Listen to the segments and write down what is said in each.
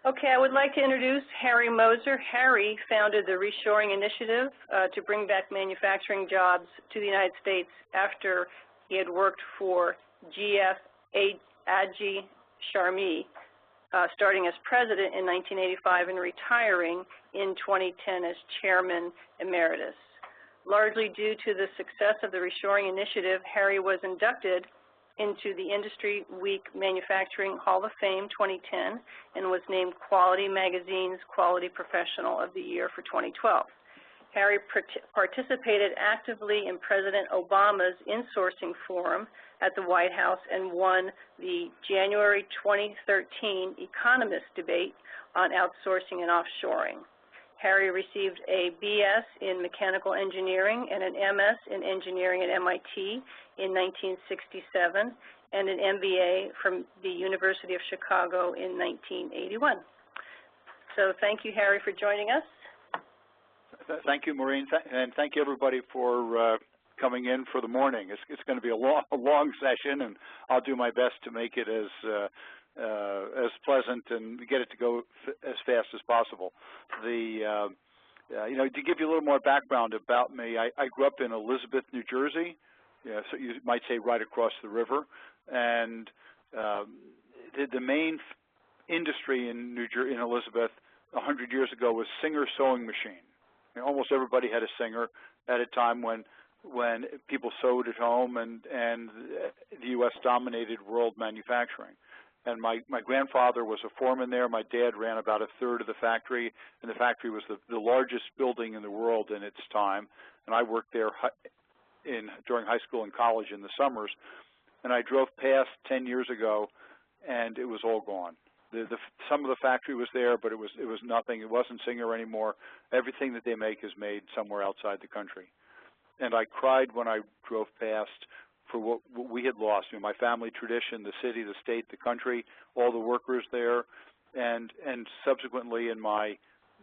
Okay, I would like to introduce Harry Moser. Harry founded the Reshoring Initiative to bring back manufacturing jobs to the United States after he had worked for GF Agi Sharmi, starting as president in 1985 and retiring in 2010 as chairman emeritus. Largely due to the success of the Reshoring Initiative, Harry was inducted into the Industry Week Manufacturing Hall of Fame 2010 and was named Quality Magazine's Quality Professional of the Year for 2012. Harry participated actively in President Obama's insourcing forum at the White House and won the January 2013 Economist debate on outsourcing and offshoring. Harry received a BS in mechanical engineering and an MS in engineering at MIT in 1967 and an MBA from the University of Chicago in 1981. So thank you, Harry, for joining us. Thank you, Maureen, and thank you, everybody, for coming in for the morning. It's going to be a long session, and I'll do my best to make it as pleasant and get it to go as fast as possible. You know, to give you a little more background about me, I grew up in Elizabeth, New Jersey, so you might say right across the river, and the main industry in Elizabeth 100 years ago was Singer sewing machine. You know, almost everybody had a Singer at a time when people sewed at home, and the U.S. dominated world manufacturing. And my grandfather was a foreman there. My dad ran about a third of the factory, and the factory was the largest building in the world in its time. And I worked there during high school and college in the summers. And I drove past 10 years ago, and it was all gone. Some of the factory was there, but it was nothing. It wasn't Singer anymore. Everything that they make is made somewhere outside the country. And I cried when I drove past for what we had lost. You know, my family tradition, the city, the state, the country, all the workers there, and subsequently in my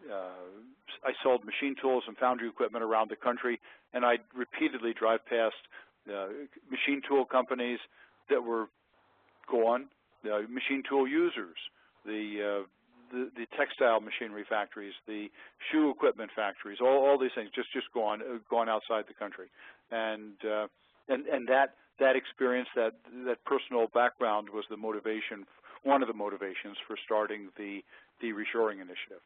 I sold machine tools and foundry equipment around the country, and I'd repeatedly drive past machine tool companies that were gone, machine tool users, the textile machinery factories, the shoe equipment factories, all these things just gone outside the country, and that experience, that personal background was the motivation, one of the motivations for starting the Reshoring Initiative.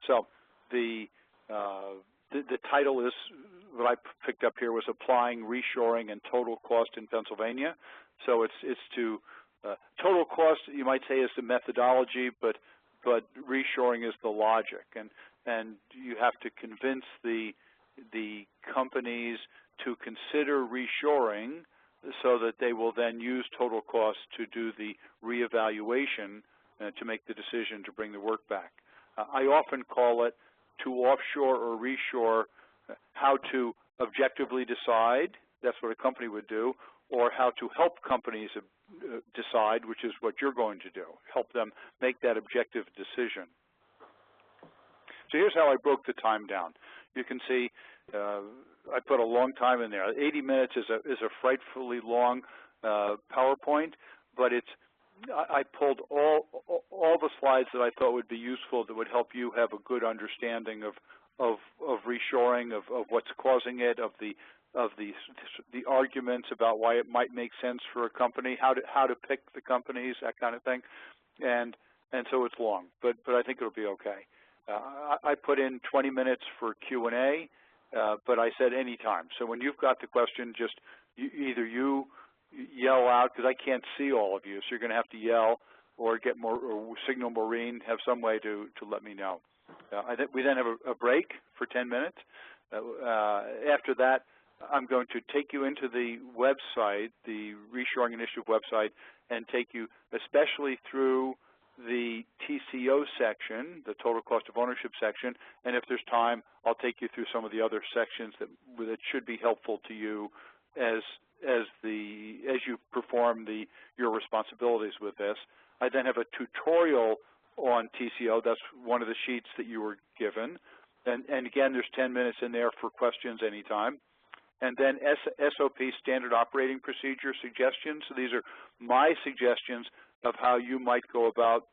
So the title is, what I picked up here was Applying Reshoring and Total Cost in Pennsylvania. So it's to total cost, you might say, is the methodology, but reshoring is the logic, and you have to convince the companies to consider reshoring so that they will then use total cost to do the reevaluation to make the decision to bring the work back. I often call it to offshore or reshore, how to objectively decide, that's what a company would do, or how to help companies decide, which is what you're going to do, help them make that objective decision. So here's how I broke the time down. You can see I put a long time in there. 80 minutes is a frightfully long PowerPoint, but I pulled all the slides that I thought would be useful, that would help you have a good understanding of reshoring, of what's causing it, of the arguments about why it might make sense for a company, how to pick the companies, that kind of thing, and so it's long, but I think it'll be okay. I put in 20 minutes for Q&A, but I said any time. So when you've got the question, just either you yell out, because I can't see all of you, so you're going to have to yell or signal Maureen, have some way to let me know. We then have a break for 10 minutes. After that, I'm going to take you into the website, the Reshoring Initiative website, and take you especially through the TCO section, the total cost of ownership section, and if there's time, I'll take you through some of the other sections that should be helpful to you as you perform your responsibilities with this. I then have a tutorial on TCO. That's one of the sheets that you were given, and again, there's 10 minutes in there for questions anytime. And then SOP, Standard Operating Procedure suggestions. So these are my suggestions of how you might go about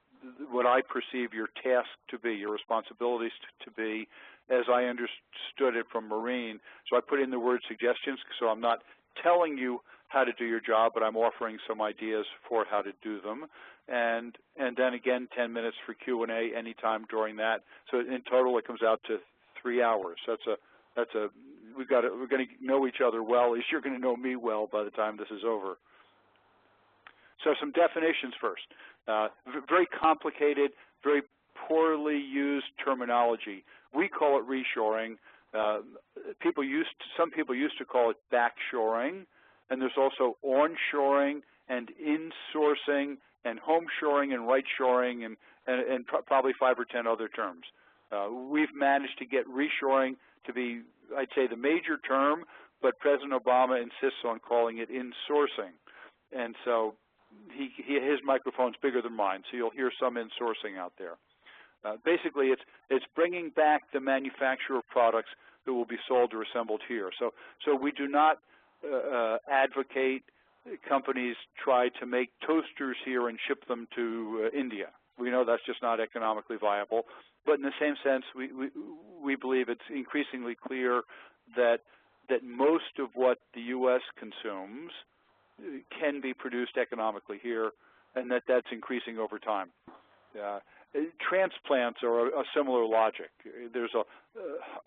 what I perceive your task to be, your responsibilities to be, as I understood it from Marine. So I put in the word suggestions, so I'm not telling you how to do your job, but I'm offering some ideas for how to do them. And then again, 10 minutes for Q&A anytime during that. So in total, it comes out to 3 hours. We're going to know each other well, at least you're going to know me well by the time this is over. So some definitions first. Very complicated, very poorly used terminology. We call it reshoring. Some people used to call it backshoring, and there's also onshoring and insourcing and home shoring and right shoring and probably 5 or 10 other terms. We've managed to get reshoring to be, I'd say, the major term, but President Obama insists on calling it insourcing. And so his microphone's bigger than mine, so you'll hear some insourcing out there. Basically, it's bringing back the manufacture of products that will be sold or assembled here. So we do not advocate companies try to make toasters here and ship them to India. We know that's just not economically viable. But in the same sense, we believe it's increasingly clear that most of what the U.S. consumes can be produced economically here, and that's increasing over time. Transplants are a similar logic. There's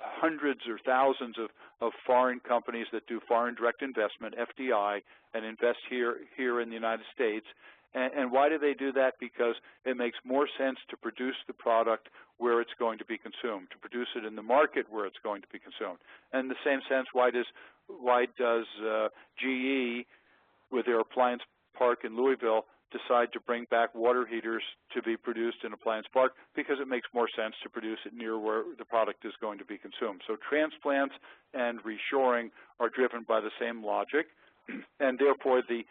hundreds or thousands of foreign companies that do foreign direct investment, FDI, and invest here in the United States. And why do they do that? Because it makes more sense to produce the product where it's going to be consumed, to produce it in the market where it's going to be consumed. And in the same sense, why does GE, with their appliance park in Louisville, decide to bring back water heaters to be produced in Appliance Park? Because it makes more sense to produce it near where the product is going to be consumed. So transplants and reshoring are driven by the same logic, and therefore the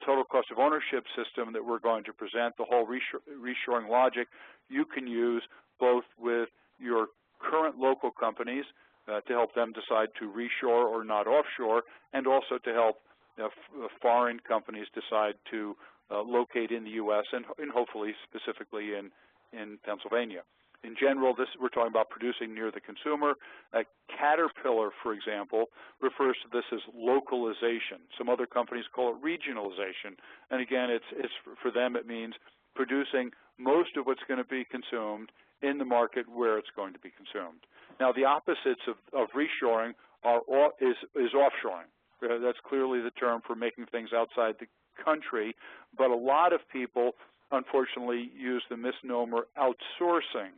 total cost of ownership system that we're going to present, the whole reshoring logic, you can use both with your current local companies to help them decide to reshore or not offshore, and also to help foreign companies decide to locate in the U.S. and hopefully specifically in Pennsylvania. In general, we're talking about producing near the consumer. Caterpillar, for example, refers to this as localization. Some other companies call it regionalization. And again, for them it means producing most of what's going to be consumed in the market where it's going to be consumed. Now, the opposites of reshoring is offshoring. That's clearly the term for making things outside the country, but a lot of people, unfortunately, use the misnomer outsourcing.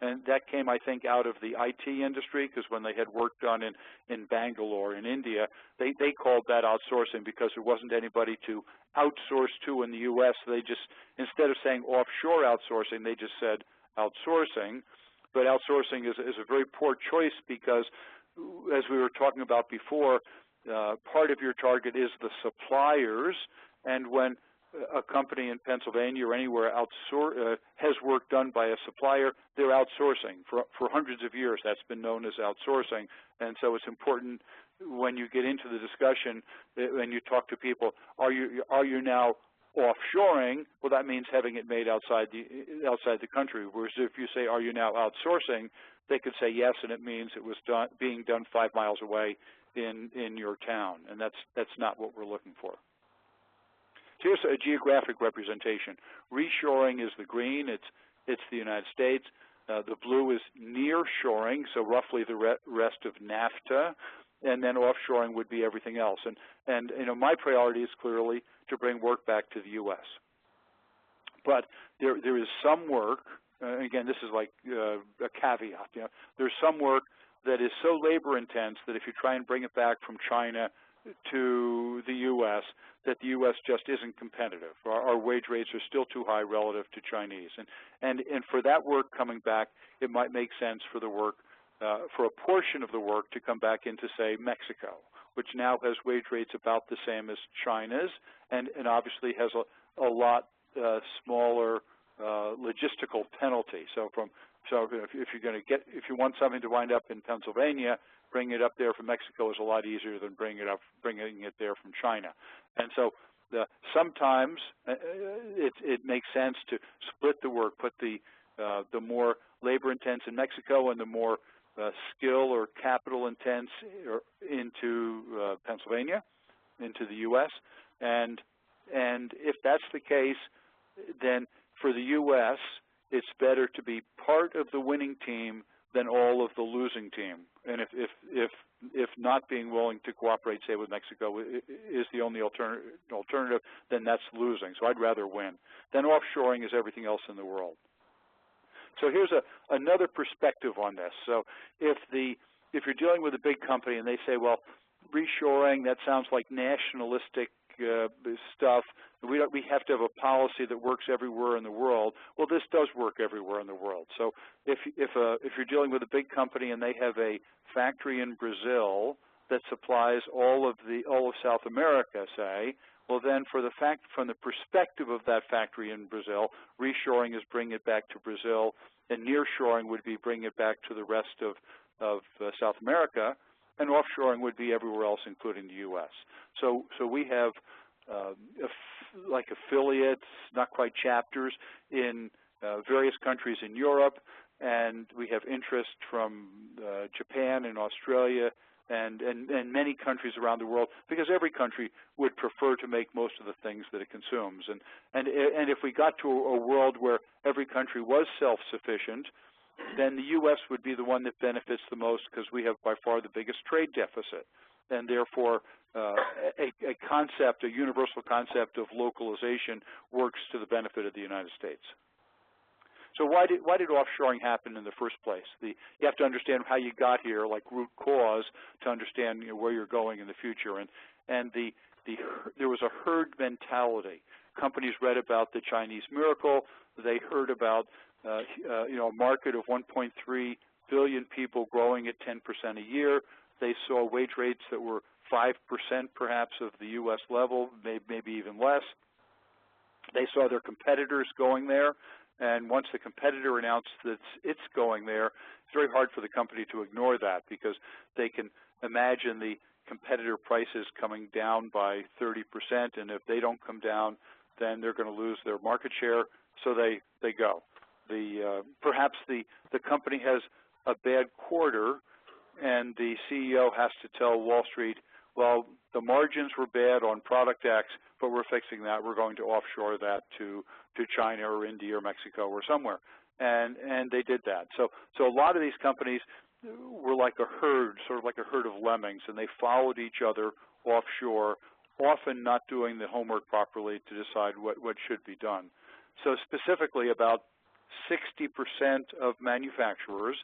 And that came, I think, out of the IT industry, because when they had work done in Bangalore in India, they called that outsourcing because there wasn't anybody to outsource to in the U.S. They just, instead of saying offshore outsourcing, they just said outsourcing. But outsourcing is a very poor choice because, as we were talking about before, part of your target is the suppliers, and when a company in Pennsylvania or anywhere has work done by a supplier, they're outsourcing. For hundreds of years, that's been known as outsourcing, and so it's important when you get into the discussion, when you talk to people, are you now offshoring? Well, that means having it made outside the country. Whereas if you say, are you now outsourcing, they could say yes, and it means it was being done 5 miles away in your town, and that's not what we're looking for. So here's a geographic representation. Reshoring is the green, it's the United States. The blue is nearshoring, so roughly the rest of NAFTA, and then offshoring would be everything else. And you know, my priority is clearly to bring work back to the U.S. But there is some work, again, this is like a caveat, you know, there's some work that is so labor intense that if you try and bring it back from China to the U.S., that the U.S. just isn't competitive. Our wage rates are still too high relative to Chinese. And for that work coming back, it might make sense for the work, for a portion of the work to come back into, say, Mexico, which now has wage rates about the same as China's, and obviously has a lot smaller logistical penalty. So if you want something to wind up in Pennsylvania, bringing it up there from Mexico is a lot easier than bringing it there from China. And so Sometimes it makes sense to split the work, put the more labor intense in Mexico and the more skill or capital intense into Pennsylvania, into the U.S. And if that's the case, then for the U.S., it's better to be part of the winning team than all of the losing team. And if not being willing to cooperate, say, with Mexico is the only alternative, then that's losing. So I'd rather win. Then offshoring is everything else in the world. So here's another perspective on this. So if you're dealing with a big company and they say, well, reshoring, that sounds like nationalistic stuff. We have to have a policy that works everywhere in the world. Well, this does work everywhere in the world. So if you're dealing with a big company and they have a factory in Brazil that supplies all of South America, say, well, then from the perspective of that factory in Brazil, reshoring is bringing it back to Brazil, and nearshoring would be bringing it back to the rest of South America, and offshoring would be everywhere else, including the U.S. So we have like affiliates, not quite chapters, in various countries in Europe, and we have interest from Japan and Australia and many countries around the world, because every country would prefer to make most of the things that it consumes. And if we got to a world where every country was self-sufficient, then the U.S. would be the one that benefits the most, because we have by far the biggest trade deficit. And therefore, a concept, a universal concept of localization works to the benefit of the United States. So why did offshoring happen in the first place? You have to understand how you got here, like root cause, to understand where you're going in the future. And there was a herd mentality. Companies read about the Chinese miracle. They heard about a market of 1.3 billion people growing at 10% a year. They saw wage rates that were 5% perhaps of the U.S. level, maybe even less. They saw their competitors going there, and once the competitor announced that it's going there, it's very hard for the company to ignore that, because they can imagine the competitor prices coming down by 30%, and if they don't come down, then they're going to lose their market share, so they go. Perhaps the company has a bad quarter, and the CEO has to tell Wall Street, well, the margins were bad on product X, but we're fixing that. We're going to offshore that to China or India or Mexico or somewhere. And they did that. So a lot of these companies were like a herd, sort of like a herd of lemmings, and they followed each other offshore, often not doing the homework properly to decide what should be done. So specifically, about 60% of manufacturers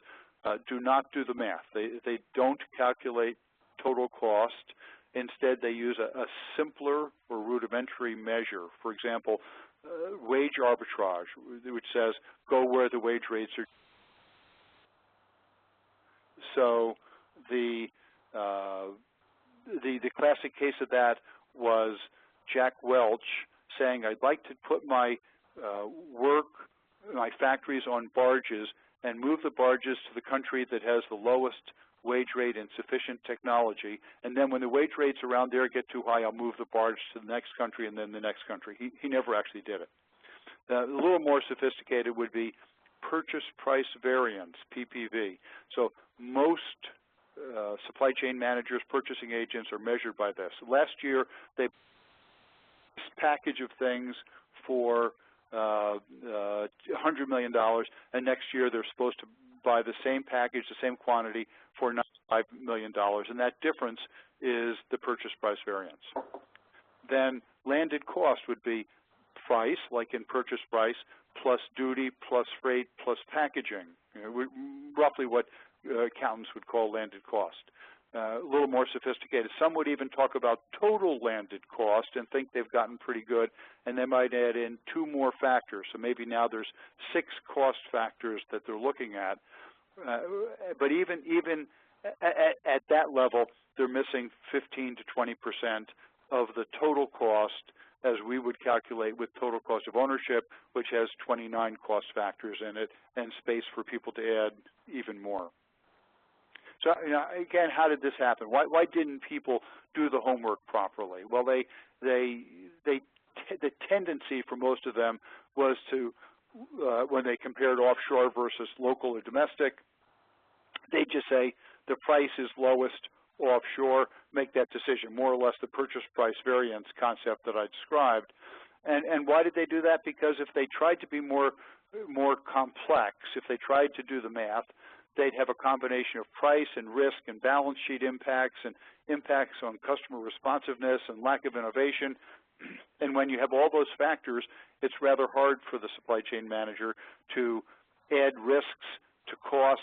do not do the math. They don't calculate total cost. Instead, they use a simpler or rudimentary measure. For example, wage arbitrage, which says go where the wage rates are. So the classic case of that was Jack Welch saying, I'd like to put my my factories on barges and move the barges to the country that has the lowest wage rate and sufficient technology, and then when the wage rates around there get too high, I'll move the barge to the next country and then the next country. He never actually did it. A little more sophisticated would be purchase price variance, PPV. So most supply chain managers, purchasing agents are measured by this. Last year, they package of things for $100 million, and next year they're supposed to buy the same package, the same quantity for $95 million, and that difference is the purchase price variance. Then landed cost would be price, like in purchase price, plus duty, plus freight, plus packaging, roughly what accountants would call landed cost. A little more sophisticated. Some would even talk about total landed cost and think they've gotten pretty good, and they might add in 2 more factors. So maybe now there's 6 cost factors that they're looking at. But even at that level, they're missing 15 to 20% of the total cost as we would calculate with total cost of ownership, which has 29 cost factors in it and space for people to add even more. So, again, how did this happen? Why didn't people do the homework properly? Well, the tendency for most of them was to, when they compared offshore versus local or domestic, they just say the price is lowest offshore, make that decision, more or less the purchase price variance concept that I described. And why did they do that? Because if they tried to be more complex, if they tried to do the math, they'd have a combination of price and risk and balance sheet impacts and impacts on customer responsiveness and lack of innovation. And when you have all those factors, it's rather hard for the supply chain manager to add risks to costs,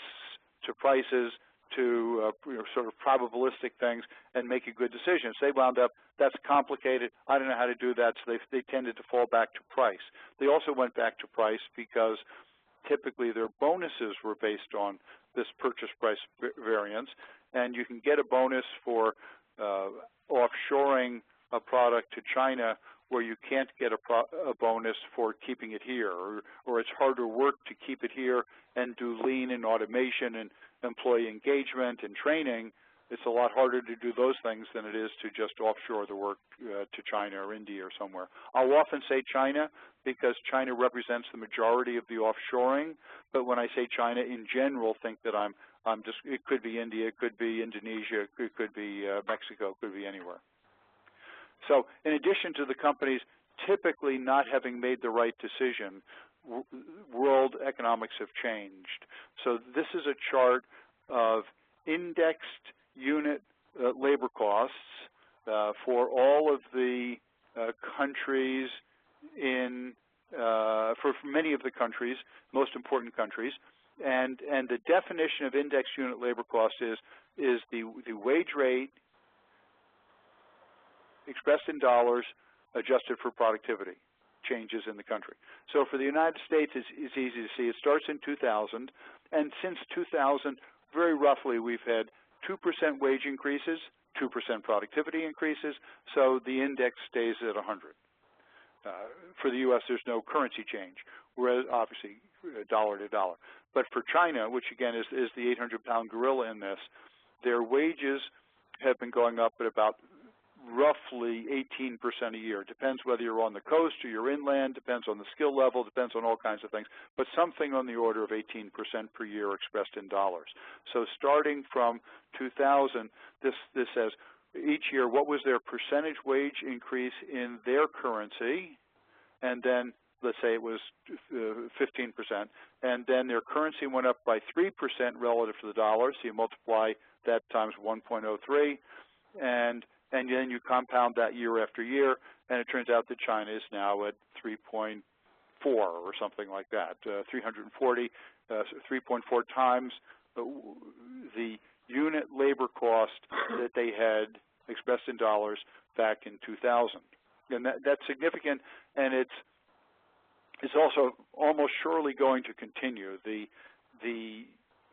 to prices, to sort of probabilistic things and make a good decision. So they wound up, that's complicated, I don't know how to do that, so they tended to fall back to price. They also went back to price because typically their bonuses were based on this purchase price variance, and you can get a bonus for offshoring a product to China where you can't get a bonus for keeping it here, or it's harder work to keep it here and do lean and automation and employee engagement and training. It's a lot harder to do those things than it is to just offshore the work to China or India or somewhere. I'll often say China because China represents the majority of the offshoring, but when I say China in general, think that it could be India, it could be Indonesia, it could be Mexico, it could be anywhere. So in addition to the companies typically not having made the right decision, world economics have changed. So this is a chart of indexed unit labor costs for all of the countries for many of the countries, most important countries, and the definition of indexed unit labor cost is the wage rate expressed in dollars adjusted for productivity changes in the country. So for the United States, it's easy to see. It starts in 2000, and since 2000, very roughly, we've had 2% wage increases, 2% productivity increases, so the index stays at 100. For the U.S., there's no currency change, whereas obviously dollar to dollar. But for China, which again is the 800-pound gorilla in this, their wages have been going up at about roughly 18% a year. Depends whether you're on the coast or you're inland, depends on the skill level, depends on all kinds of things, but something on the order of 18% per year expressed in dollars. So starting from 2000, this says each year what was their percentage wage increase in their currency, and then let's say it was 15%, and then their currency went up by 3% relative to the dollar, so you multiply that times 1.03, and then you compound that year after year, and it turns out that China is now at 3.4 or something like that, 340, 3.4 times the unit labor cost that they had expressed in dollars back in 2000. And that's significant, and it's also almost surely going to continue. The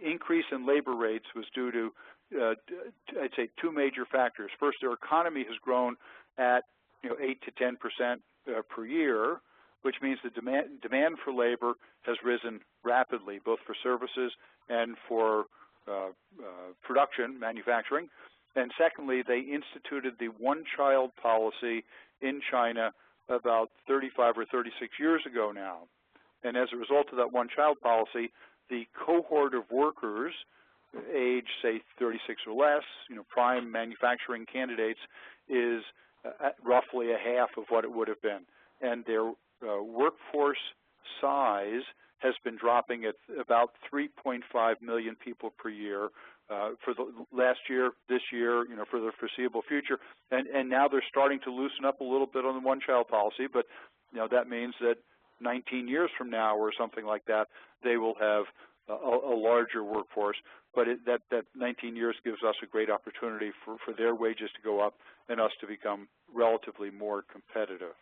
increase in labor rates was due to I'd say two major factors. First, their economy has grown at 8 to 10% per year, which means the demand for labor has risen rapidly, both for services and for production, manufacturing. And secondly, they instituted the one-child policy in China about 35 or 36 years ago now. And as a result of that one-child policy, the cohort of workers age, say, 36 or less, prime manufacturing candidates, is roughly a half of what it would have been. And their workforce size has been dropping at about 3.5 million people per year for the last year, this year, for the foreseeable future. And now they're starting to loosen up a little bit on the one-child policy, but that means that 19 years from now or something like that, they will have a larger workforce, but that 19 years gives us a great opportunity for their wages to go up and us to become relatively more competitive.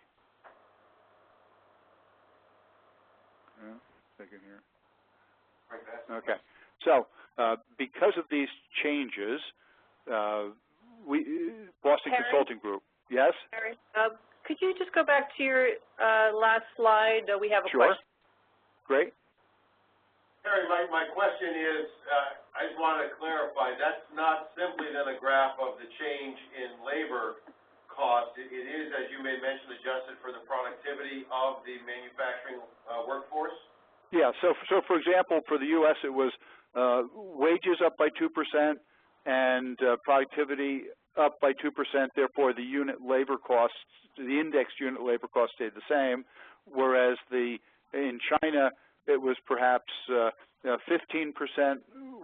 Here. Okay, so because of these changes, Boston Harry? Consulting Group, yes? Harry, could you just go back to your last slide? We have a Sure. question. Great. Harry, my question is, I just wanted to clarify, that's not simply then a graph of the change in labor cost. It is, as you may mention, adjusted for the productivity of the manufacturing workforce? Yeah, so for example, for the U.S. it was wages up by 2% and productivity up by 2%, therefore the unit labor costs, the indexed unit labor cost stayed the same, whereas in China it was perhaps 15%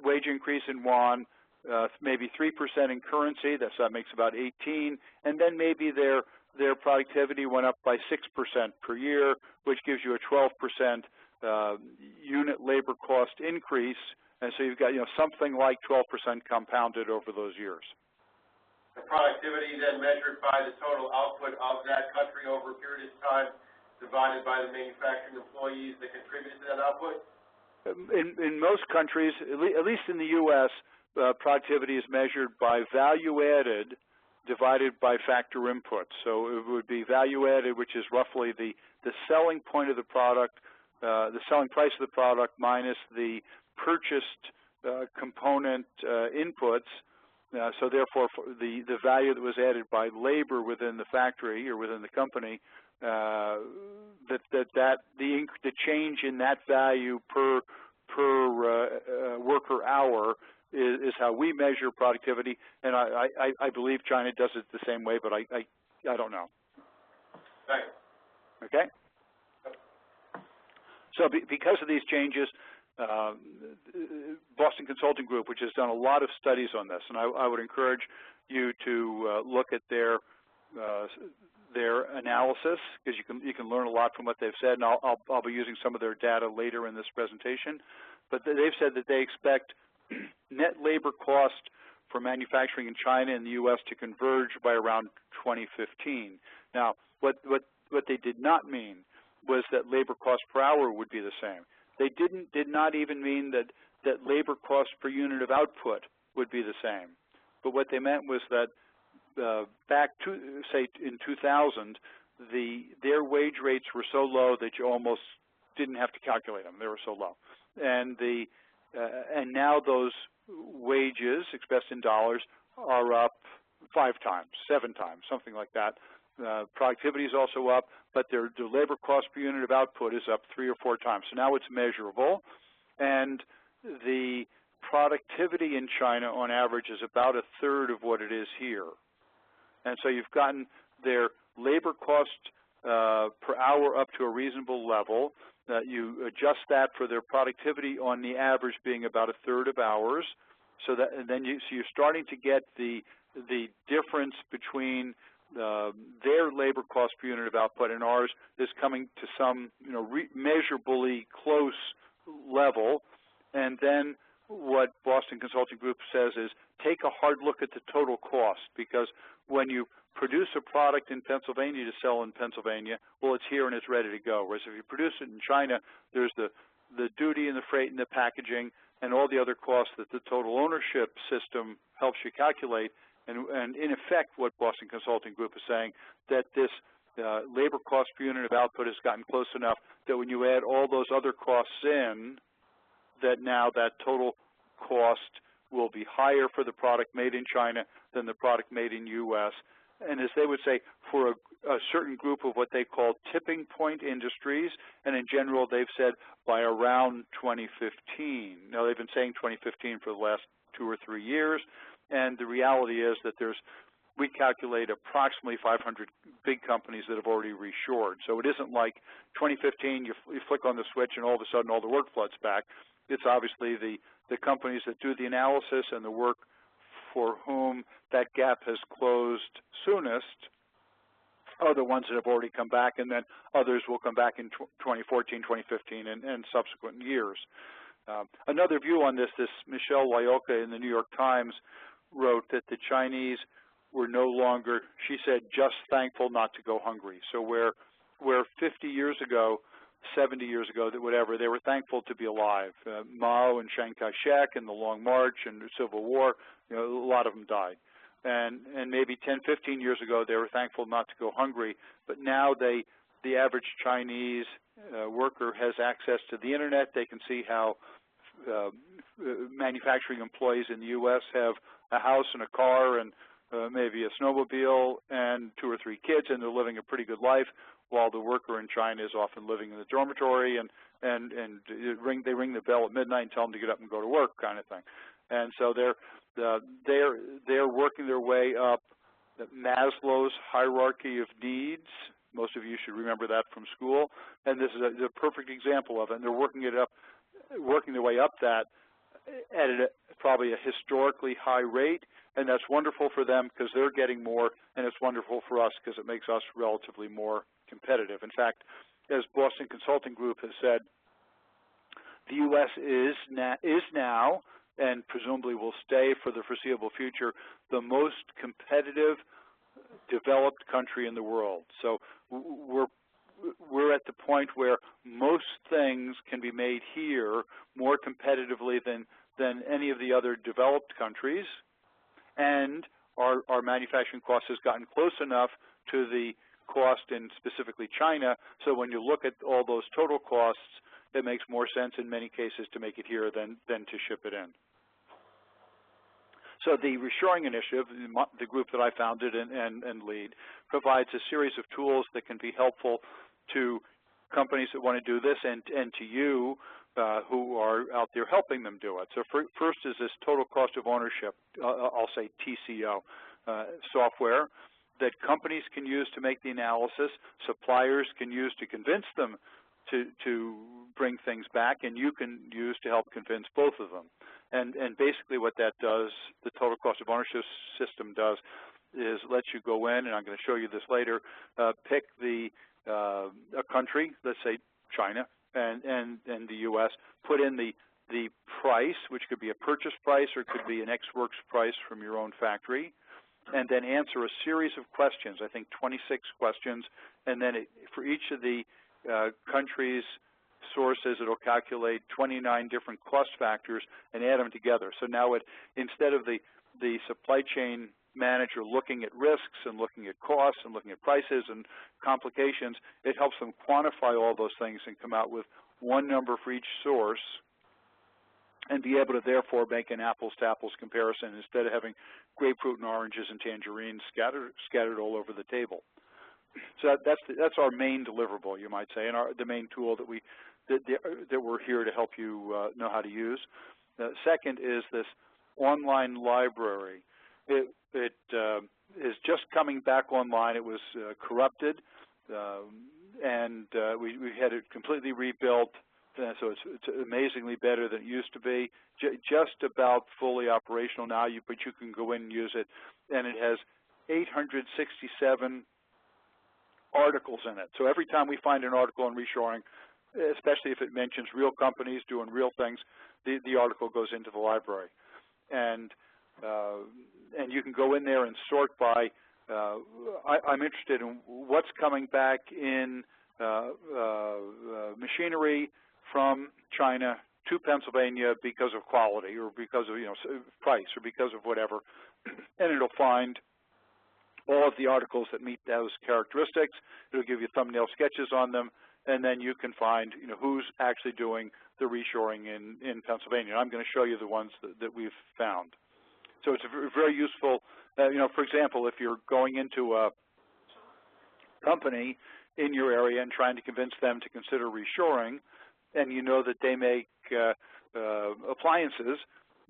wage increase in yuan, maybe 3% in currency, that makes about 18, and then maybe their productivity went up by 6% per year, which gives you a 12% unit labor cost increase, and so you've got something like 12% compounded over those years. The productivity then measured by the total output of that country over a period of time, divided by the manufacturing employees that contributed to that output? In most countries, at least in the U.S., productivity is measured by value added divided by factor inputs. So it would be value added, which is roughly the selling point of the product, the selling price of the product minus the purchased component inputs. So therefore, the value that was added by labor within the factory or within the company, the change in that value per worker hour is how we measure productivity, and I believe China does it the same way, but I don't know. Thanks. Okay. So because of these changes, Boston Consulting Group, which has done a lot of studies on this, and I would encourage you to look at their analysis, because you can learn a lot from what they've said, and I'll be using some of their data later in this presentation. But they've said that they expect net labor cost for manufacturing in China and the U.S. to converge by around 2015. Now, what they did not mean was that labor cost per hour would be the same. They did not even mean that labor cost per unit of output would be the same. But what they meant was that back to, say, in 2000, their wage rates were so low that you almost didn't have to calculate them. They were so low. And now those wages, expressed in dollars, are up 5 times, 7 times, something like that. Productivity is also up, but their labor cost per unit of output is up 3 or 4 times. So now it's measurable, and the productivity in China on average is about 1/3 of what it is here. And so you've gotten their labor cost per hour up to a reasonable level. You adjust that for their productivity on the average being about 1/3 of ours. So then you're starting to get the difference between their labor cost per unit of output and ours is coming to some measurably close level. And then what Boston Consulting Group says is take a hard look at the total cost, because when you produce a product in Pennsylvania to sell in Pennsylvania, well, it's here and it's ready to go. Whereas if you produce it in China, there's the duty and the freight and the packaging and all the other costs that the total ownership system helps you calculate. And in effect, what Boston Consulting Group is saying, that this labor cost per unit of output has gotten close enough that when you add all those other costs in, that now that total cost will be higher for the product made in China than the product made in U.S. And as they would say, for a certain group of what they call tipping point industries, and in general they've said by around 2015. Now they've been saying 2015 for the last 2 or 3 years, and the reality is that we calculate approximately 500 big companies that have already reshored. So it isn't like 2015, you flick on the switch and all of a sudden all the work floods back. It's obviously the companies that do the analysis and the work for whom that gap has closed soonest are the ones that have already come back, and then others will come back in 2014, 2015, and subsequent years. Another view on this Michelle Wyoka in the New York Times wrote that the Chinese were no longer, she said, just thankful not to go hungry. So where 50 years ago, 70 years ago, whatever, they were thankful to be alive. Mao and Chiang Kai-shek and the Long March and the Civil War, a lot of them died. And maybe 10, 15 years ago, they were thankful not to go hungry. But now the average Chinese worker has access to the internet. They can see how manufacturing employees in the U.S. have a house and a car and maybe a snowmobile and 2 or 3 kids, and they're living a pretty good life, while the worker in China is often living in the dormitory, and they ring the bell at midnight and tell them to get up and go to work, kind of thing. And so they're working their way up Maslow's hierarchy of needs. Most of you should remember that from school, and this is a perfect example of it. And they're working their way up that at probably a historically high rate, and that's wonderful for them because they're getting more, and it's wonderful for us because it makes us relatively more competitive. In fact, as Boston Consulting Group has said, the U.S. is now, and presumably will stay for the foreseeable future, the most competitive developed country in the world. So we're at the point where most things can be made here more competitively than any of the other developed countries, and our manufacturing cost has gotten close enough to the cost in specifically China, so when you look at all those total costs, it makes more sense in many cases to make it here than to ship it in. So the Reshoring Initiative, the group that I founded and lead, provides a series of tools that can be helpful to companies that want to do this and to you who are out there helping them do it. So first is this total cost of ownership, I'll say TCO, software that companies can use to make the analysis, suppliers can use to convince them to bring things back, and you can use to help convince both of them. And basically what that does, the total cost of ownership system does, is lets you go in, and I'm going to show you this later, pick a country, let's say China and the U.S., put in the price, which could be a purchase price or it could be an ex-works price from your own factory, and then answer a series of questions, I think 26 questions, and then for each of the countries' sources, it'll calculate 29 different cost factors and add them together. So now instead of the supply chain manager looking at risks and looking at costs and looking at prices and complications, it helps them quantify all those things and come out with one number for each source and be able to therefore make an apples-to-apples comparison instead of having grapefruit and oranges and tangerines scattered all over the table. So that's our main deliverable, you might say, and the main tool that we're here to help you know how to use. Second is this online library. It is just coming back online. It was corrupted, and we had it completely rebuilt. So it's amazingly better than it used to be. Just about fully operational now, but you can go in and use it, and it has 867 articles in it. So every time we find an article on reshoring, especially if it mentions real companies doing real things, the article goes into the library. And you can go in there and sort by, I'm interested in what's coming back in machinery from China to Pennsylvania because of quality or because of price or because of whatever, and it'll find all of the articles that meet those characteristics. It'll give you thumbnail sketches on them, and then you can find who's actually doing the reshoring in Pennsylvania. And I'm going to show you the ones that we've found. So it's very useful. For example, if you're going into a company in your area and trying to convince them to consider reshoring, and you know that they make appliances,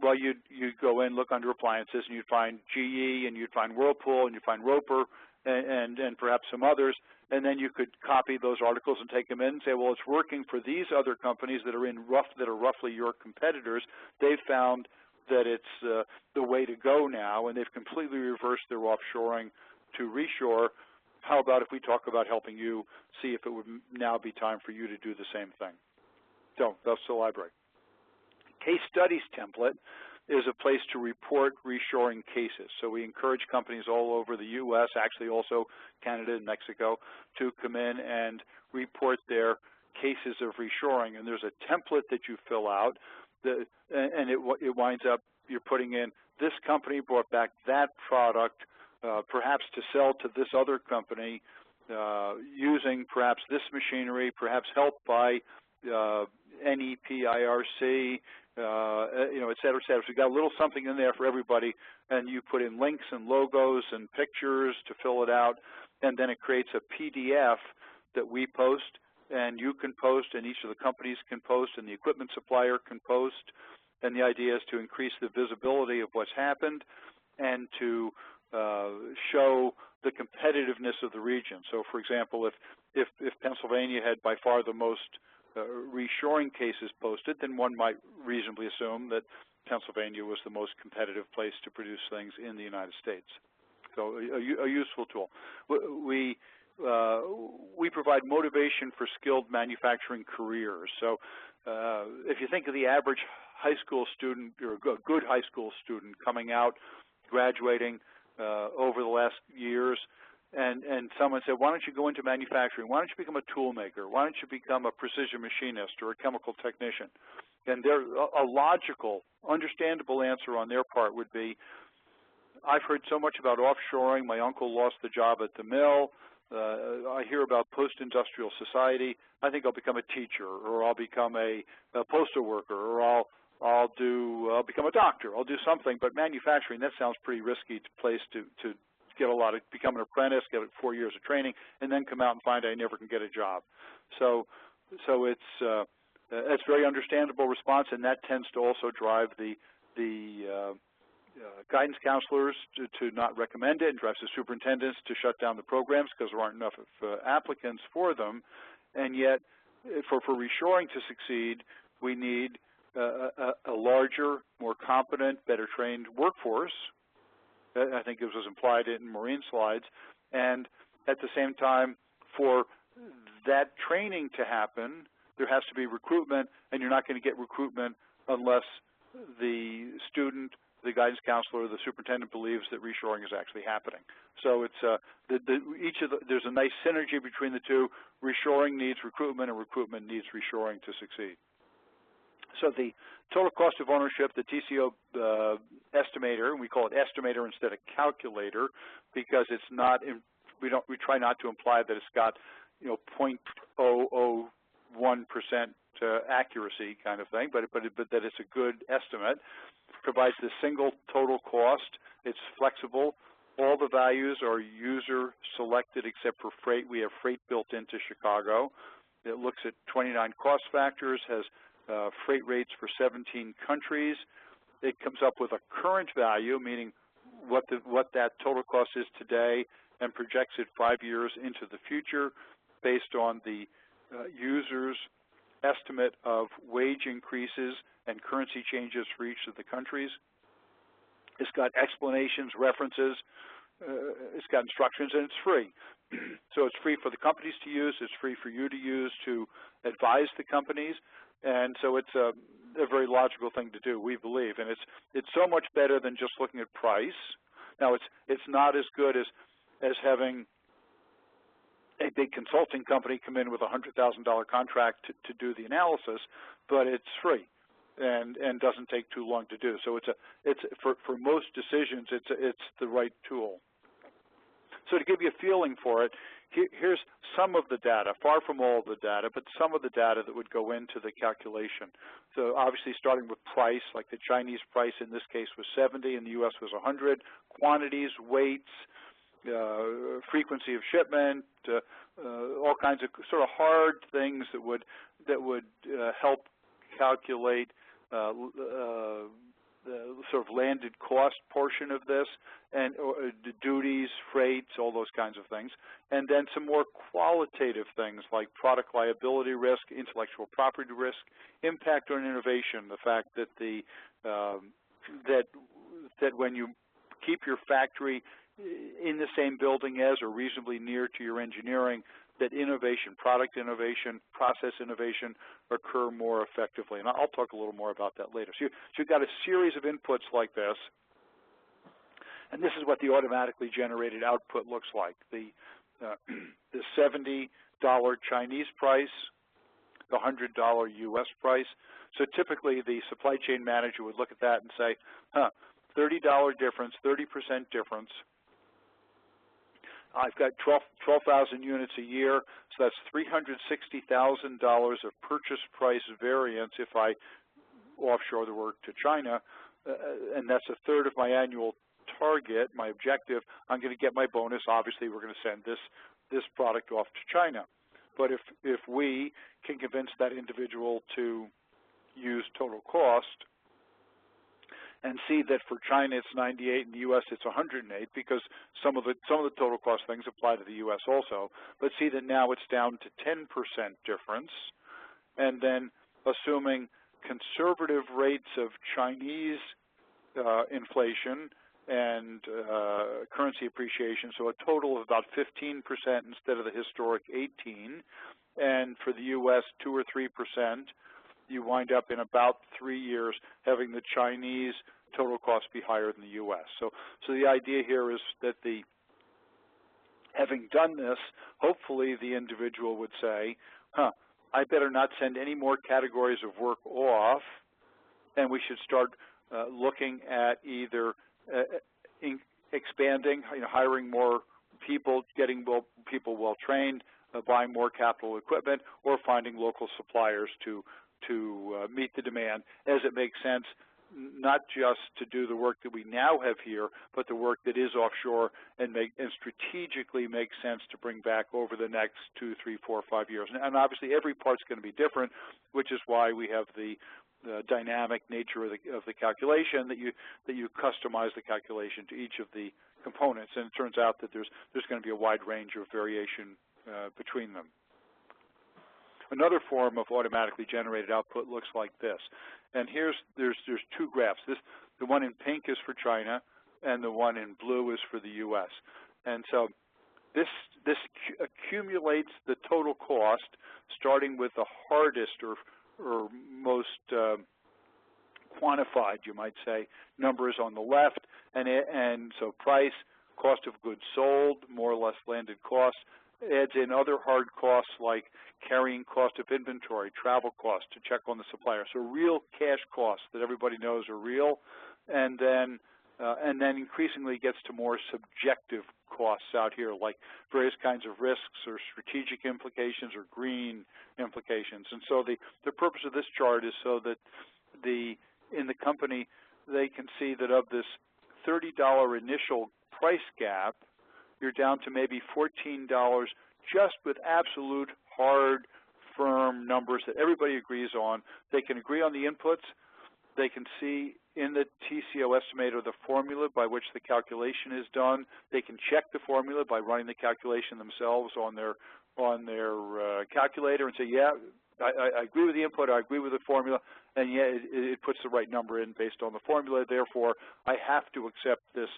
well, you'd go in, look under appliances, and you'd find GE, and you'd find Whirlpool, and you'd find Roper, and perhaps some others, and then you could copy those articles and take them in and say, well, it's working for these other companies that are roughly your competitors. They've found that it's the way to go now, and they've completely reversed their offshoring to reshore. How about if we talk about helping you see if it would now be time for you to do the same thing? So that's the library. Case studies template is a place to report reshoring cases. So we encourage companies all over the U.S., actually also Canada and Mexico, to come in and report their cases of reshoring. And there's a template that you fill out, and it winds up, you're putting in, this company brought back that product, perhaps to sell to this other company, using perhaps this machinery, perhaps helped by NEPIRC, et cetera, et cetera. So you got a little something in there for everybody, and you put in links and logos and pictures to fill it out, and then it creates a PDF that we post, and you can post, and each of the companies can post, and the equipment supplier can post. And the idea is to increase the visibility of what's happened and to show the competitiveness of the region. So, for example, if Pennsylvania had by far the most reshoring cases posted, then one might reasonably assume that Pennsylvania was the most competitive place to produce things in the United States. So a useful tool. We provide motivation for skilled manufacturing careers. So if you think of the average high school student, or a good high school student coming out, graduating over the last years, and someone said, why don't you go into manufacturing? Why don't you become a tool maker? Why don't you become a precision machinist or a chemical technician? And a logical, understandable answer on their part would be, I've heard so much about offshoring. My uncle lost the job at the mill. I hear about post-industrial society. I think I'll become a teacher, or I'll become a postal worker, or I'll become a doctor. I'll do something. But manufacturing, that sounds pretty risky place to get become an apprentice, get 4 years of training, and then come out and find I never can get a job. So it's a very understandable response, and that tends to also drive the guidance counselors to not recommend it, and drives the superintendents to shut down the programs because there aren't enough applicants for them. And yet, for reshoring to succeed, we need a larger, more competent, better trained workforce. I think it was implied in Maureen's slides. And at the same time, for that training to happen, there has to be recruitment, and you're not going to get recruitment unless the student, the guidance counselor, the superintendent believes that reshoring is actually happening. So it's there's a nice synergy between the two. Reshoring needs recruitment, and recruitment needs reshoring to succeed. So the total cost of ownership, the TCO estimator, and we call it estimator instead of calculator, because it's not. We try not to imply that it's got 0.001% accuracy kind of thing, but that it's a good estimate. Provides the single total cost. It's flexible. All the values are user selected except for freight. We have freight built into Chicago. It looks at 29 cost factors, has freight rates for 17 countries. It comes up with a current value, meaning what that total cost is today, and projects it 5 years into the future based on the user's estimate of wage increases and currency changes for each of the countries. It's got explanations, references, it's got instructions, and it's free. So it's free for the companies to use, it's free for you to use to advise the companies, and so it's a very logical thing to do, we believe. And it's so much better than just looking at price. Now it's not as good as having a big consulting company come in with a $100,000 contract to do the analysis, but it's free and doesn't take too long to do. So it's for most decisions, it's the right tool. So to give you a feeling for it, here's some of the data, far from all of the data, but some of the data that would go into the calculation. So obviously starting with price, like the Chinese price in this case was 70, in the U.S. was 100. Quantities, weights, frequency of shipment, all kinds of sort of hard things that would help calculate the sort of landed cost portion of this, and the duties, freights, all those kinds of things. And then some more qualitative things like product liability risk, intellectual property risk, impact on innovation, the fact that that when you keep your factory in the same building as or reasonably near to your engineering, that innovation, product innovation, process innovation occur more effectively. And I'll talk a little more about that later. So you've got a series of inputs like this, and this is what the automatically generated output looks like. The $70 Chinese price, the $100 U.S. price. So typically the supply chain manager would look at that and say, $30 difference, 30% difference. I've got 12,000 units a year, so that's $360,000 of purchase price variance if I offshore the work to China, and that's a third of my annual target, my objective, I'm going to get my bonus. Obviously, we're going to send this product off to China. But if we can convince that individual to use total cost and see that for China it's 98, in the U.S. it's 108, because some of the total cost things apply to the U.S. also, but see that now it's down to 10% difference, and then assuming conservative rates of Chinese inflation and currency appreciation, so a total of about 15% instead of the historic 18, and for the U.S. 2 or 3%, you wind up in about 3 years having the Chinese total cost be higher than the U.S. So the idea here is that having done this, hopefully the individual would say, I better not send any more categories of work off, and we should start looking at either expanding, hiring more people, getting people well trained, buying more capital equipment, or finding local suppliers to meet the demand as it makes sense, not just to do the work that we now have here, but the work that is offshore and strategically makes sense to bring back over the next 2, 3, 4, 5 years. And obviously every part's going to be different, which is why we have the dynamic nature of the calculation, that you customize the calculation to each of the components, and it turns out that there's going to be a wide range of variation between them. Another form of automatically generated output looks like this, and there's two graphs. The one in pink is for China, and the one in blue is for the U.S. And so this accumulates the total cost, starting with the hardest or most quantified, you might say, numbers on the left, and so price, cost of goods sold, more or less landed costs, adds in other hard costs like carrying cost of inventory, travel costs to check on the supplier. So real cash costs that everybody knows are real, and then increasingly gets to more subjective costs out here, like various kinds of risks or strategic implications or green implications. And so the purpose of this chart is so that in the company they can see that of this $30 initial price gap, you're down to maybe $14 just with absolute hard, firm numbers that everybody agrees on. They can agree on the inputs. They can see in the TCO estimator the formula by which the calculation is done. They can check the formula by running the calculation themselves on their calculator and say, yeah, I agree with the input, I agree with the formula, and yeah, it puts the right number in based on the formula. Therefore, I have to accept this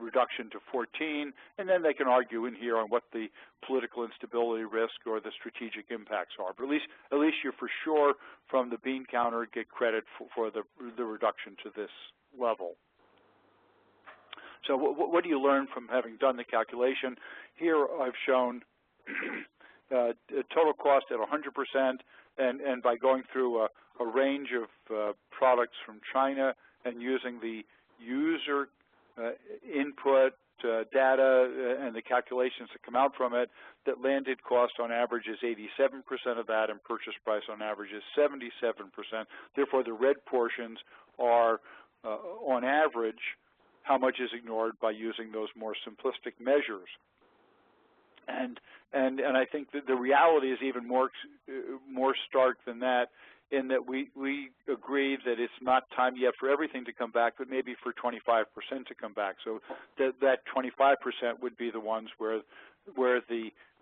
reduction to 14, and then they can argue in here on what the political instability risk or the strategic impacts are. But at least you're for sure from the bean counter get credit for the reduction to this level. So what do you learn from having done the calculation? Here I've shown total cost at 100%, and by going through a range of products from China and using the user input data and the calculations that come out from it, that landed cost on average is 87% of that, and purchase price on average is 77%. Therefore, the red portions are, on average, how much is ignored by using those more simplistic measures. And I think that the reality is even more stark than that, in that we agree that it's not time yet for everything to come back, but maybe for 25% to come back. So that 25% would be the ones where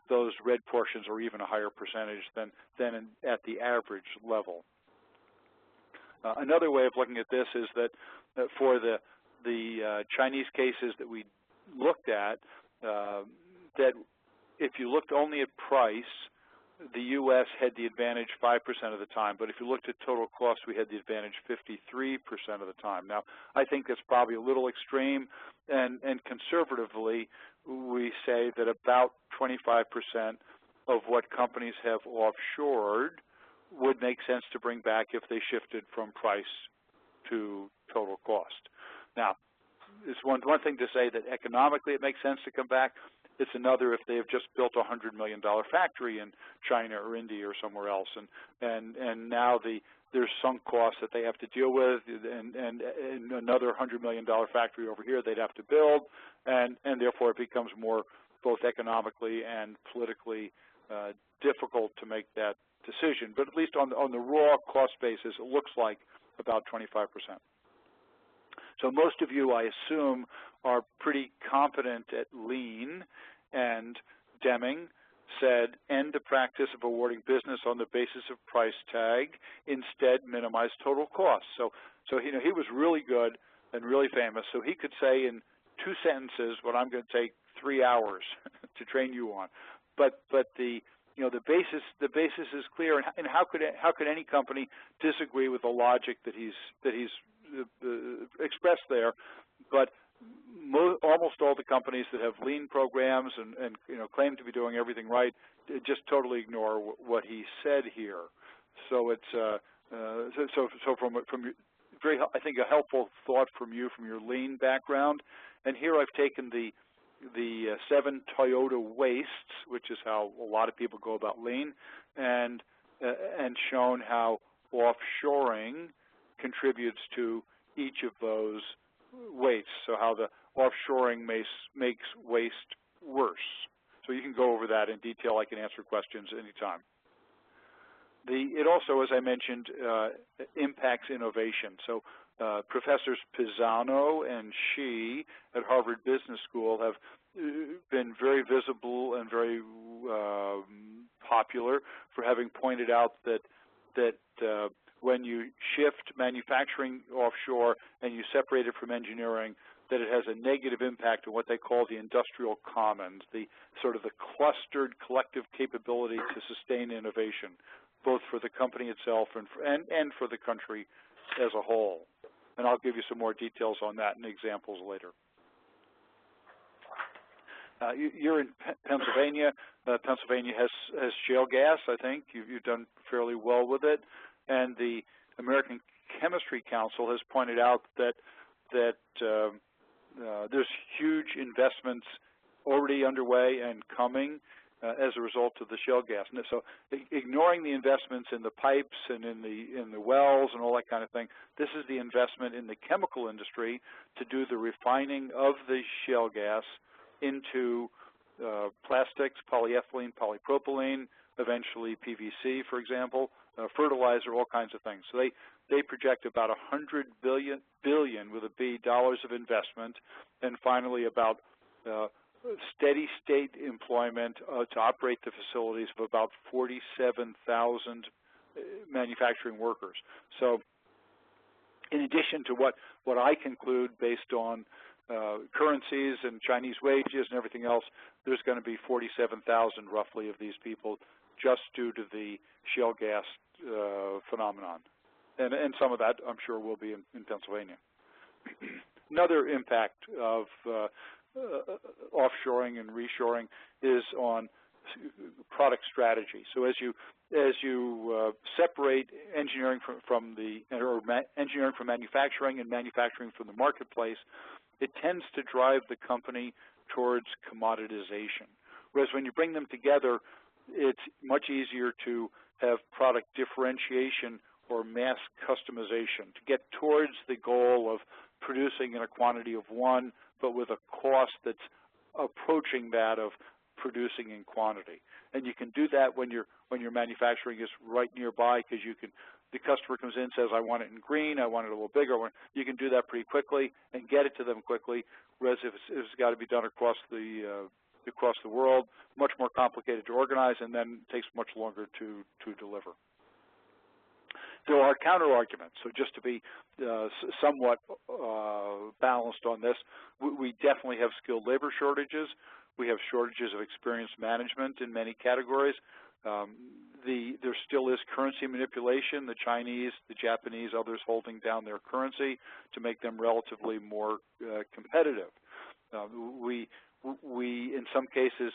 those red portions are even a higher percentage than at the average level. Another way of looking at this is that for the Chinese cases that we looked at, that if you looked only at price, the U.S. had the advantage 5% of the time, but if you looked at total cost, we had the advantage 53% of the time. Now, I think that's probably a little extreme, and conservatively, we say that about 25% of what companies have offshored would make sense to bring back if they shifted from price to total cost. Now, it's one thing to say that economically it makes sense to come back. It's another if they have just built a $100 million factory in China or India or somewhere else, and now there's sunk costs that they have to deal with, and another $100 million factory over here they'd have to build, and therefore it becomes more both economically and politically difficult to make that decision. But at least on the raw cost basis, it looks like about 25%. So most of you, I assume, are pretty competent at lean, and Deming said, end the practice of awarding business on the basis of price tag, instead minimize total costs. So he was really good and really famous, so he could say in 2 sentences what I'm going to take 3 hours to train you on. But the basis is clear, and how could any company disagree with the logic that he's expressed there? But almost all the companies that have lean programs and claim to be doing everything right just totally ignore what he said here. So it's so from very, I think, a helpful thought from you from your lean background. And here I've taken the 7 Toyota wastes, which is how a lot of people go about lean, and shown how offshoring contributes to each of those wastes. So how the offshoring makes waste worse. So you can go over that in detail. I can answer questions anytime. It also, as I mentioned, impacts innovation. So Professors Pisano and Shi at Harvard Business School have been very visible and very popular for having pointed out that when you shift manufacturing offshore and you separate it from engineering, that it has a negative impact on what they call the industrial commons, the sort of the clustered collective capability to sustain innovation, both for the company itself and for the country as a whole. And I'll give you some more details on that and examples later. You're in Pennsylvania. Pennsylvania has shale gas, I think. You've done fairly well with it. And the American Chemistry Council has pointed out that there's huge investments already underway and coming as a result of the shale gas. And so ignoring the investments in the pipes and in the wells and all that kind of thing, this is the investment in the chemical industry to do the refining of the shale gas into plastics, polyethylene, polypropylene, eventually PVC, for example, fertilizer, all kinds of things. So they project about $100 billion with a B dollars of investment, and finally about steady state employment to operate the facilities of about 47,000 manufacturing workers. So in addition to what I conclude based on currencies and Chinese wages and everything else, there's going to be 47,000 roughly of these people just due to the shale gas phenomenon. And some of that, I'm sure, will be in Pennsylvania. Another impact of offshoring and reshoring is on product strategy. So as you separate engineering from manufacturing and manufacturing from the marketplace, it tends to drive the company towards commoditization. Whereas when you bring them together, it's much easier to have product differentiation or mass customization to get towards the goal of producing in a quantity of one, but with a cost that's approaching that of producing in quantity. And you can do that when your manufacturing is right nearby, because the customer comes in and says, I want it in green, I want it a little bigger. You can do that pretty quickly and get it to them quickly, whereas if it's got to be done across the world, much more complicated to organize, and then takes much longer to deliver. There are counter-arguments, so just to be somewhat balanced on this, we definitely have skilled labor shortages. We have shortages of experienced management in many categories. There still is currency manipulation, the Chinese, the Japanese, others holding down their currency to make them relatively more competitive. We, in some cases,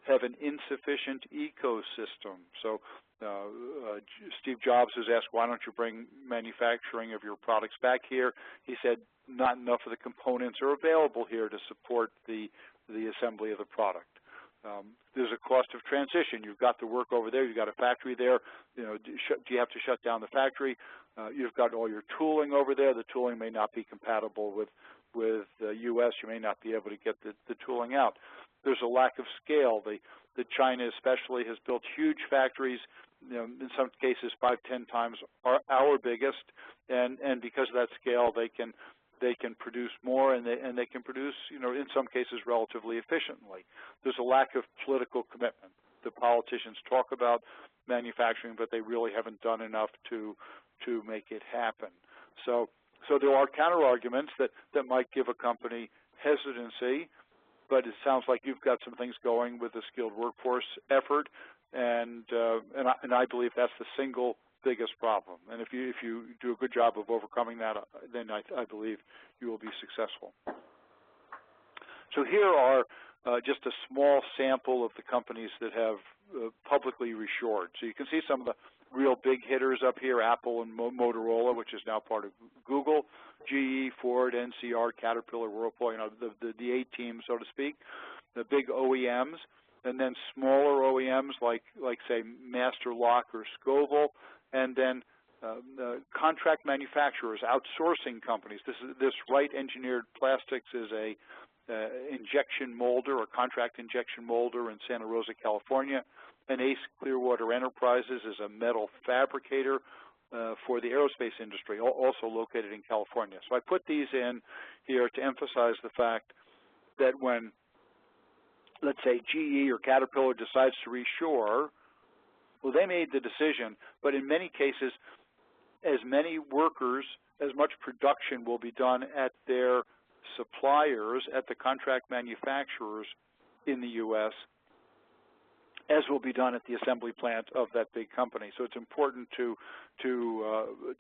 have an insufficient ecosystem. So Steve Jobs was asked, why don't you bring manufacturing of your products back here? He said, not enough of the components are available here to support the assembly of the product. There's a cost of transition. You've got the work over there. You've got a factory there. Do you have to shut down the factory? You've got all your tooling over there. The tooling may not be compatible with the U.S. You may not be able to get the tooling out. There's a lack of scale. China especially has built huge factories, in some cases 5-10 times our biggest, and because of that scale, they can produce more, and they can produce, in some cases relatively efficiently. There's a lack of political commitment. The politicians talk about manufacturing, but they really haven't done enough to make it happen. So there are counter arguments that might give a company hesitancy, but it sounds like you've got some things going with the skilled workforce effort, and I believe that's the single biggest problem. And if you do a good job of overcoming that, then I believe you will be successful. So here are just a small sample of the companies that have publicly reshored. So you can see some of the real big hitters up here: Apple and Motorola, which is now part of Google, GE, Ford, NCR, Caterpillar, Whirlpool, the A team, so to speak, the big OEMs, and then smaller OEMs like say Master Lock or Scoville, and then contract manufacturers, outsourcing companies. This Wright Engineered Plastics is a injection molder or contract injection molder in Santa Rosa, California. And Ace Clearwater Enterprises is a metal fabricator for the aerospace industry, also located in California. So I put these in here to emphasize the fact that when, let's say, GE or Caterpillar decides to reshore, well, they made the decision, but in many cases, as many workers, as much production will be done at their suppliers, at the contract manufacturers in the U.S., as will be done at the assembly plant of that big company. So it's important to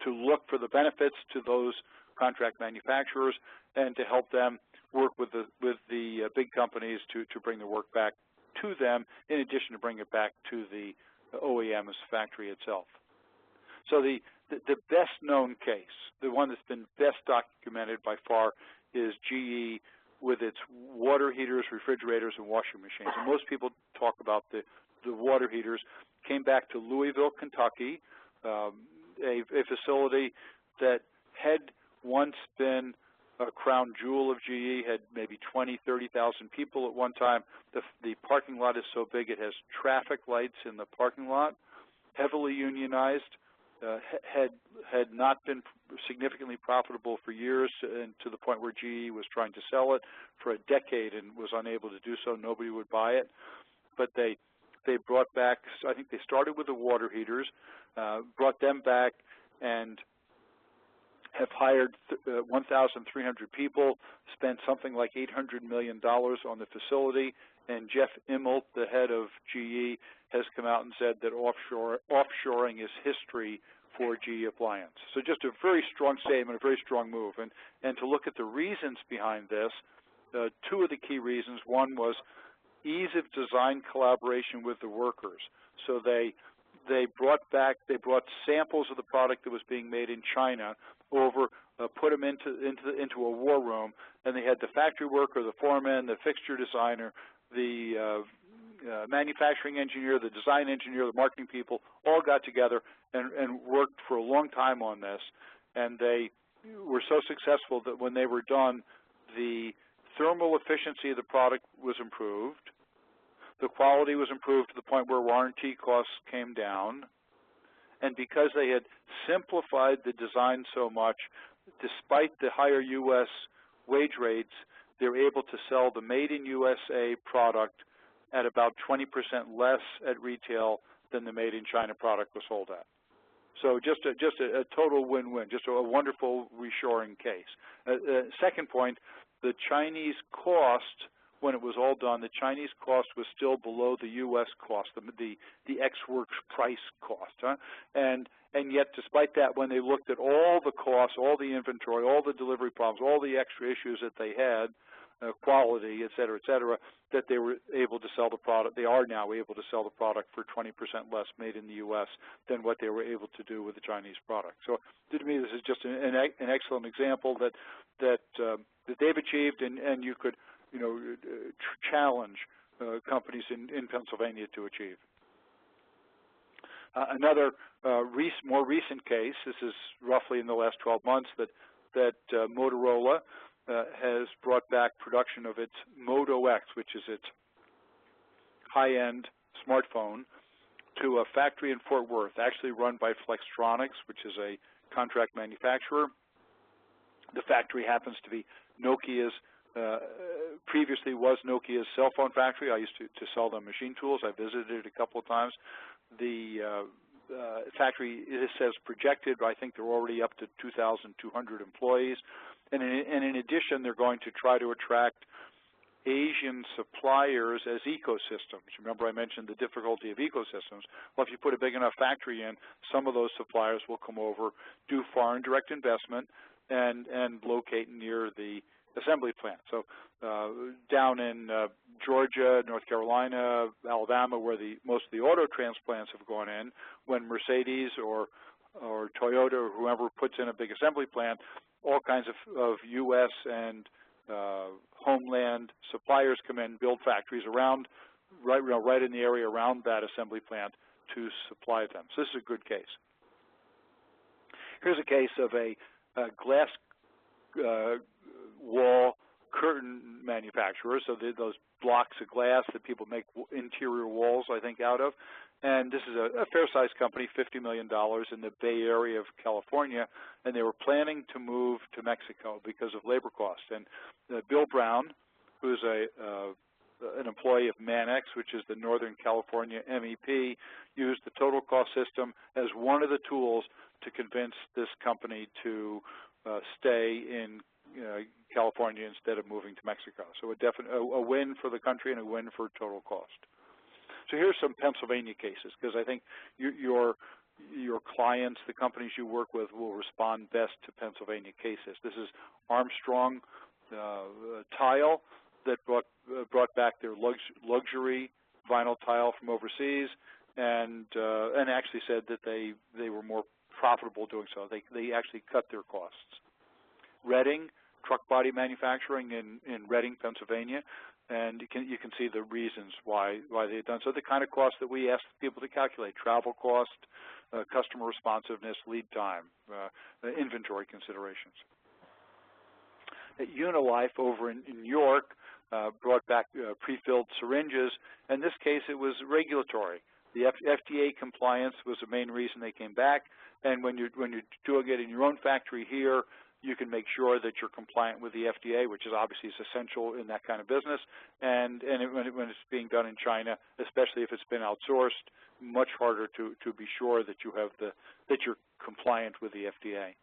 look for the benefits to those contract manufacturers and to help them work with the big companies to bring the work back to them, in addition to bring it back to the OEM's factory itself. So the best known case, the one that's been best documented by far, is GE with its water heaters, refrigerators, and washing machines. And most people talk about the water heaters. Came back to Louisville, Kentucky, a facility that had once been a crown jewel of GE, had maybe 20, 30,000 people at one time. The parking lot is so big it has traffic lights in the parking lot, heavily unionized, had not been significantly profitable for years, and to the point where GE was trying to sell it for a decade and was unable to do so. Nobody would buy it. But they brought back, I think they started with the water heaters, brought them back, and have hired 1,300 people, spent something like $800 million on the facility, and Jeff Immelt, the head of GE, has come out and said that offshoring is history for GE Appliance. So just a very strong statement, a very strong move. And to look at the reasons behind this, two of the key reasons. One was ease of design collaboration with the workers. So they brought samples of the product that was being made in China over, put them into a war room, and they had the factory worker, the foreman, the fixture designer, the manufacturing engineer, the design engineer, the marketing people, all got together and worked for a long time on this. And they were so successful that when they were done, the thermal efficiency of the product was improved. The quality was improved to the point where warranty costs came down. And because they had simplified the design so much, despite the higher U.S. wage rates, they were able to sell the made-in-USA product at about 20% less at retail than the made-in-China product was sold at. So just a total win-win, just a wonderful reshoring case. Second point, the Chinese cost, when it was all done, the Chinese cost was still below the U.S. cost, the ex-works price cost. And yet, despite that, when they looked at all the costs, all the inventory, all the delivery problems, all the extra issues that they had, quality, et cetera, that they were able to sell the product. They are now able to sell the product for 20% less made in the U.S. than what they were able to do with the Chinese product. So, to me, this is just an excellent example that they've achieved, and you could, challenge companies in Pennsylvania to achieve. Another more recent case, this is roughly in the last 12 months, that Motorola has brought back production of its Moto X, which is its high-end smartphone, to a factory in Fort Worth, actually run by Flextronics, which is a contract manufacturer. The factory happens to be Nokia's, previously was Nokia's cell phone factory. I used to sell them machine tools. I visited it a couple of times. The factory, it says projected, but I think they're already up to 2,200 employees. And in addition, they're going to try to attract Asian suppliers as ecosystems. Remember I mentioned the difficulty of ecosystems. Well, if you put a big enough factory in, some of those suppliers will come over, do foreign direct investment, and locate near the assembly plant. So down in Georgia, North Carolina, Alabama, where most of the auto transplants have gone in, when Mercedes or Toyota or whoever puts in a big assembly plant, all kinds of U.S. and homeland suppliers come in, build factories around, right in the area around that assembly plant to supply them. So this is a good case. Here's a case of a glass wall curtain manufacturer, so those blocks of glass that people make interior walls, I think, out of. And this is a fair-sized company, $50 million in the Bay Area of California, and they were planning to move to Mexico because of labor costs. And Bill Brown, who's an employee of Manex, which is the Northern California MEP, used the total cost system as one of the tools to convince this company to stay in California instead of moving to Mexico. So a win for the country and a win for total cost. So here's some Pennsylvania cases, because I think your clients, the companies you work with, will respond best to Pennsylvania cases. This is Armstrong Tile that brought back their luxury vinyl tile from overseas, and actually said that they were more profitable doing so. They actually cut their costs. Redding, truck body manufacturing in Redding, Pennsylvania, and you can see the reasons why they've done so. The kind of costs that we ask people to calculate: travel cost, customer responsiveness, lead time, inventory considerations. At Unilife over in New York brought back pre-filled syringes. In this case, it was regulatory. The FDA compliance was the main reason they came back. And when you're doing it in your own factory here, you can make sure that you're compliant with the FDA, which is obviously essential in that kind of business. And when it's being done in China, especially if it's been outsourced, much harder to be sure that that you're compliant with the FDA.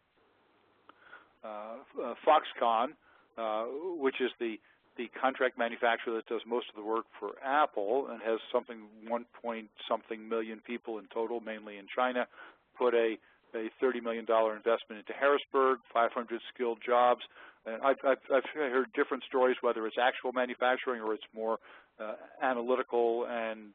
Foxconn, which is the contract manufacturer that does most of the work for Apple and has 1-point-something million people in total, mainly in China, put a $30 million investment into Harrisburg, 500 skilled jobs. And I've heard different stories, whether it's actual manufacturing or it's more analytical and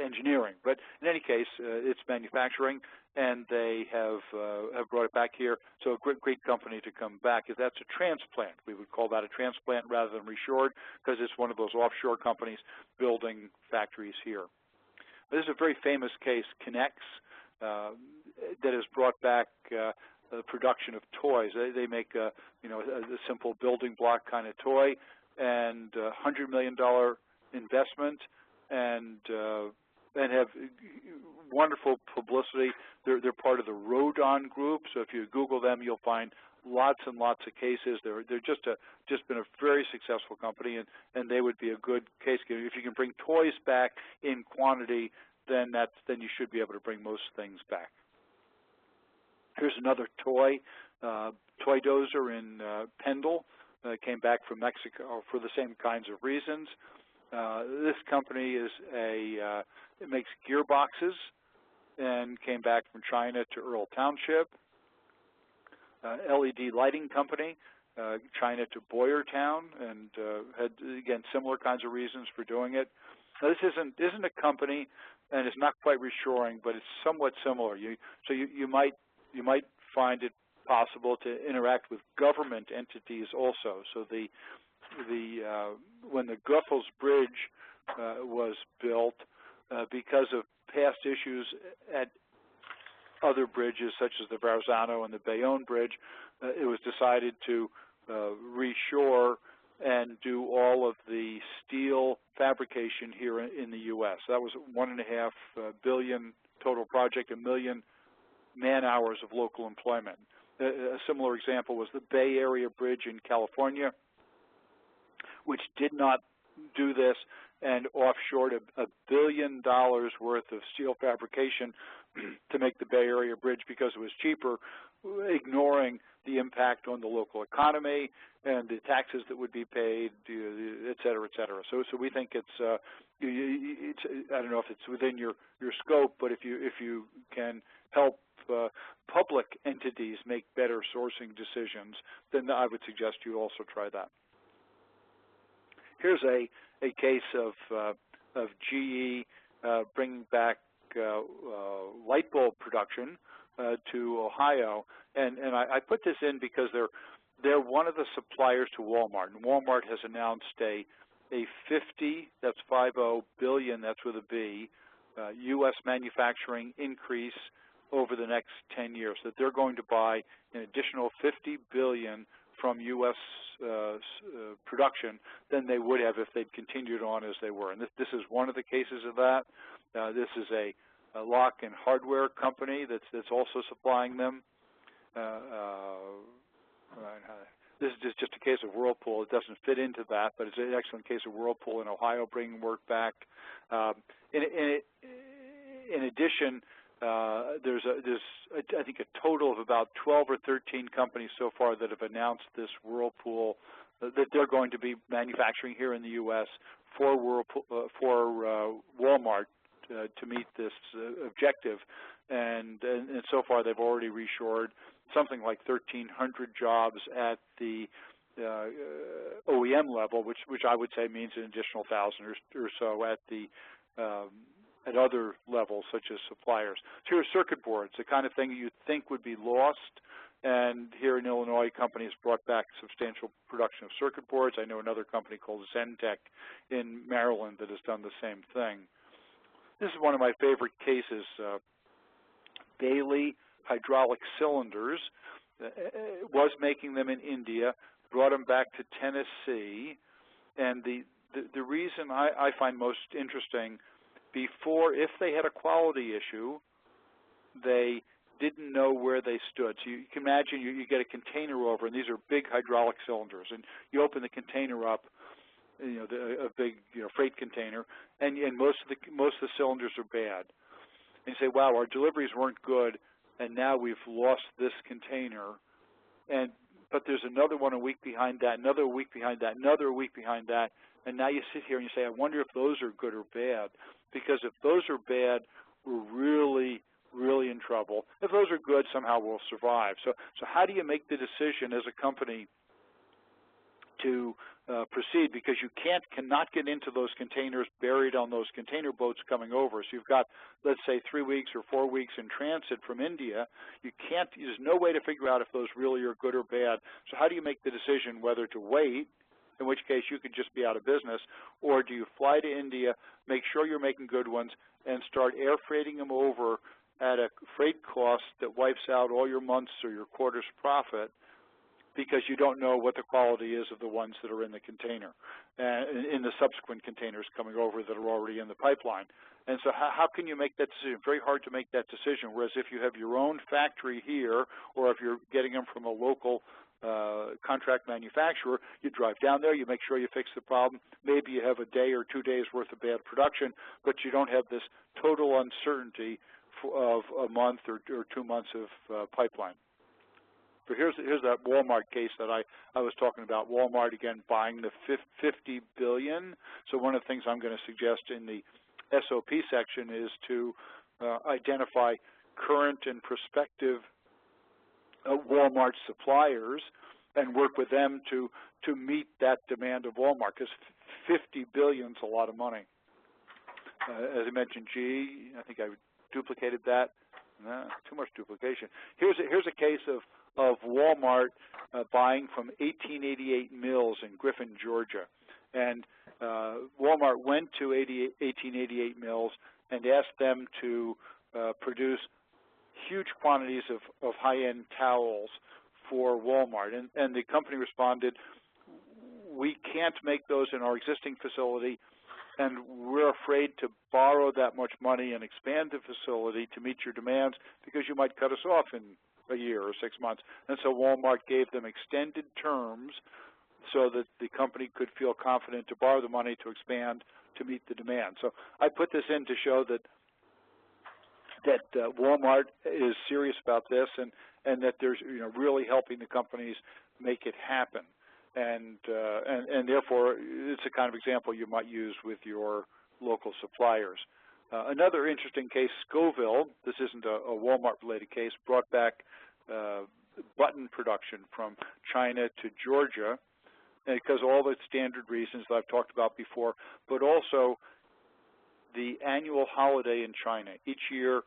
engineering. But in any case, it's manufacturing, and they have brought it back here. So a great company to come back. If that's a transplant, we would call that a transplant rather than reshored, because it's one of those offshore companies building factories here. This is a very famous case, Kinex, that has brought back the production of toys. They make a simple building block kind of toy, and $100 million investment, and have wonderful publicity. They're part of the Rodon group, so if you Google them, you'll find lots and lots of cases. They're just been a very successful company, and they would be a good case. If you can bring toys back in quantity, then you should be able to bring most things back. Here's another toy dozer in Pendle. Came back from Mexico for the same kinds of reasons. This company it makes gearboxes and came back from China to Earl Township. LED lighting company, China to Boyertown, and had, again, similar kinds of reasons for doing it. Now, this isn't a company, and it's not quite reshoring, but it's somewhat similar. So you might find it possible to interact with government entities also. So the when the Guffels Bridge was built, because of past issues at other bridges such as the Verrazano and the Bayonne Bridge, it was decided to reshore and do all of the steel fabrication here in the U.S. That was $1.5 billion total project, 1 million man-hours of local employment. A similar example was the Bay Area Bridge in California, which did not do this and offshored $1 billion worth of steel fabrication to make the Bay Area Bridge because it was cheaper, ignoring the impact on the local economy and the taxes that would be paid, et cetera, et cetera. So we think it's I don't know if it's within your scope, but if you can help public entities make better sourcing decisions, then I would suggest you also try that. Here's a case of GE bringing back light bulb production to Ohio, and I put this in because they're one of the suppliers to Walmart, and Walmart has announced a 50, that's 50 billion, that's with a B, U.S. manufacturing increase over the next 10 years, that they're going to buy an additional 50 billion from U.S. Production than they would have if they'd continued on as they were. And this is one of the cases of that. This is a lock and hardware company that's also supplying them. This is just a case of Whirlpool. It doesn't fit into that, but it's an excellent case of Whirlpool in Ohio bringing work back. In addition, there's I think a total of about 12 or 13 companies so far that have announced this Whirlpool, that they're going to be manufacturing here in the U.S. for Walmart to meet this objective, and so far they've already reshored something like 1,300 jobs at the OEM level, which I would say means an additional 1,000 or so at the at other levels, such as suppliers. So here's circuit boards, the kind of thing you think would be lost, and here in Illinois, companies brought back substantial production of circuit boards. I know another company called Zentech in Maryland that has done the same thing. This is one of my favorite cases. Bailey hydraulic cylinders was making them in India, brought them back to Tennessee, and the reason I find most interesting, before, if they had a quality issue, they didn't know where they stood. So you can imagine you get a container over, and these are big hydraulic cylinders, and you open the container up, a big freight container, and most of the cylinders are bad. And you say, wow, our deliveries weren't good, and now we've lost this container, but there's another one a week behind that, another week behind that, another week behind that, and now you sit here and you say, I wonder if those are good or bad, because if those are bad, we're really, really in trouble. If those are good, somehow we'll survive. So how do you make the decision as a company to proceed, because you cannot get into those containers buried on those container boats coming over. So you've got, let's say, 3 weeks or 4 weeks in transit from India. There's no way to figure out if those really are good or bad. So how do you make the decision whether to wait, in which case you could just be out of business, or do you fly to India, make sure you're making good ones, and start air freighting them over at a freight cost that wipes out all your months or your quarter's profit, because you don't know what the quality is of the ones that are in the container, in the subsequent containers coming over that are already in the pipeline. And so how can you make that decision? Very hard to make that decision, whereas if you have your own factory here, or if you're getting them from a local contract manufacturer, you drive down there, you make sure you fix the problem. Maybe you have a day or 2 days worth of bad production, but you don't have this total uncertainty of a month or 2 months of pipeline. So here's that Walmart case that I was talking about. Walmart, again, buying the $50 billion. So one of the things I'm going to suggest in the SOP section is to identify current and prospective Walmart suppliers and work with them to meet that demand of Walmart, because $50 billion is a lot of money. As I mentioned, GE, I think I duplicated that. Nah, too much duplication. Here's a case of Walmart buying from 1888 mills in Griffin, Georgia. And Walmart went to 1888 mills and asked them to produce huge quantities of high-end towels for Walmart. And the company responded, we can't make those in our existing facility, and we're afraid to borrow that much money and expand the facility to meet your demands because you might cut us off in a year or 6 months. And so Walmart gave them extended terms so that the company could feel confident to borrow the money to expand to meet the demand. So I put this in to show that Walmart is serious about this, and that there's really helping the companies make it happen. And therefore, it's a kind of example you might use with your local suppliers. Another interesting case, Scoville, this isn't a Walmart-related case, brought back button production from China to Georgia, because all the standard reasons that I've talked about before, but also the annual holiday in China. Each year,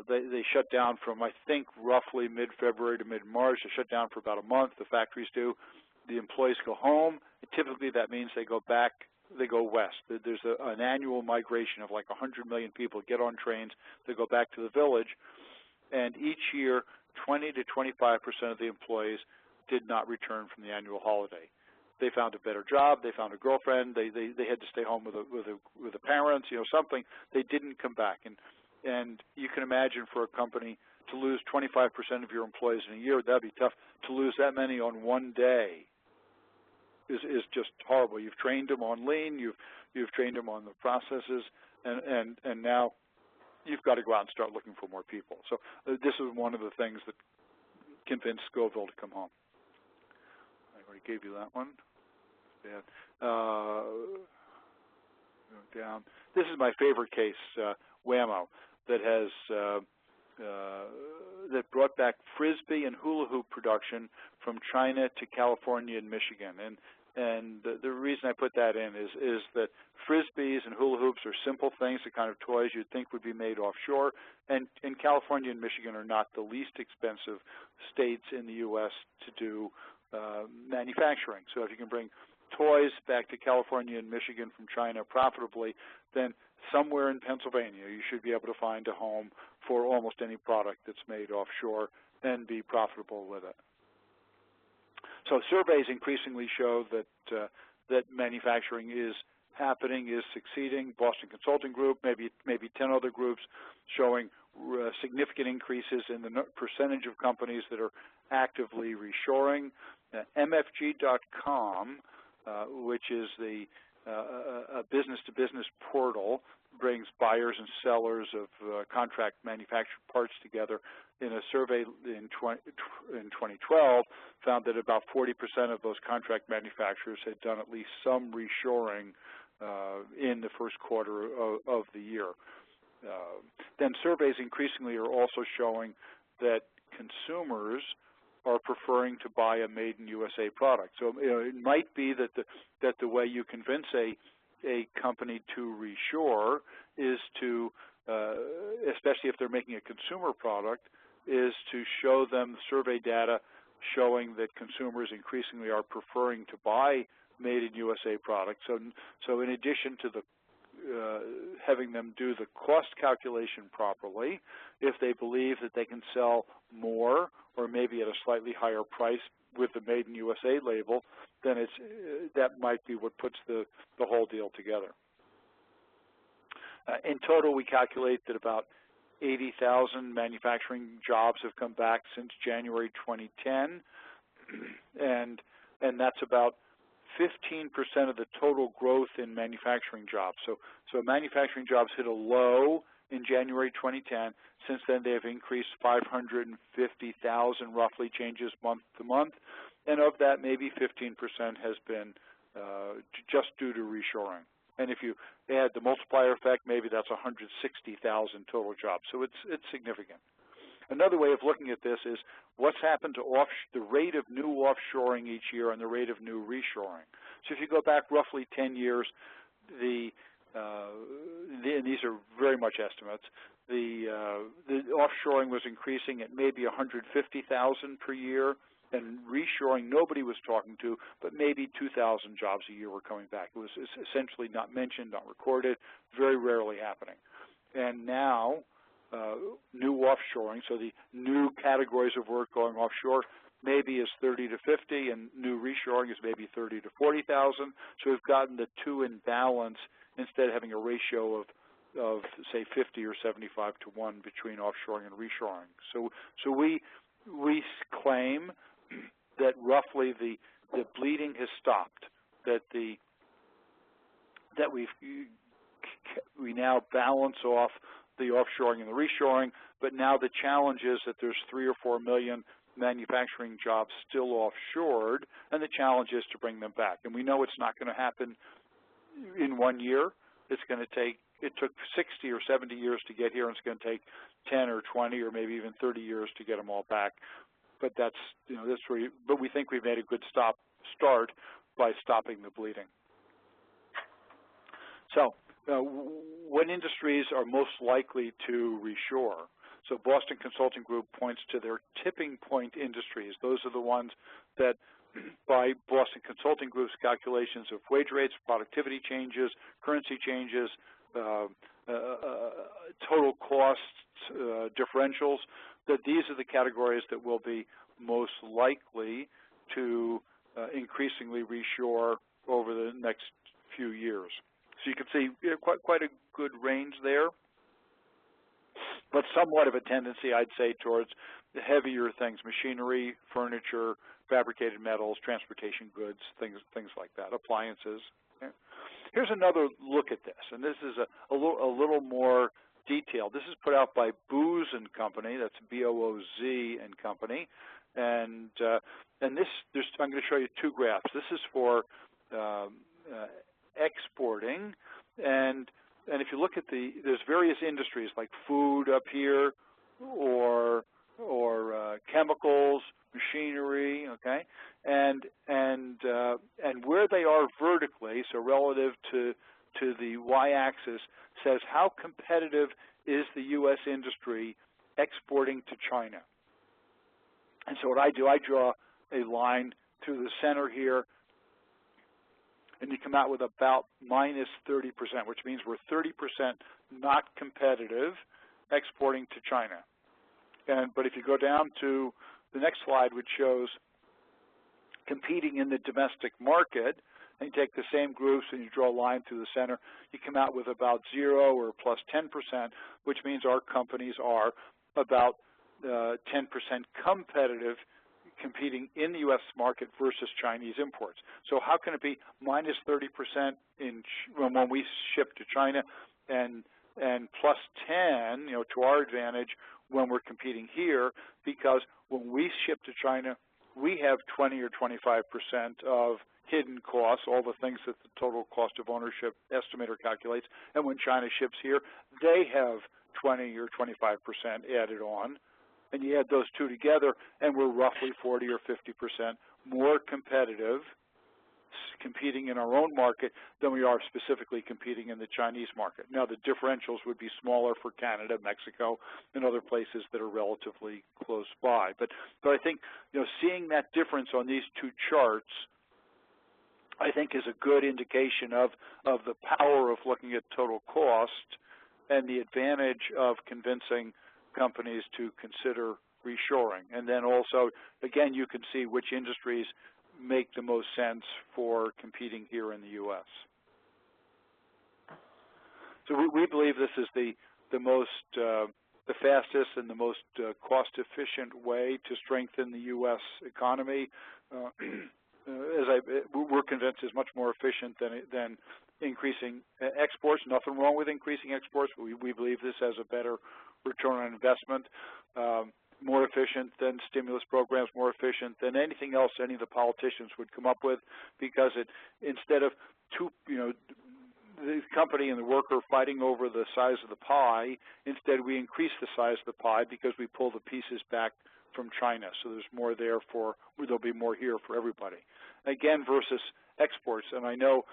they shut down from, I think, roughly mid-February to mid-March. They shut down for about a month. The factories do. The employees go home. Typically, that means they go back. They go west. There's an annual migration of like 100 million people get on trains. They go back to the village. And each year, 20 to 25% of the employees did not return from the annual holiday. They found a better job. They found a girlfriend. They had to stay home with the parents. Something. They didn't come back. And you can imagine for a company to lose 25% of your employees in a year, that'd be tough. To lose that many on one day is just horrible. You've trained them on lean. You've trained them on the processes, and now you've got to go out and start looking for more people. So this is one of the things that convinced Scoville to come home. I already gave you that one. Bad. Down. This is my favorite case, Whammo, that has that brought back Frisbee and hula hoop production from China to California and Michigan. And the reason I put that in is that Frisbees and hula hoops are simple things, the kind of toys you'd think would be made offshore. And California and Michigan are not the least expensive states in the U.S. to do manufacturing. So if you can bring toys back to California and Michigan from China profitably, then somewhere in Pennsylvania you should be able to find a home for almost any product that's made offshore and be profitable with it. So surveys increasingly show that manufacturing is happening, is succeeding. Boston Consulting Group, maybe 10 other groups showing significant increases in the percentage of companies that are actively reshoring. MFG.com, which is a business-to-business portal, brings buyers and sellers of contract manufactured parts together. In a survey in 2012, found that about 40% of those contract manufacturers had done at least some reshoring in the first quarter of the year. Then surveys increasingly are also showing that consumers are preferring to buy a made-in-USA product. So it might be that the way you convince a company to reshore is to, especially if they're making a consumer product, is to show them survey data showing that consumers increasingly are preferring to buy made-in-USA products. So in addition to the having them do the cost calculation properly, if they believe that they can sell more or maybe at a slightly higher price with the Made in USA label, then that might be what puts the whole deal together. In total, we calculate that about 80,000 manufacturing jobs have come back since January 2010, and that's about 15% of the total growth in manufacturing jobs. So manufacturing jobs hit a low in January 2010. Since then, they have increased 550,000 roughly, changes month to month. And of that, maybe 15% has been just due to reshoring. And if you add the multiplier effect, maybe that's 160,000 total jobs. So it's significant. Another way of looking at this is what's happened to the rate of new offshoring each year and the rate of new reshoring. So if you go back roughly 10 years, and these are very much estimates, offshoring was increasing at maybe 150,000 per year, and reshoring nobody was talking to, but maybe 2,000 jobs a year were coming back. It was essentially not mentioned, not recorded, very rarely happening. And now, new offshoring, so the new categories of work going offshore, maybe is 30 to 50, and new reshoring is maybe 30 to 40,000. So we've gotten the two in balance instead of having a ratio of say 50 or 75 to 1 between offshoring and reshoring. So we claim that roughly the bleeding has stopped, that we now balance off the offshoring and the reshoring, but now the challenge is that there's 3 or 4 million manufacturing jobs still offshored, and the challenge is to bring them back. And we know it's not going to happen in 1 year. It's going to take, it took 60 or 70 years to get here, and it's going to take 10 or 20 or maybe even 30 years to get them all back. But that's, you know, that's where but we think we've made a good start by stopping the bleeding. So what industries are most likely to reshore? So Boston Consulting Group points to their tipping point industries. Those are the ones that, by Boston Consulting Group's calculations of wage rates, productivity changes, currency changes, total costs, differentials, that these are the categories that will be most likely to increasingly reshore over the next few years. So you can see quite a good range there, but somewhat of a tendency, I'd say, towards the heavier things: machinery, furniture, fabricated metals, transportation goods, things like that, appliances. Okay. Here's another look at this, and this is a little more detailed. This is put out by Booz and Company. That's B-O-O-Z and Company, and this, I'm going to show you two graphs. This is for exporting, and if you look at there's various industries like food up here, or chemicals, machinery, okay, and where they are vertically, so relative to the y-axis, says how competitive is the U.S. industry exporting to China. And so what I do, I draw a line through the center here, and you come out with about minus 30%, which means we're 30% not competitive exporting to China. But if you go down to the next slide, which shows competing in the domestic market, and you take the same groups and you draw a line through the center, you come out with about 0 or plus 10%, which means our companies are about 10% competitive competing in the U.S. market versus Chinese imports. So how can it be minus 30% when we ship to China, and plus 10, you know, to our advantage when we're competing here? Because when we ship to China, we have 20 or 25% of hidden costs, all the things that the total cost of ownership estimator calculates, and when China ships here, they have 20 or 25% added on. And you add those two together, and we're roughly 40 or 50% more competitive competing in our own market than we are specifically competing in the Chinese market. Now, the differentials would be smaller for Canada, Mexico, and other places that are relatively close by. But I think, you know, seeing that difference on these two charts, I think, is a good indication of the power of looking at total cost and the advantage of convincing companies to consider reshoring. And then also, again, you can see which industries make the most sense for competing here in the U.S. So we believe this is the fastest and the most cost-efficient way to strengthen the U.S. economy. We're convinced is much more efficient than increasing exports. Nothing wrong with increasing exports, but we believe this has a better return on investment, more efficient than stimulus programs, more efficient than anything else any of the politicians would come up with, because instead of the company and the worker fighting over the size of the pie, instead we increase the size of the pie because we pull the pieces back from China. So there's more there there'll be more here for everybody. Again, versus exports, and I know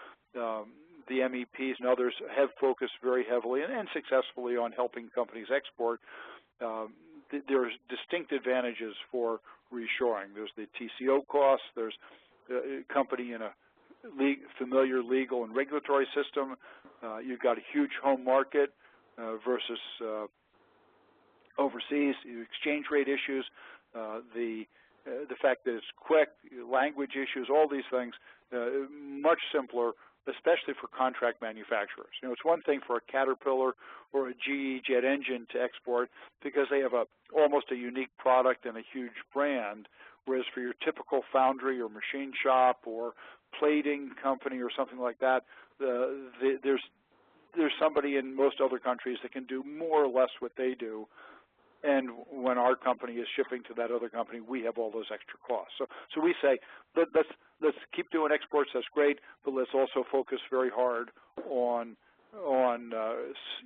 the MEPs and others have focused very heavily and successfully on helping companies export. There's distinct advantages for reshoring. There's the TCO costs. There's a company in a familiar legal and regulatory system. You've got a huge home market versus overseas. Exchange rate issues, the fact that it's quick, language issues, all these things, much simpler, especially for contract manufacturers. You know, it's one thing for a Caterpillar or a GE jet engine to export because they have almost a unique product and a huge brand, whereas for your typical foundry or machine shop or plating company or something like that, there's somebody in most other countries that can do more or less what they do. And when our company is shipping to that other company, we have all those extra costs. So we say, let's keep doing exports. That's great, but let's also focus very hard on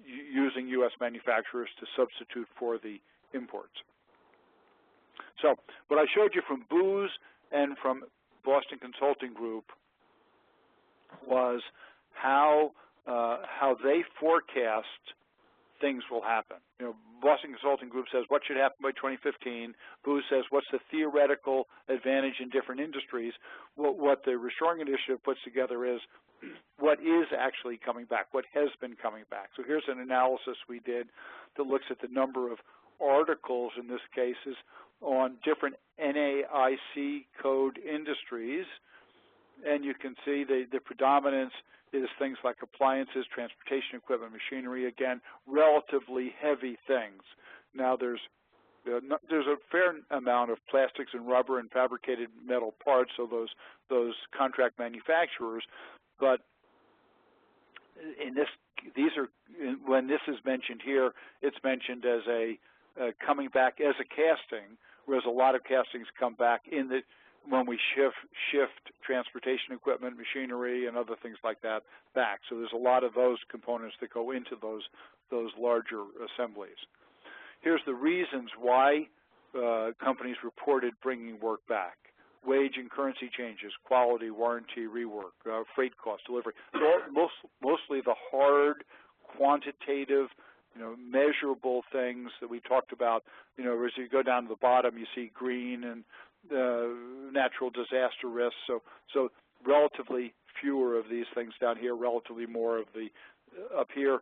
using U.S. manufacturers to substitute for the imports. So what I showed you from Booz and from Boston Consulting Group was how they forecast things will happen. You know, Boston Consulting Group says what should happen by 2015. Booz says what's the theoretical advantage in different industries. What the Reshoring Initiative puts together is what is actually coming back, what has been coming back. So here's an analysis we did that looks at the number of articles, in this case, is on different NAIC code industries, and you can see the predominance is things like appliances, transportation equipment, machinery, again, relatively heavy things. Now there's a fair amount of plastics and rubber and fabricated metal parts, so those contract manufacturers, but in this, when this is mentioned here, it's mentioned as coming back as a casting, whereas a lot of castings come back when we shift transportation equipment, machinery, and other things like that back. So there's a lot of those components that go into those larger assemblies. Here's the reasons why companies reported bringing work back: wage and currency changes, quality, warranty, rework, freight cost, delivery. So mostly the hard, quantitative, measurable things that we talked about. As you go down to the bottom, you see green and natural disaster risks. So relatively fewer of these things down here, relatively more of the up here.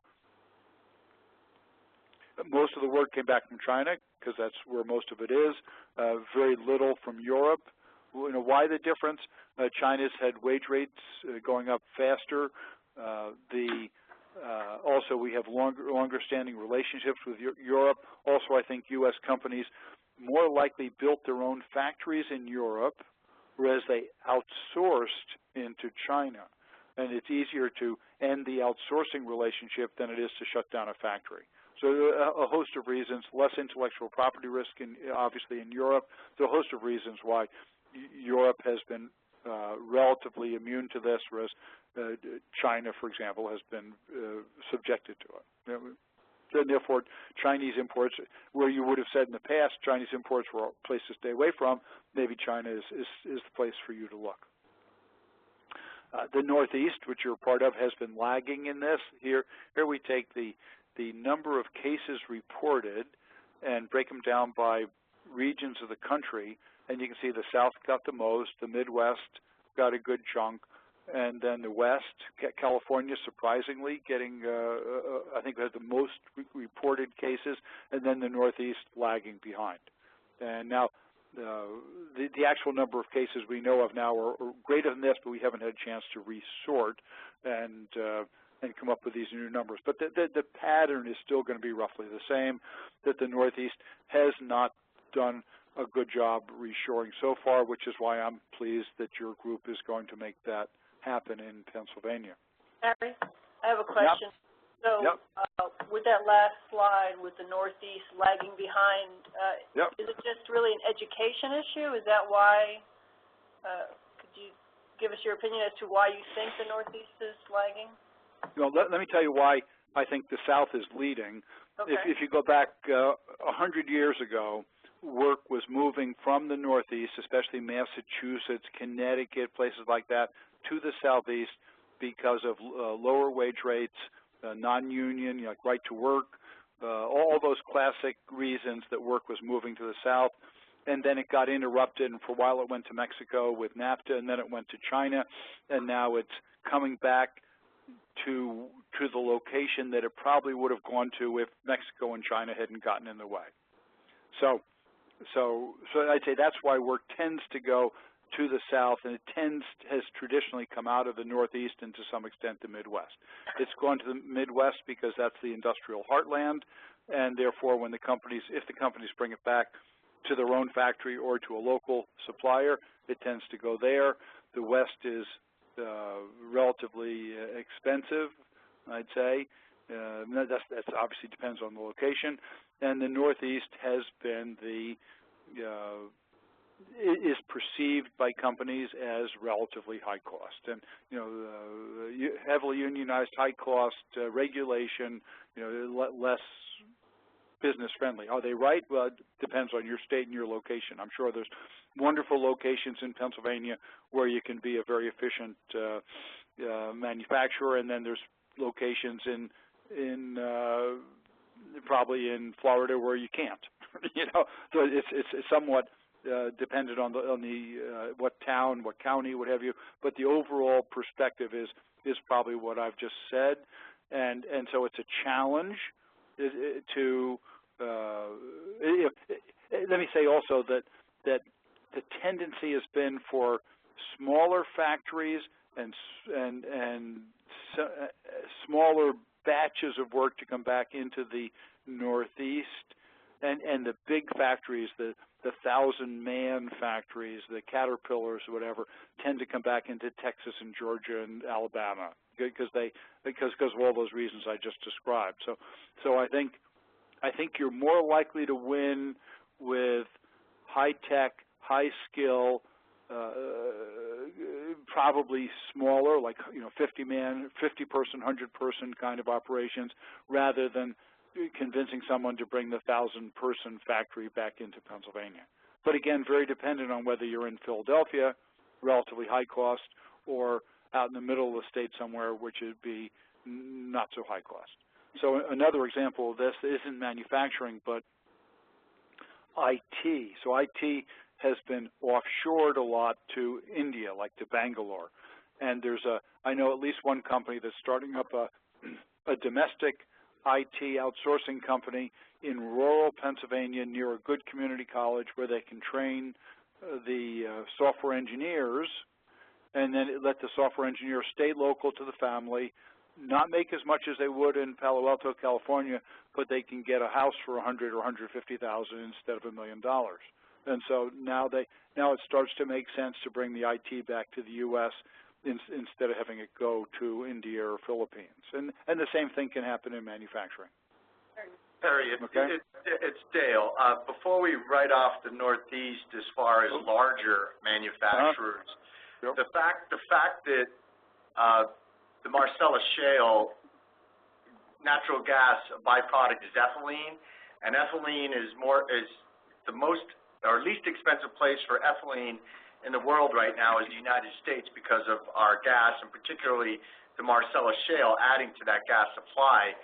Most of the work came back from China because that's where most of it is. Very little from Europe. Why the difference? China's had wage rates going up faster. Also, we have longer-standing relationships with Europe. Also, I think U.S. companies more likely built their own factories in Europe, whereas they outsourced into China. And it's easier to end the outsourcing relationship than it is to shut down a factory. So a host of reasons, less intellectual property risk, obviously in Europe. So a host of reasons why Europe has been relatively immune to this, whereas China, for example, has been subjected to it. And therefore, Chinese imports, where you would have said in the past Chinese imports were a place to stay away from, maybe China is the place for you to look. The Northeast, which you're part of, has been lagging in this. Here we take the number of cases reported and break them down by regions of the country, and you can see the South got the most, the Midwest got a good chunk, and then the West, California, surprisingly, getting, I think, had the most reported cases, and then the Northeast lagging behind. And now, the actual number of cases we know of now are greater than this, but we haven't had a chance to resort and come up with these new numbers. But the pattern is still going to be roughly the same, that the Northeast has not done a good job reshoring so far, which is why I'm pleased that your group is going to make that happen in Pennsylvania. Harry, I have a question. Yep. So with that last slide with the Northeast lagging behind, is it just really an education issue? Is that why? Could you give us your opinion as to why you think the Northeast is lagging? Well, let me tell you why I think the South is leading. Okay. If you go back 100 years ago, work was moving from the Northeast, especially Massachusetts, Connecticut, places like that, to the Southeast because of lower wage rates, non-union, like right to work, all those classic reasons that work was moving to the South. And then it got interrupted, and for a while it went to Mexico with NAFTA, and then it went to China, and now it's coming back to the location that it probably would have gone to if Mexico and China hadn't gotten in the way. So I'd say that's why work tends to go to the South, and it has traditionally come out of the Northeast and to some extent the Midwest. It's gone to the Midwest because that's the industrial heartland, and therefore when if the companies bring it back to their own factory or to a local supplier, it tends to go there. The West is relatively expensive, I'd say. That obviously depends on the location. And the Northeast has been is perceived by companies as relatively high cost. And, heavily unionized, high cost, regulation, less business friendly. Are they right? Well, it depends on your state and your location. I'm sure there's wonderful locations in Pennsylvania where you can be a very efficient manufacturer, and then there's locations in probably in Florida where you can't. So it's somewhat dependent on what town, what county, what have you. But the overall perspective is probably what I've just said, and so it's a challenge to. Let me say also that the tendency has been for smaller factories and smaller batches of work to come back into the Northeast, and the big factories, the 1,000-man factories, the Caterpillars or whatever, tend to come back into Texas and Georgia and Alabama because of all those reasons I just described. So I think you're more likely to win with high-tech, high-skill, probably smaller, like 50-man, 50-person, 100-person kind of operations, rather than convincing someone to bring the 1,000-person factory back into Pennsylvania. But again, very dependent on whether you're in Philadelphia, relatively high cost, or out in the middle of the state somewhere, which would be not so high cost. So another example of this isn't manufacturing, but IT. So IT has been offshored a lot to India, like to Bangalore. And I know at least one company that's starting up a domestic IT outsourcing company in rural Pennsylvania near a good community college where they can train the software engineers, and then let the software engineers stay local to the family, not make as much as they would in Palo Alto, California, but they can get a house for $100,000 or $150,000 instead of $1 million. And so now it starts to make sense to bring the IT back to the U.S. instead of having it go to India or Philippines. And the same thing can happen in manufacturing. Perry, it's Dale. Before we write off the Northeast as far as larger manufacturers, the fact that the Marcellus Shale natural gas byproduct is ethylene, and ethylene is the most or least expensive place for ethylene in the world right now is the United States because of our gas, and particularly the Marcellus Shale adding to that gas supply.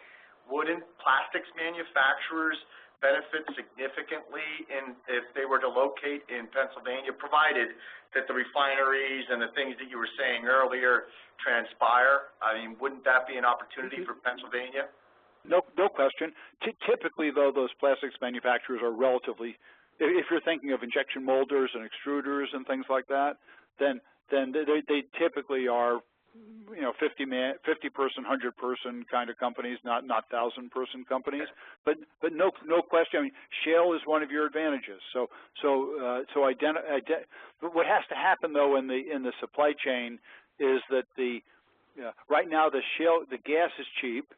Wouldn't plastics manufacturers benefit significantly if they were to locate in Pennsylvania, provided that the refineries and the things that you were saying earlier transpire? I mean, wouldn't that be an opportunity for Pennsylvania? No question. Typically, though, those plastics manufacturers are relatively, if you're thinking of injection molders and extruders and things like that, then they typically are 50-person, 100-person kind of companies, not 1,000-person companies. But no question. I mean, shale is one of your advantages. So what has to happen though in the supply chain is that right now the gas is cheap,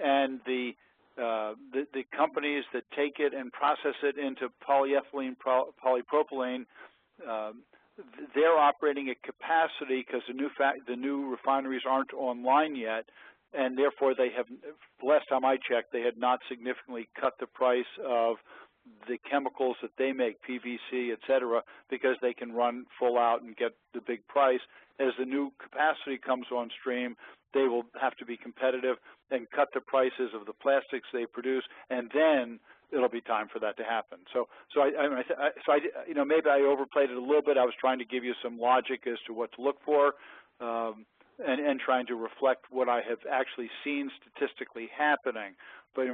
and the companies that take it and process it into polyethylene, polypropylene, they're operating at capacity because the new refineries aren't online yet, and therefore they have. Last time I checked, they had not significantly cut the price of the chemicals that they make, PVC, et cetera, because they can run full out and get the big price. As the new capacity comes on stream, they will have to be competitive and cut the prices of the plastics they produce, and then it'll be time for that to happen. So maybe I overplayed it a little bit. I was trying to give you some logic as to what to look for, and trying to reflect what I have actually seen statistically happening. But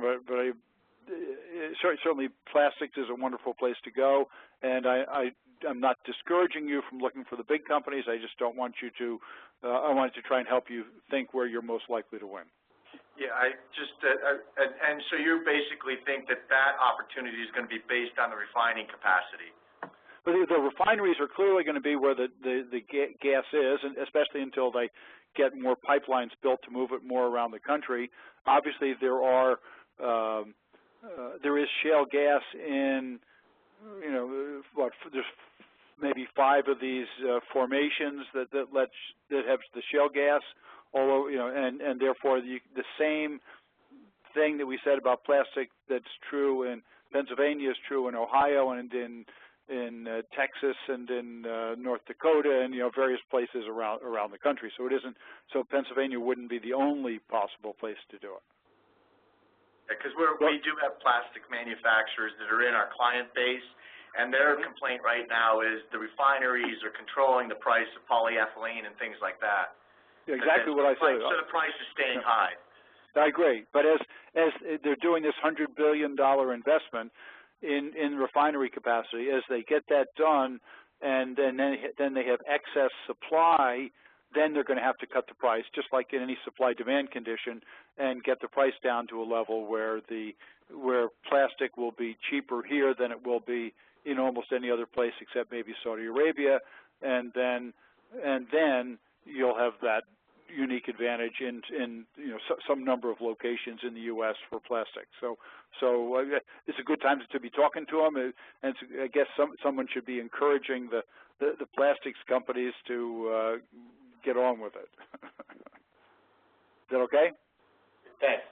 certainly plastics is a wonderful place to go, and I'm not discouraging you from looking for the big companies. I just don't want you to, I wanted to try and help you think where you're most likely to win. Yeah, and so you basically think that opportunity is going to be based on the refining capacity? But the refineries are clearly going to be where the gas is, and especially until they get more pipelines built to move it more around the country. Obviously, there is shale gas in, there's maybe 5 of these formations that have the shale gas. Although, and therefore the same thing that we said about plastic that's true in Pennsylvania is true in Ohio and in Texas and in North Dakota and various places around the country. So it isn't. So Pennsylvania wouldn't be the only possible place to do it. Because we do have plastic manufacturers that are in our client base, and their complaint right now is the refineries are controlling the price of polyethylene and things like that. Exactly what I said. So the price is staying high. I agree, but as they're doing this $100 billion investment in refinery capacity, as they get that done, and then they have excess supply, then they're going to have to cut the price, just like in any supply-demand condition, and get the price down to a level where plastic will be cheaper here than it will be in almost any other place except maybe Saudi Arabia, and then you'll have that unique advantage in some number of locations in the U.S. for plastic. So it's a good time to be talking to them, and I guess someone should be encouraging the plastics companies to get on with it. Is that okay? Thanks.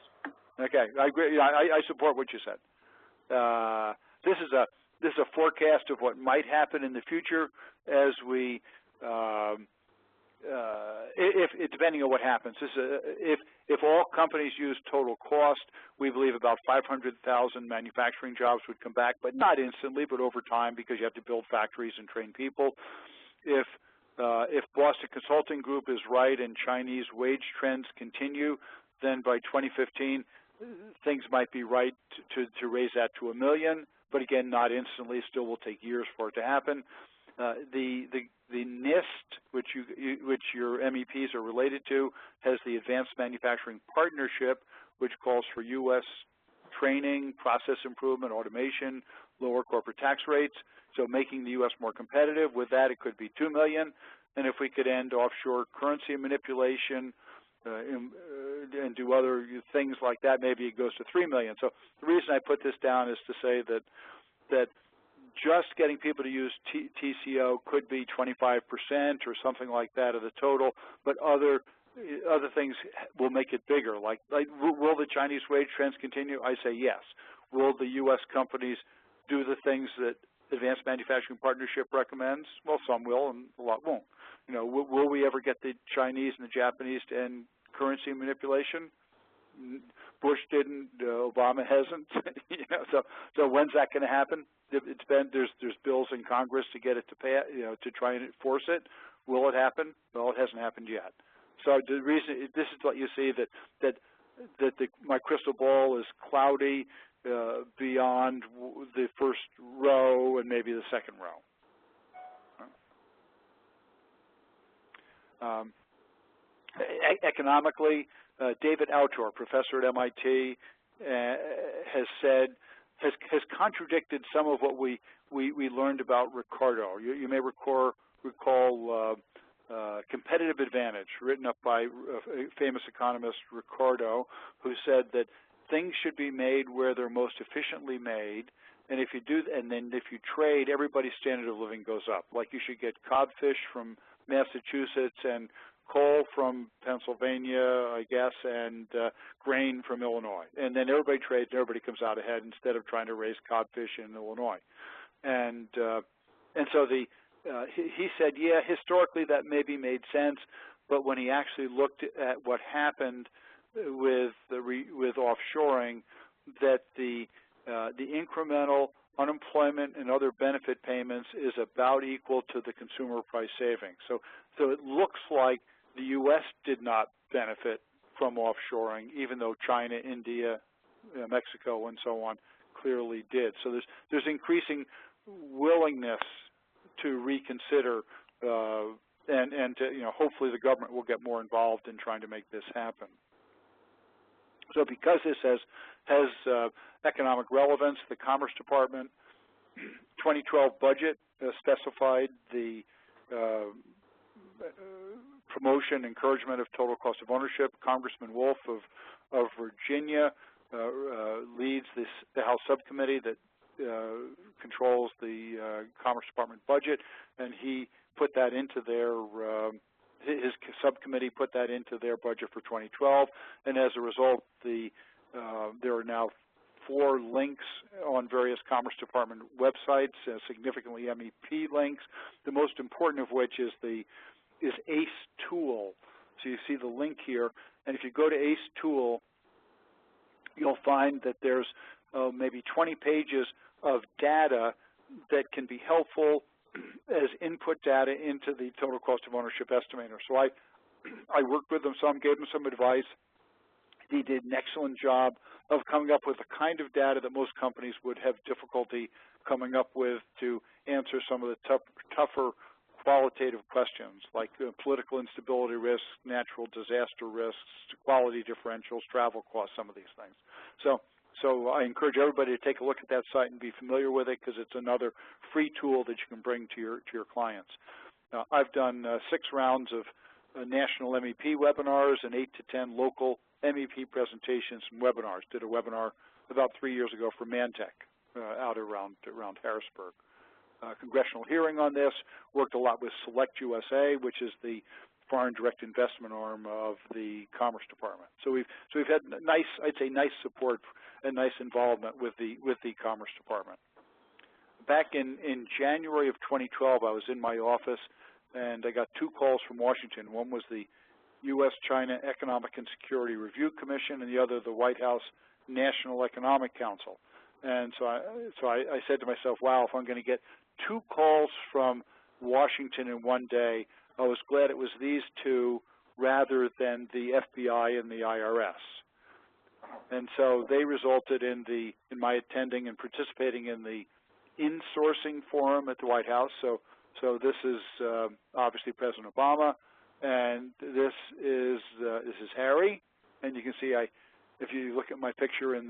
Okay, I agree. I support what you said. This is a forecast of what might happen in the future as we. Depending on what happens, if all companies use total cost, we believe about 500,000 manufacturing jobs would come back, but not instantly, but over time, because you have to build factories and train people. If Boston Consulting Group is right and Chinese wage trends continue, then by 2015, things might be right to raise that to 1 million, but again, not instantly. Still will take years for it to happen. The NIST, which your MEPs are related to, has the Advanced Manufacturing Partnership, which calls for U.S. training, process improvement, automation, lower corporate tax rates, so making the U.S. more competitive. With that, it could be 2 million, and if we could end offshore currency manipulation and do other things like that, maybe it goes to 3 million. So the reason I put this down is to say that just getting people to use TCO could be 25% or something like that of the total, but other things will make it bigger. Like will the Chinese wage trends continue? I say yes. Will the U.S. companies do the things that Advanced Manufacturing Partnership recommends? Well, some will and a lot won't. Will we ever get the Chinese and the Japanese to end currency manipulation? Bush didn't, Obama hasn't. So when's that going to happen? It's been there's bills in Congress to get it to pay, to try and enforce it. Will it happen? Well, it hasn't happened yet. So the reason this is what you see that my crystal ball is cloudy beyond the first row and maybe the second row. Economically, David Autor, professor at MIT, has contradicted some of what we learned about Ricardo. You may recall Competitive Advantage, written up by a famous economist, Ricardo, who said that things should be made where they're most efficiently made, and if you do, and then if you trade, everybody's standard of living goes up. Like you should get codfish from Massachusetts and coal from Pennsylvania, I guess, and grain from Illinois. And then everybody trades and everybody comes out ahead instead of trying to raise codfish in Illinois. And so he said, yeah, historically that maybe made sense, but when he actually looked at what happened with offshoring, that the incremental unemployment and other benefit payments is about equal to the consumer price savings. So it looks like the U.S. did not benefit from offshoring, even though China, India, Mexico, and so on clearly did. So there's increasing willingness to reconsider, and to, hopefully the government will get more involved in trying to make this happen. So because this has economic relevance, the Commerce Department 2012 budget specified the promotion, encouragement of total cost of ownership. Congressman Wolf of Virginia leads the House subcommittee that controls the Commerce Department budget, and he put that into their his subcommittee put that into their budget for 2012, and as a result, there are now 4 links on various Commerce Department websites, significantly MEP links. The most important of which is ACE Tool. So you see the link here, and if you go to ACE Tool, you'll find that there's maybe 20 pages of data that can be helpful as input data into the total cost of ownership estimator. So I worked with them some, gave them some advice. He did an excellent job of coming up with the kind of data that most companies would have difficulty coming up with to answer some of the tougher qualitative questions, like political instability risks, natural disaster risks, quality differentials, travel costs, some of these things. So I encourage everybody to take a look at that site and be familiar with it, because it's another free tool that you can bring to your clients. I've done 6 rounds of national MEP webinars and 8 to 10 local MEP presentations and webinars. Did a webinar about 3 years ago for Mantech out around Harrisburg. Congressional hearing on this, worked a lot with Select USA, which is the foreign direct investment arm of the Commerce Department. So we've had nice, I'd say, nice support and nice involvement with the Commerce Department. Back in January of 2012, I was in my office and I got 2 calls from Washington. One was the U.S.-China Economic and Security Review Commission, and the other the White House National Economic Council. And so I said to myself, wow, if I'm going to get 2 calls from Washington in one day, I was glad it was these 2 rather than the FBI and the IRS. And so they resulted in my attending and participating in the insourcing forum at the White House. So this is obviously President Obama, and this is Harry. And you can see, if you look at my picture in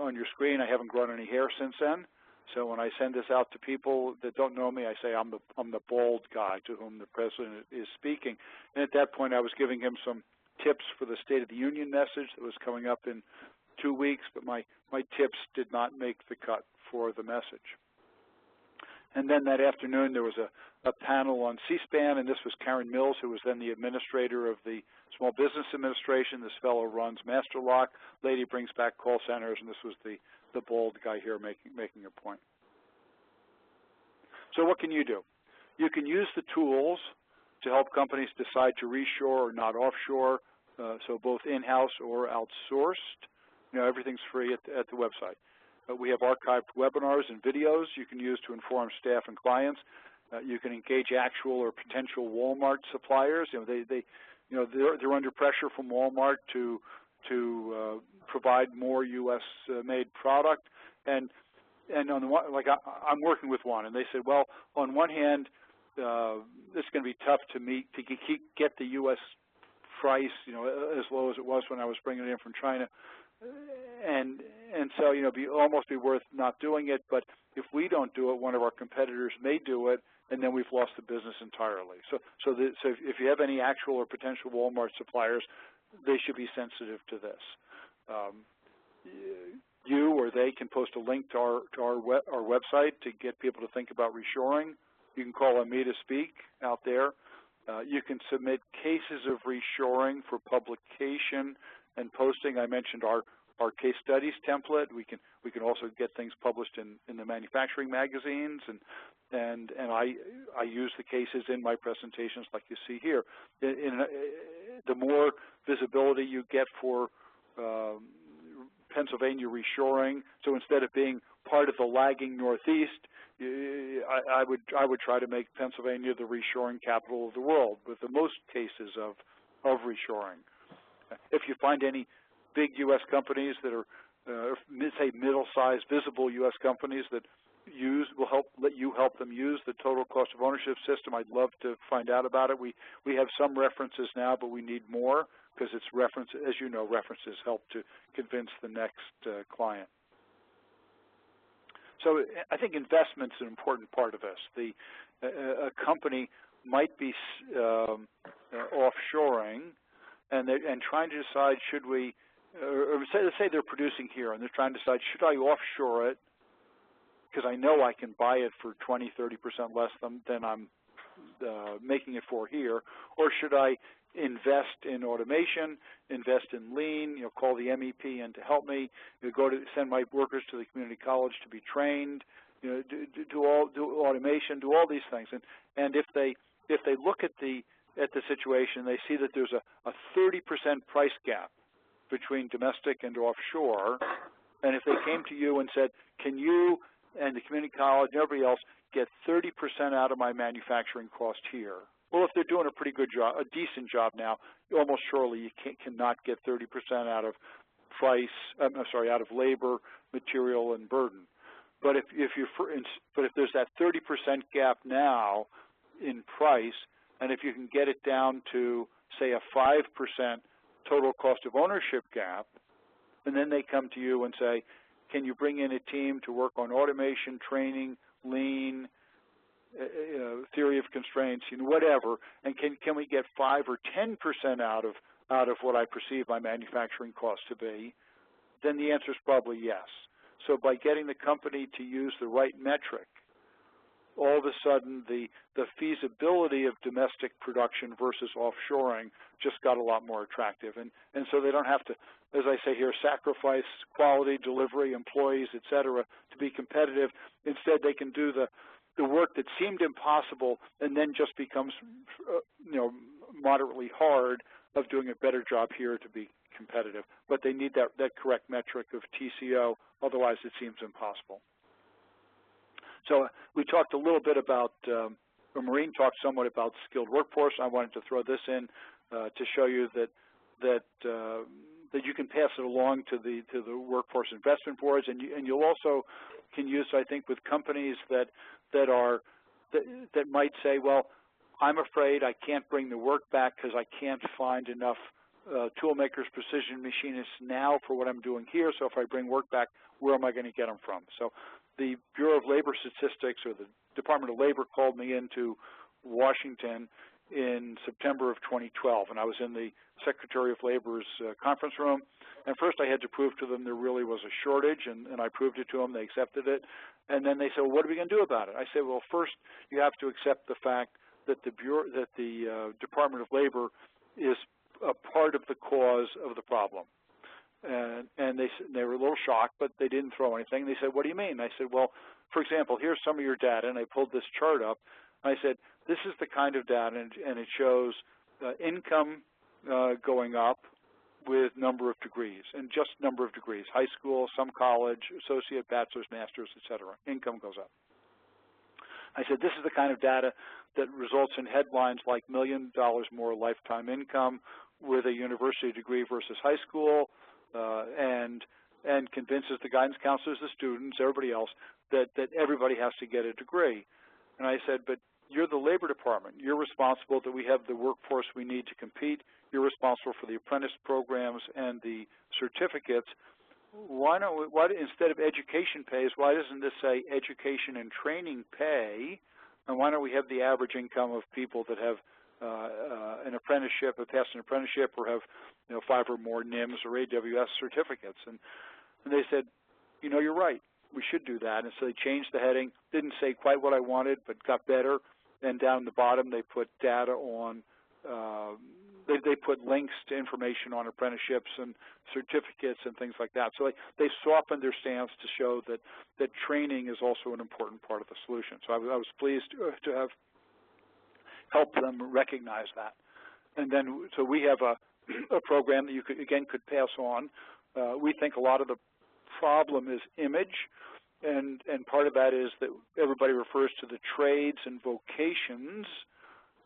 on your screen, I haven't grown any hair since then. So when I send this out to people that don't know me, I say I'm the bald guy to whom the president is speaking. And at that point, I was giving him some tips for the State of the Union message that was coming up in 2 weeks, but my tips did not make the cut for the message. And then that afternoon, there was a panel on C-SPAN, and this was Karen Mills, who was then the administrator of the Small Business Administration. This fellow runs MasterLock. Lady brings back call centers, and this was the bald guy here making a point. So what can you do? You can use the tools to help companies decide to reshore or not offshore, so both in-house or outsourced. Everything's free at the website. We have archived webinars and videos you can use to inform staff and clients. You can engage actual or potential Walmart suppliers. They're under pressure from Walmart to provide more U.S.-made product, and on the one, I'm working with one, and they said, well, on one hand, it's going to be tough to get the U.S. price, as low as it was when I was bringing it in from China, and so it'd almost be worth not doing it. But if we don't do it, one of our competitors may do it, and then we've lost the business entirely. So if you have any actual or potential Walmart suppliers, they should be sensitive to this. You or they can post a link to our website to get people to think about reshoring. You can call on me to speak out there. You can submit cases of reshoring for publication and posting. I mentioned our case studies template. We can also get things published in the manufacturing magazines, and I use the cases in my presentations like you see here. The more visibility you get for Pennsylvania reshoring, so instead of being part of the lagging Northeast, I would try to make Pennsylvania the reshoring capital of the world with the most cases of reshoring. If you find any big U.S. companies that are, say, middle-sized, visible U.S. companies that let you help them use the total cost of ownership system, I'd love to find out about it. We have some references now, but we need more because it's as you know, references help to convince the next client. So I think investment's an important part of this. A company might be offshoring and trying to decide, should we, or let's say they're producing here and they're trying to decide, should I offshore it because I know I can buy it for 20, 30% less than I'm making it for here, or should I invest in automation, invest in lean, call the MEP in to help me, send my workers to the community college to be trained, do automation, do all these things. And if they look at the situation, they see that there's a 30% price gap between domestic and offshore, and if they came to you and said, can you and the community college and everybody else get 30% out of my manufacturing cost here? Well, if they're doing a pretty good job, a decent job now, almost surely you cannot get 30% out of out of labor, material, and burden. But if there's that 30% gap now in price, and if you can get it down to, say, a 5% total cost of ownership gap, and then they come to you and say, can you bring in a team to work on automation, training, lean, theory of constraints, whatever, and can we get 5 or 10% out of what I perceive my manufacturing cost to be, then the answer is probably yes. So by getting the company to use the right metric, all of a sudden the feasibility of domestic production versus offshoring just got a lot more attractive. And so they don't have to, as I say here, sacrifice quality, delivery, employees, et cetera, to be competitive. Instead, they can do the work that seemed impossible and then just becomes, moderately hard of doing a better job here to be competitive. But they need that correct metric of TCO, otherwise it seems impossible. So we talked a little bit about, Maureen talked somewhat about skilled workforce. I wanted to throw this in to show you that you can pass it along to the workforce investment boards, and you'll also can use, I think, with companies that might say, well, I'm afraid I can't bring the work back because I can't find enough tool makers, precision machinists now for what I'm doing here. So if I bring work back, where am I going to get them from? So the Bureau of Labor Statistics, or the Department of Labor, called me into Washington in September of 2012, and I was in the Secretary of Labor's conference room. And first I had to prove to them there really was a shortage, and I proved it to them. They accepted it. And then they said, well, what are we going to do about it? I said, well, first you have to accept the fact that the Department of Labor is a part of the cause of the problem. And they were a little shocked, but they didn't throw anything. They said, what do you mean? I said, well, for example, here's some of your data, and I pulled this chart up. I said, this is the kind of data, and it shows income going up with number of degrees, and just number of degrees, high school, some college, associate, bachelor's, master's, et cetera. Income goes up. I said, this is the kind of data that results in headlines like $1 million more lifetime income with a university degree versus high school, and convinces the guidance counselors, the students, everybody else, that everybody has to get a degree. And I said, but you're the Labor Department. You're responsible that we have the workforce we need to compete. You're responsible for the apprentice programs and the certificates. Why instead of education pays, why doesn't this say education and training pay? And why don't we have the average income of people that have an apprenticeship, have passed an apprenticeship, or have 5 or more NIMS or AWS certificates? And they said, you're right. We should do that. And so they changed the heading. Didn't say quite what I wanted, but got better. and down the bottom they put data on, they put links to information on apprenticeships and certificates and things like that. So they softened their stance to show that training is also an important part of the solution. So I was pleased to have helped them recognize that. And then, so we have a program that you could pass on. We think a lot of the problem is image, and part of that is that everybody refers to the trades and vocations,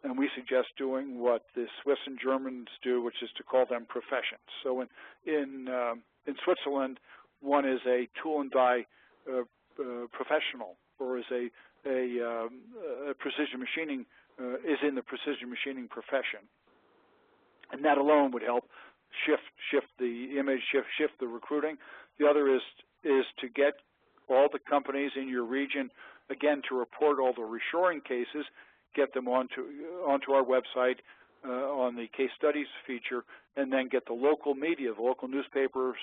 and we suggest doing what the Swiss and Germans do, which is to call them professions. So in Switzerland, one is a tool and die professional, or is a precision machining, is in the precision machining profession. And that alone would help shift the image, shift the recruiting. The other is to get all the companies in your region, again, to report all the reshoring cases, get them onto our website on the case studies feature, and then get the local media, the local newspapers,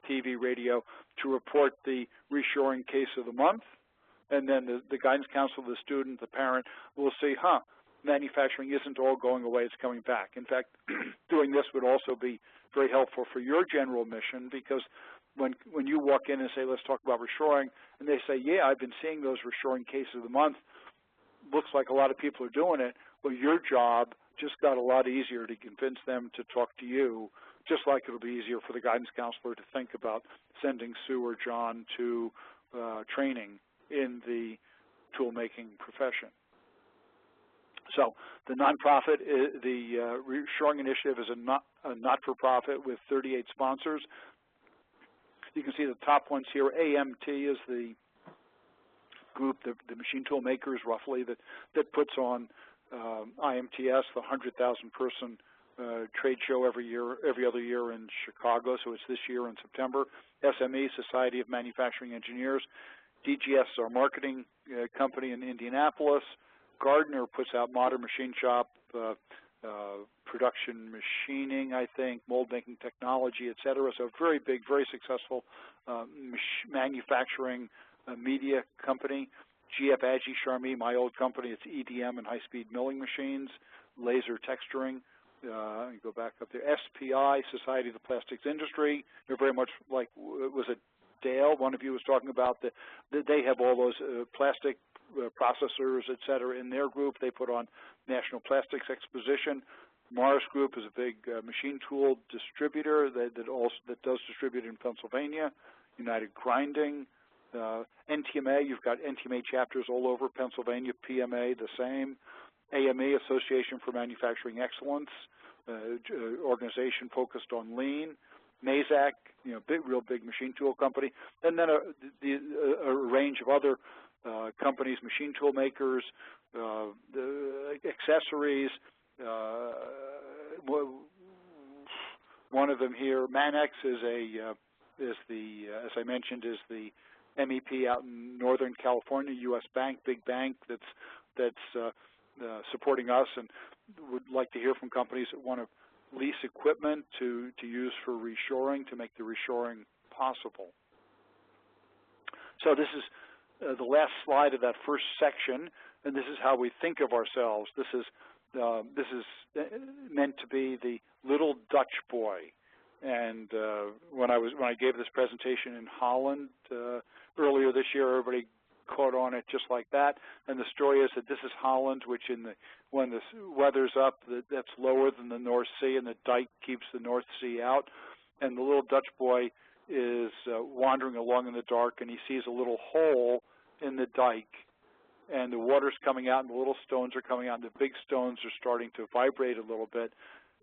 TV, radio, to report the reshoring case of the month. And then the guidance counselor, the student, the parent will see, manufacturing isn't all going away, it's coming back. In fact, doing this would also be very helpful for your general mission, because when you walk in and say, let's talk about reshoring, and they say, yeah, I've been seeing those reshoring cases of the month, looks like a lot of people are doing it, well, your job just got a lot easier to convince them to talk to you, just like it'll be easier for the guidance counselor to think about sending Sue or John to training in the tool-making profession. So the nonprofit, the Reshoring Initiative is a not-for-profit with 38 sponsors. You can see the top ones here. AMT is the group, the machine tool makers, roughly, that puts on IMTS, the 100,000-person trade show every other year in Chicago. So it's this year in September. SME, Society of Manufacturing Engineers. DGS, our marketing company in Indianapolis. Gardner puts out Modern Machine Shop, production machining, I think, mold making technology, et cetera. So very big, very successful manufacturing media company. GF Agi Charmy, my old company, it's EDM and high-speed milling machines, laser texturing. You go back up there. SPI, Society of the Plastics Industry. They're very much like, was it Dale? One of you was talking about that they have all those plastic processors, et cetera, in their group. They put on National Plastics Exposition. Mars Group is a big machine tool distributor that does distribute in Pennsylvania. United Grinding. NTMA, you've got NTMA chapters all over Pennsylvania. PMA, the same. AME, Association for Manufacturing Excellence, organization focused on lean. Mazak, real big machine tool company. And then a range of other companies, machine tool makers, accessories. One of them here, Manex, as I mentioned, is the MEP out in Northern California. U.S. bank, big bank that's supporting us, and would like to hear from companies that want to lease equipment to use for reshoring, to make the reshoring possible. So this is the last slide of that first section, and this is how we think of ourselves. This is meant to be the little Dutch boy. And when I gave this presentation in Holland earlier this year, everybody caught on it just like that. And the story is that this is Holland, which when the weather's up, that's lower than the North Sea, and the dike keeps the North Sea out. And the little Dutch boy is wandering along in the dark, and he sees a little hole in the dike, and the water's coming out, and the little stones are coming out, and the big stones are starting to vibrate a little bit.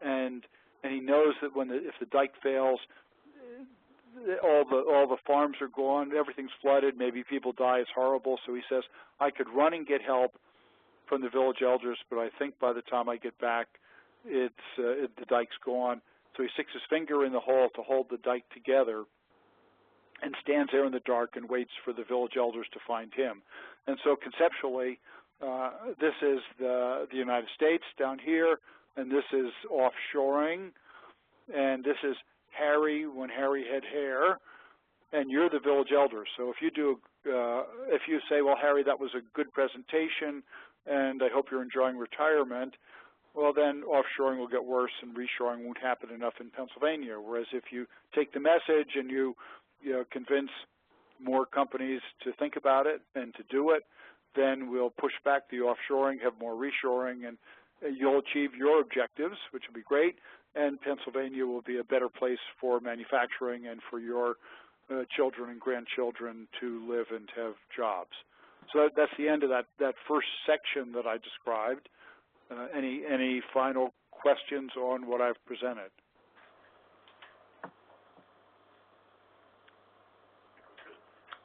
And he knows that if the dike fails, all the farms are gone, everything's flooded, maybe people die, it's horrible. So he says, I could run and get help from the village elders, but I think by the time I get back, the dike's gone. So he sticks his finger in the hole to hold the dike together, and stands there in the dark and waits for the village elders to find him. And so conceptually, this is the United States down here, and this is offshoring, and this is Harry when Harry had hair, and you're the village elder. So if you say, well, Harry, that was a good presentation, and I hope you're enjoying retirement, well, then offshoring will get worse and reshoring won't happen enough in Pennsylvania. Whereas if you take the message and you convince more companies to think about it and to do it, then we'll push back the offshoring, have more reshoring, and you'll achieve your objectives, which will be great, and Pennsylvania will be a better place for manufacturing and for your children and grandchildren to live and have jobs. So that's the end of that first section that I described. Any final questions on what I've presented?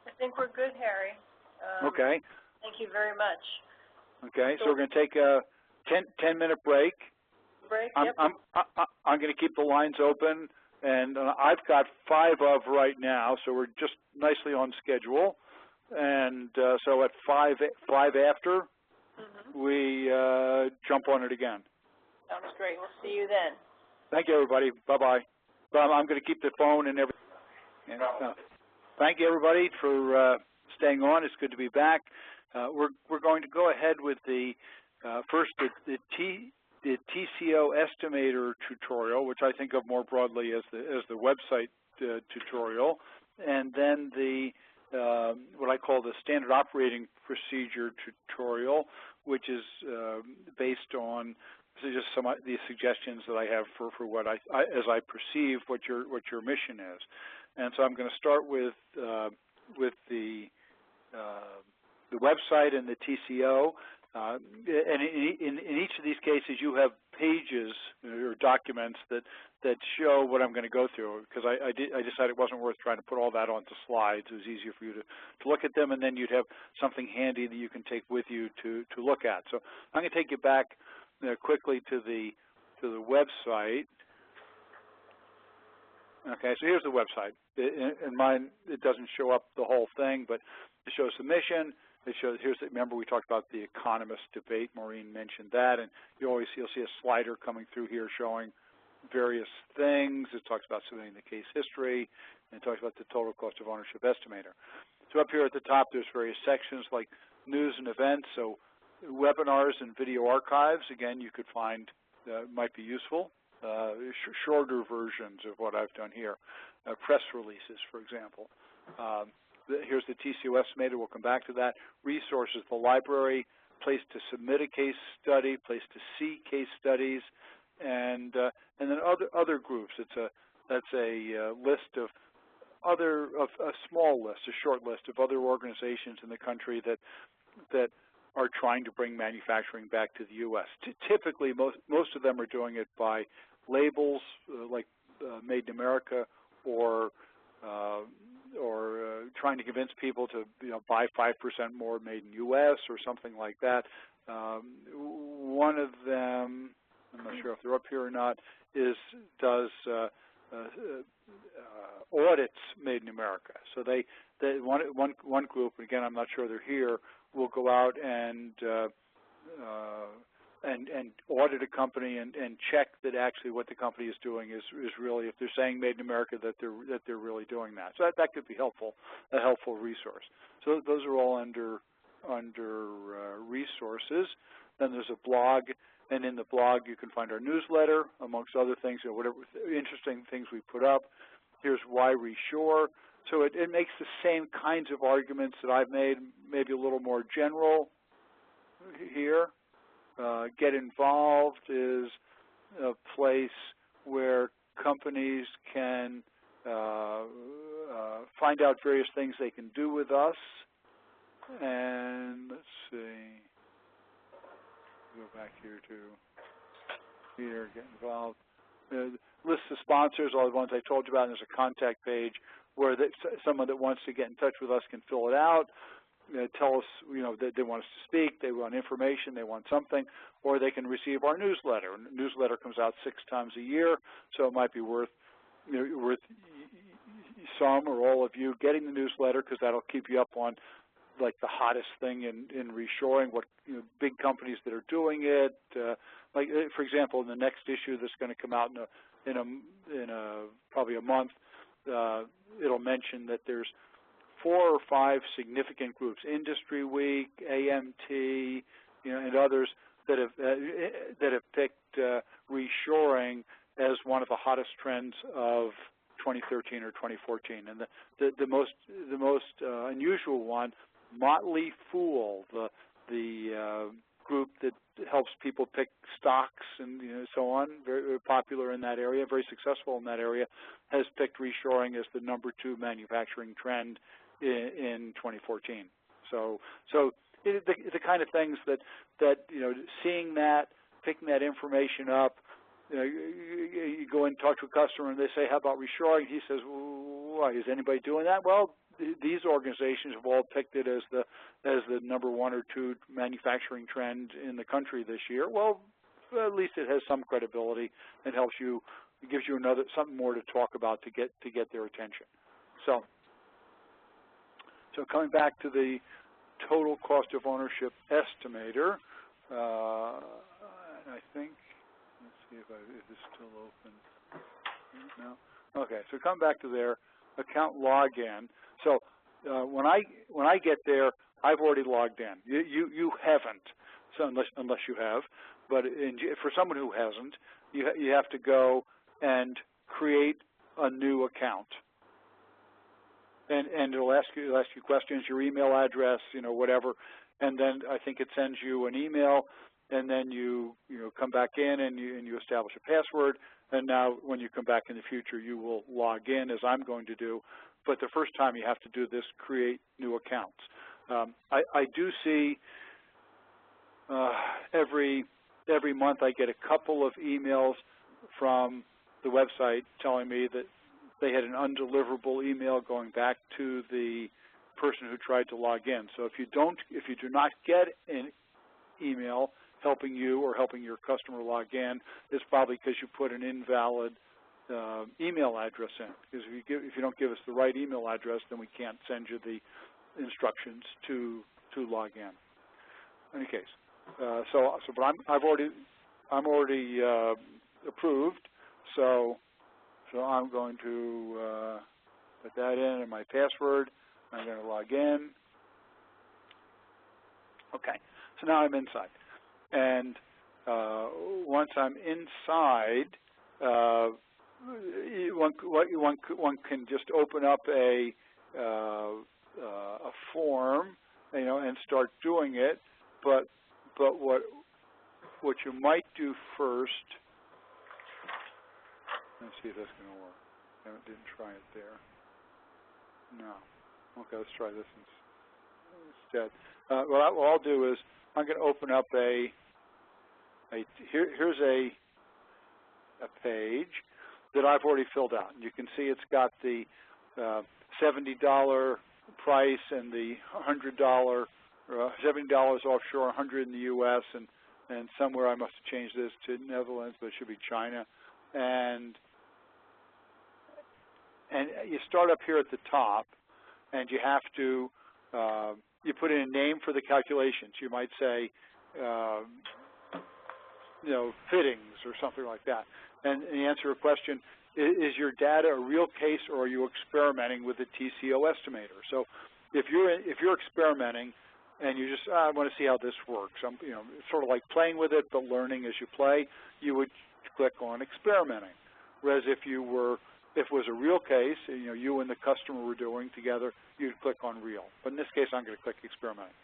I think we're good, Harry. Okay. Thank you very much. Okay, so we're going to take a 10-minute break. Yep. I'm going to keep the lines open, and I've got 5 of right now, so we're just nicely on schedule. And so at 5 after, we jump on it again. Sounds great. We'll see you then. Thank you, everybody. Bye-bye. I'm going to keep the phone and everything. And, thank you, everybody, for staying on. It's good to be back. We're going to go ahead with the first the TCO estimator tutorial, which I think of more broadly as the website tutorial, and then the what I call the standard operating procedure tutorial, which is based on just some of the suggestions that I have for what as I perceive what your mission is. And so I'm going to start with the website and the TCO. And in each of these cases, you have pages or documents that show what I'm going to go through, because I decided it wasn't worth trying to put all that onto slides. It was easier for you to look at them, and then you'd have something handy that you can take with you to look at. So I'm going to take you back quickly to the website. Okay, so here's the website. In mine, it doesn't show up the whole thing, but it shows the mission. It shows, remember we talked about the economist debate. Maureen mentioned that, and you'll see a slider coming through here showing various things. It talks about submitting the case history, and it talks about the total cost of ownership estimator. So up here at the top, there's various sections like news and events. So webinars and video archives, again, you could find might be useful. Shorter versions of what I've done here. Press releases, for example. Here's the TCO estimator. We'll come back to that. Resources, the library, place to submit a case study, place to see case studies, and then other groups. That's a list of a small list, a short list of other organizations in the country that are trying to bring manufacturing back to the U.S. Typically, most of them are doing it by labels like Made in America, or trying to convince people to buy 5% more made in U.S. or something like that. One of them, I'm not sure if they're up here or not, does audits made in America. So one group, again, I'm not sure they're here, will go out and audit a company and check that actually what the company is doing is really, if they're saying made in America, that they're really doing that. So that could be helpful, a helpful resource. So those are all under resources. Then there's a blog, and in the blog you can find our newsletter, amongst other things, whatever interesting things we put up. Here's why reshore. So it makes the same kinds of arguments that I've made, maybe a little more general here. Get involved is a place where companies can find out various things they can do with us. And let's see, go back here to here, get involved. List of sponsors, all the ones I told you about, and there's a contact page where someone that wants to get in touch with us can fill it out. Tell us, that they want us to speak, they want information, they want something, or they can receive our newsletter. And the newsletter comes out 6 times a year, so it might be worth some or all of you getting the newsletter, because that'll keep you up on like the hottest thing in reshoring, what big companies that are doing it. Like for example, in the next issue that's going to come out in probably a month, it'll mention that there's 4 or 5 significant groups: Industry Week, AMT, and others that have picked reshoring as one of the hottest trends of 2013 or 2014. And the most unusual one, Motley Fool, the group that helps people pick stocks and so on, very, very popular in that area, very successful in that area, has picked reshoring as the #2 manufacturing trend in 2014. So the kind of things that seeing that, picking that information up. You go and talk to a customer and they say, "How about reshoring?" He says, "Why, is anybody doing that?" Well, these organizations have all picked it as the #1 or 2 manufacturing trend in the country this year. Well, at least it has some credibility and helps you, it gives you something more to talk about to get their attention. So coming back to the total cost of ownership estimator, and I think, let's see if it's still open. No. Okay. So come back to there. Account login. So when I get there, I've already logged in. You haven't, so unless you have. But for someone who hasn't, you have to go and create a new account. And it'll ask you questions, your email address, whatever, and then I think it sends you an email, and then you come back in and you establish a password. And now when you come back in the future, you will log in, as I'm going to do. But the first time you have to do this, create new accounts. I do see every month I get a couple of emails from the website telling me that they had an undeliverable email going back to the person who tried to log in. So if you do not get an email helping you or helping your customer log in, it's probably because you put an invalid email address in. Because if you don't give us the right email address, then we can't send you the instructions to log in. In any case, but I'm already approved. So I'm going to put that in and my password. I'm going to log in. Okay. So now I'm inside. And once I'm inside, one can just open up a form, and start doing it. But what you might do first, let's see if that's going to work. I didn't try it there. No. Okay, let's try this instead. What I'll do is I'm going to open up here's a page that I've already filled out. And you can see it's got the $70 price and the $100, $70 offshore, $100 in the U.S., and somewhere I must have changed this to Netherlands, but it should be China. And you start up here at the top, and you have to you put in a name for the calculations. You might say, fittings or something like that. And you answer a question: is your data a real case, or are you experimenting with the TCO estimator? So if you're experimenting and you just I want to see how this works, it's sort of like playing with it but learning as you play, you would click on experimenting. Whereas if it was a real case, you and the customer were doing together, you'd click on real. But in this case, I'm going to click experimenting.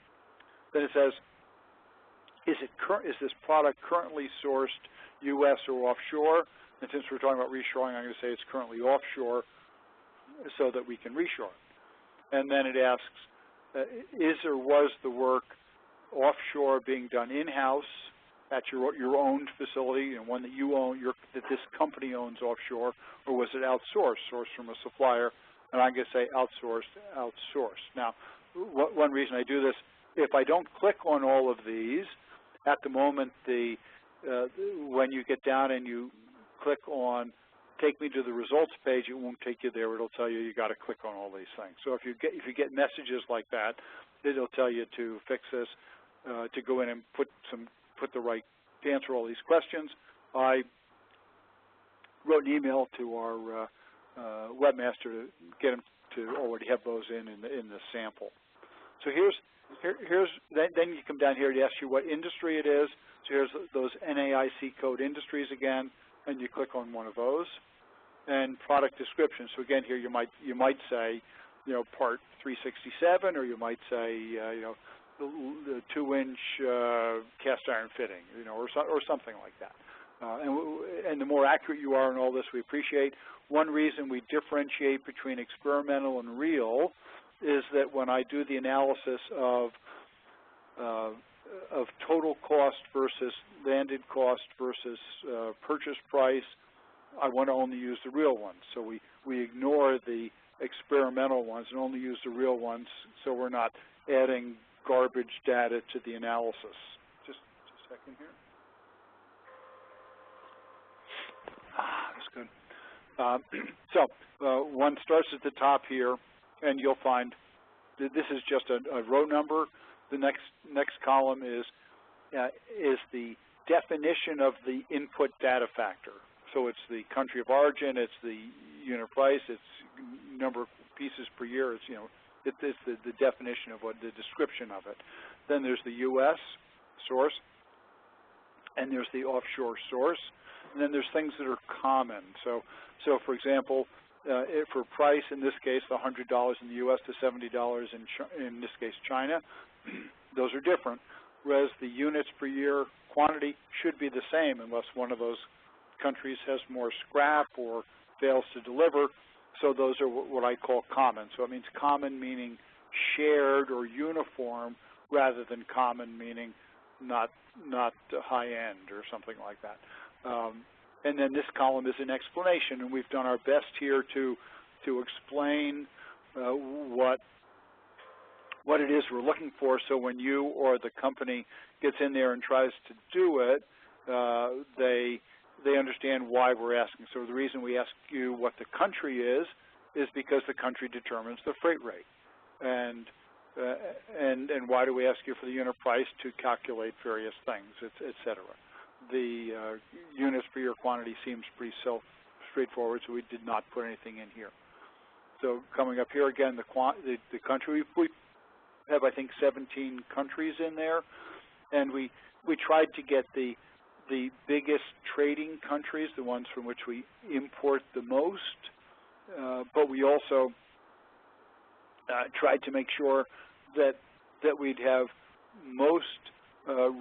Then it says, is this product currently sourced U.S. or offshore? And since we're talking about reshoring, I'm going to say it's currently offshore so that we can reshore. And then it asks, is or was the work offshore being done in-house at your owned facility, and one that you own, that this company owns offshore, or was it outsourced, sourced from a supplier? And I'm going to say outsourced. Now, one reason I do this, if I don't click on all of these, at the moment, when you get down and you click on take me to the results page, it won't take you there. It'll tell you got to click on all these things. So if you get messages like that, it'll tell you to fix this, to go in and put to answer all these questions. I wrote an email to our webmaster to get him to already have those in the sample. So then you come down here to ask you what industry it is. So here's those NAIC code industries again, and you click on one of those. And product description. So again, here you might say, part 367, or you might say, the 2-inch cast iron fitting, or something like that. And the more accurate you are in all this, we appreciate. One reason we differentiate between experimental and real is that when I do the analysis of total cost versus landed cost versus purchase price, I want to only use the real ones. So we ignore the experimental ones and only use the real ones, so we're not adding garbage data to the analysis. Just a second here. That's good. So one starts at the top here, and you'll find that this is just a row number. The next column is the definition of the input data factor. So it's the country of origin, it's the unit price, it's number of pieces per year. It's it's the definition of the description of it. Then there's the U.S. source, and there's the offshore source, and then there's things that are common. So for example, for price in this case, the $100 in the U.S. to $70 in this case China, those are different. Whereas the units per year quantity should be the same unless one of those countries has more scrap or fails to deliver. So those are what I call common. So it means common meaning shared or uniform, rather than common meaning not high end or something like that. And then this column is an explanation, and we've done our best here to explain what it is we're looking for. So when you or the company gets in there and tries to do it, they understand why we're asking. So the reason we ask you what the country is because the country determines the freight rate. And why do we ask you for the unit price? To calculate various things, et cetera. The units per year quantity seems pretty straightforward, so we did not put anything in here. So coming up here again, the country, we have I think 17 countries in there, and we tried to get the biggest trading countries, the ones from which we import the most, but we also tried to make sure that we'd have most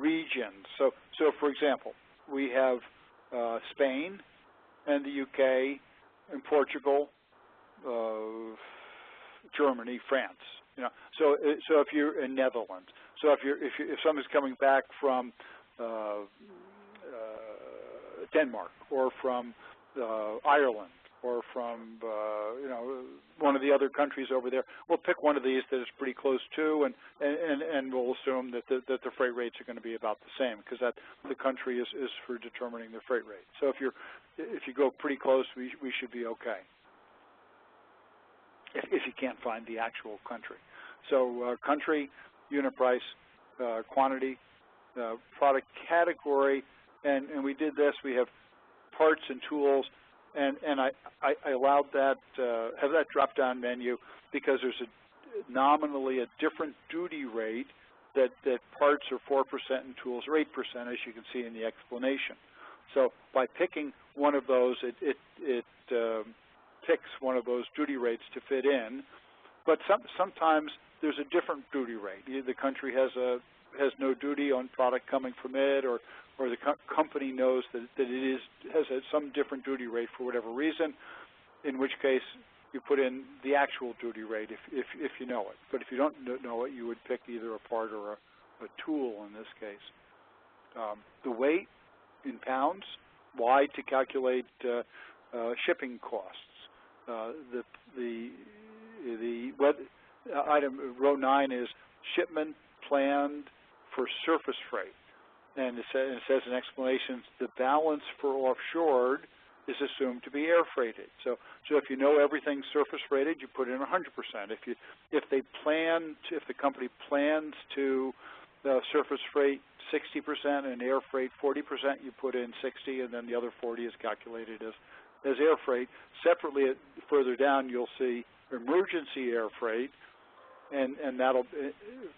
regions. So for example, we have Spain and the UK and Portugal, Germany, France. So if you're in Netherlands, so if someone's coming back from Denmark or from Ireland or from one of the other countries over there, we'll pick one of these that is pretty close to, and we'll assume that the freight rates are going to be about the same, because the country is for determining the freight rate. So if you go pretty close, we should be okay. If you can't find the actual country. So country, unit price, quantity, product category, and we did this. We have parts and tools, and I allowed that, have that drop-down menu, because there's nominally a different duty rate that parts are 4% and tools are 8%, as you can see in the explanation. So by picking one of those, it picks one of those duty rates to fit in, but sometimes there's a different duty rate. Either the country has no duty on product coming from it, or the company knows that it has some different duty rate for whatever reason, in which case you put in the actual duty rate if you know it. But if you don't know it, you would pick either a part or a tool in this case. The weight in pounds, Y to calculate shipping costs. Item row 9 is shipment planned for surface freight, and it says in explanations the balance for offshore is assumed to be air freighted. So if you know everything's surface freighted, you put in 100%. If the company plans to surface freight 60% and air freight 40%, you put in 60, and then the other 40 is calculated as air freight. Separately, further down, you'll see emergency air freight, and that'll,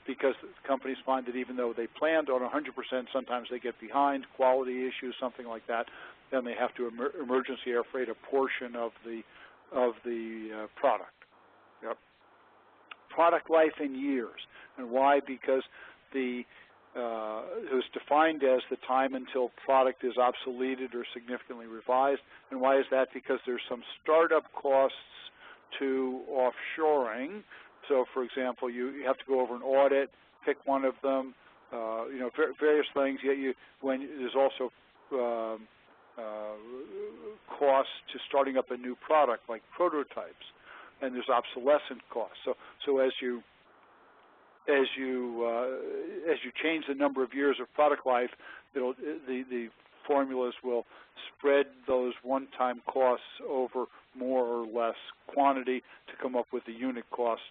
because companies find that even though they planned on 100%, sometimes they get behind, quality issues, something like that, then they have to emergency air freight a portion of the product. Yep. Product life in years, and why? Because it was defined as the time until product is obsoleted or significantly revised. And why is that? Because there's some startup costs to offshoring. So, for example, you have to go over an audit, pick one of them, various things. When there's also costs to starting up a new product, like prototypes, and there's obsolescence costs. So as you change the number of years of product life, the formulas will spread those one-time costs over more or less quantity to come up with the unit cost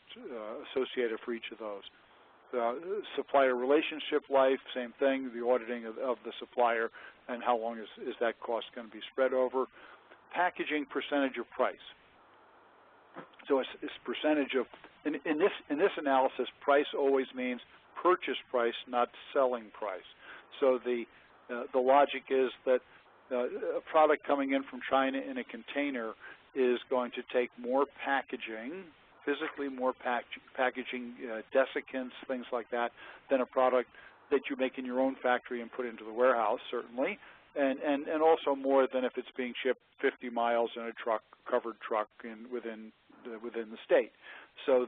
associated for each of those. Supplier relationship life, same thing, the auditing of the supplier and how long is that cost going to be spread over. Packaging percentage of price. So it's percentage of, in this analysis, price always means purchase price, not selling price. So the logic is that a product coming in from China in a container is going to take more packaging, physically more packaging, desiccants, things like that, than a product that you make in your own factory and put into the warehouse, certainly, and also more than if it's being shipped 50 miles in a truck, covered truck within the state. So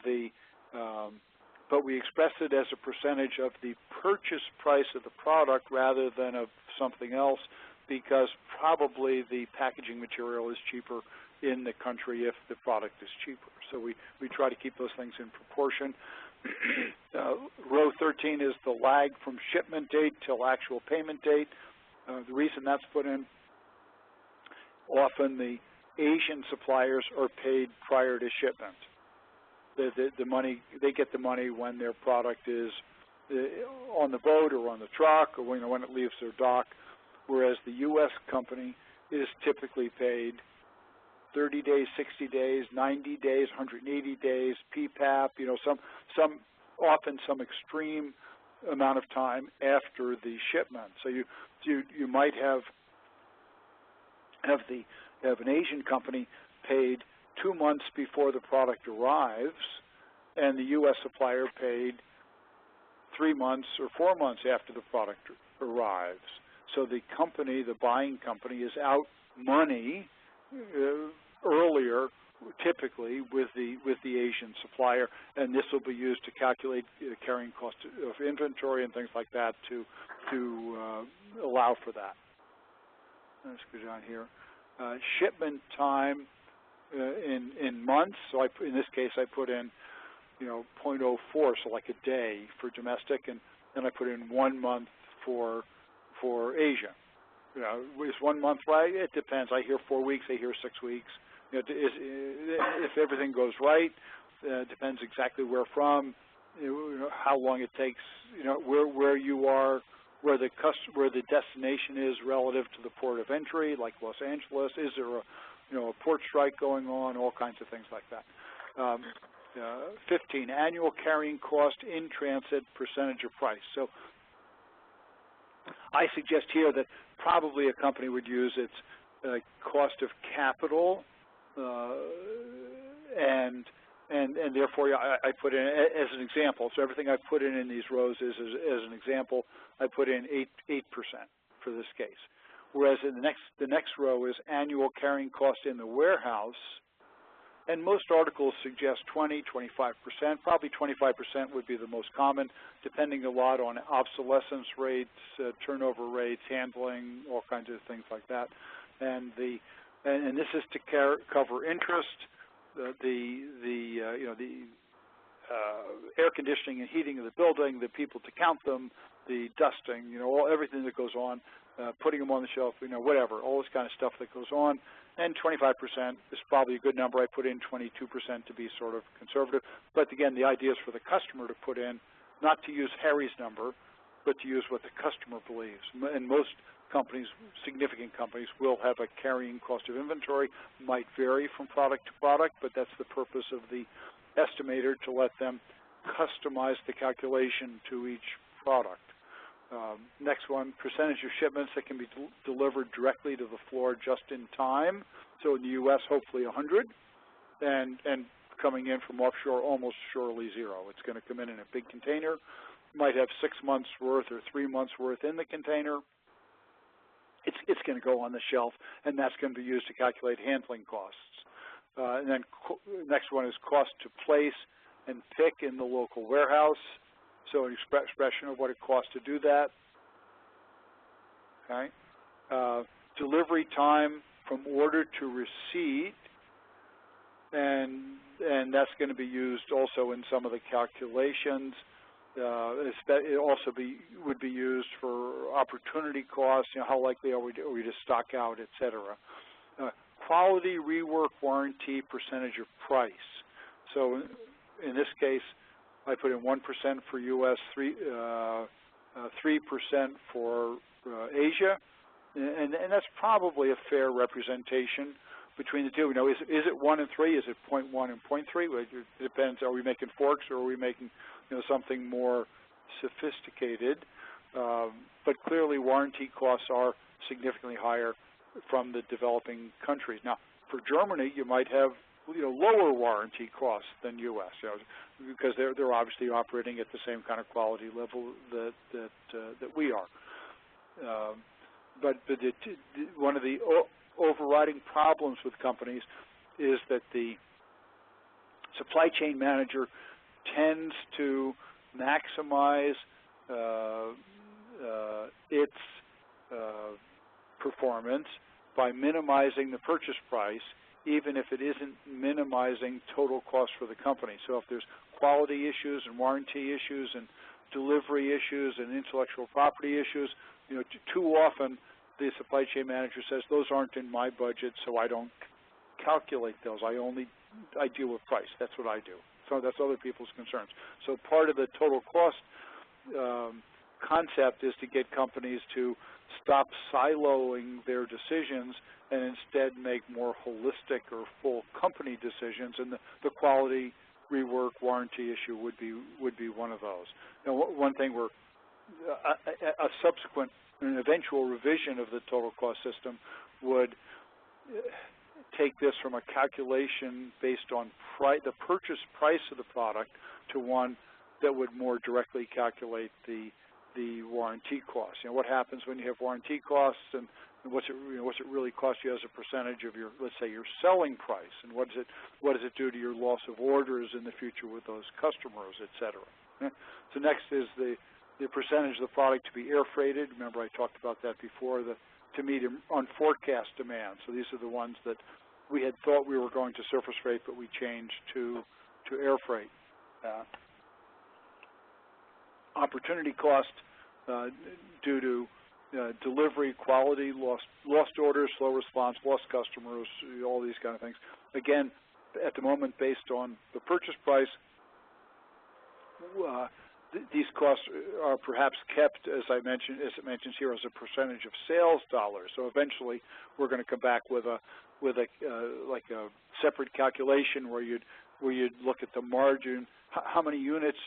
but we express it as a percentage of the purchase price of the product rather than of something else, because probably the packaging material is cheaper in the country if the product is cheaper. So we try to keep those things in proportion. Row 13 is the lag from shipment date till actual payment date. The reason that's put in, often the Asian suppliers are paid prior to shipment. The money, they get the money when their product is on the boat or on the truck or when it leaves their dock, whereas the U.S. company is typically paid 30 days, 60 days, 90 days, 180 days, PPAP, often some extreme amount of time after the shipment. So you might have an Asian company paid 2 months before the product arrives, and the U.S. supplier paid 3 months or 4 months after the product arrives. So the company, the buying company, is out money earlier, typically with the Asian supplier, and this will be used to calculate carrying cost of inventory and things like that to allow for that. Let's go down here. Shipment time in months. So in this case, I put in 0.04, so like a day for domestic, and then I put in 1 month for Asia. Is 1 month right? It depends. I hear 4 weeks. I hear 6 weeks. If everything goes right, depends exactly where from, how long it takes, where you are, where the destination is relative to the port of entry, like Los Angeles. Is there a port strike going on? All kinds of things like that. 15, annual carrying cost in transit percentage of price. So I suggest here that probably a company would use its cost of capital, and therefore I put in as an example. So everything I put in these rows is as an example. I put in 8% for this case. Whereas in the next row is annual carrying cost in the warehouse, and most articles suggest 20, 25%. Probably 25% would be the most common, depending a lot on obsolescence rates, turnover rates, handling, all kinds of things like that. And this is to cover interest, the air conditioning and heating of the building, the people to count them, the dusting, everything that goes on, putting them on the shelf, whatever, all this kind of stuff that goes on. And 25% is probably a good number. I put in 22% to be sort of conservative. But again, the idea is for the customer to put in, not to use Harry's number, but to use what the customer believes. And most companies, significant companies, will have a carrying cost of inventory. Might vary from product to product, but that's the purpose of the estimator, to let them customize the calculation to each product. Next one, percentage of shipments that can be delivered directly to the floor just in time. So in the U.S., hopefully 100, and coming in from offshore, almost surely 0. It's going to come in a big container. Might have 6 months worth or 3 months worth in the container. It's going to go on the shelf, and that's going to be used to calculate handling costs. And then next one is cost to place and pick in the local warehouse. So an expression of what it costs to do that. Okay. Delivery time from order to receipt, and that's going to be used also in some of the calculations. It also would be used for opportunity costs. How likely are we to stock out, et cetera. Quality, rework, warranty, percentage of price. So in this case, I put in 1% for U.S., 3% for Asia, and that's probably a fair representation between the two. Is it 1 and 3? Is it 0.1 and 0.3? It depends. Are we making forks, or are we making something more sophisticated? But clearly, warranty costs are significantly higher from the developing countries. Now, for Germany, you might have lower warranty costs than U.S. Because they're obviously operating at the same kind of quality level that we are. But one of the overriding problems with companies is that the supply chain manager tends to maximize its performance by minimizing the purchase price, even if it isn't minimizing total cost for the company. So if there's quality issues and warranty issues and delivery issues and intellectual property issues, too often the supply chain manager says, those aren't in my budget, so I don't calculate those. I deal with price. That's what I do. So that's other people's concerns. So part of the total cost concept is to get companies to stop siloing their decisions and instead make more holistic or full company decisions, and the quality, rework, warranty issue would be one of those. Now, one thing a subsequent, an eventual revision of the total cost system would take this from a calculation based on the purchase price of the product to one that would more directly calculate the warranty costs. What happens when you have warranty costs, and what's it really cost you as a percentage of your, let's say, your selling price, and what does it do to your loss of orders in the future with those customers, et cetera. So next is the percentage of the product to be air freighted. Remember, I talked about that before, to meet on forecast demand. So these are the ones that we had thought we were going to surface freight, but we changed to air freight. Opportunity cost due to delivery, quality, lost orders, slow response, lost customers, all these kind of things. Again, at the moment, based on the purchase price, these costs are perhaps kept, as it mentions here, as a percentage of sales dollars. So eventually, we're going to come back with a separate calculation where you'd look at the margin, how many units,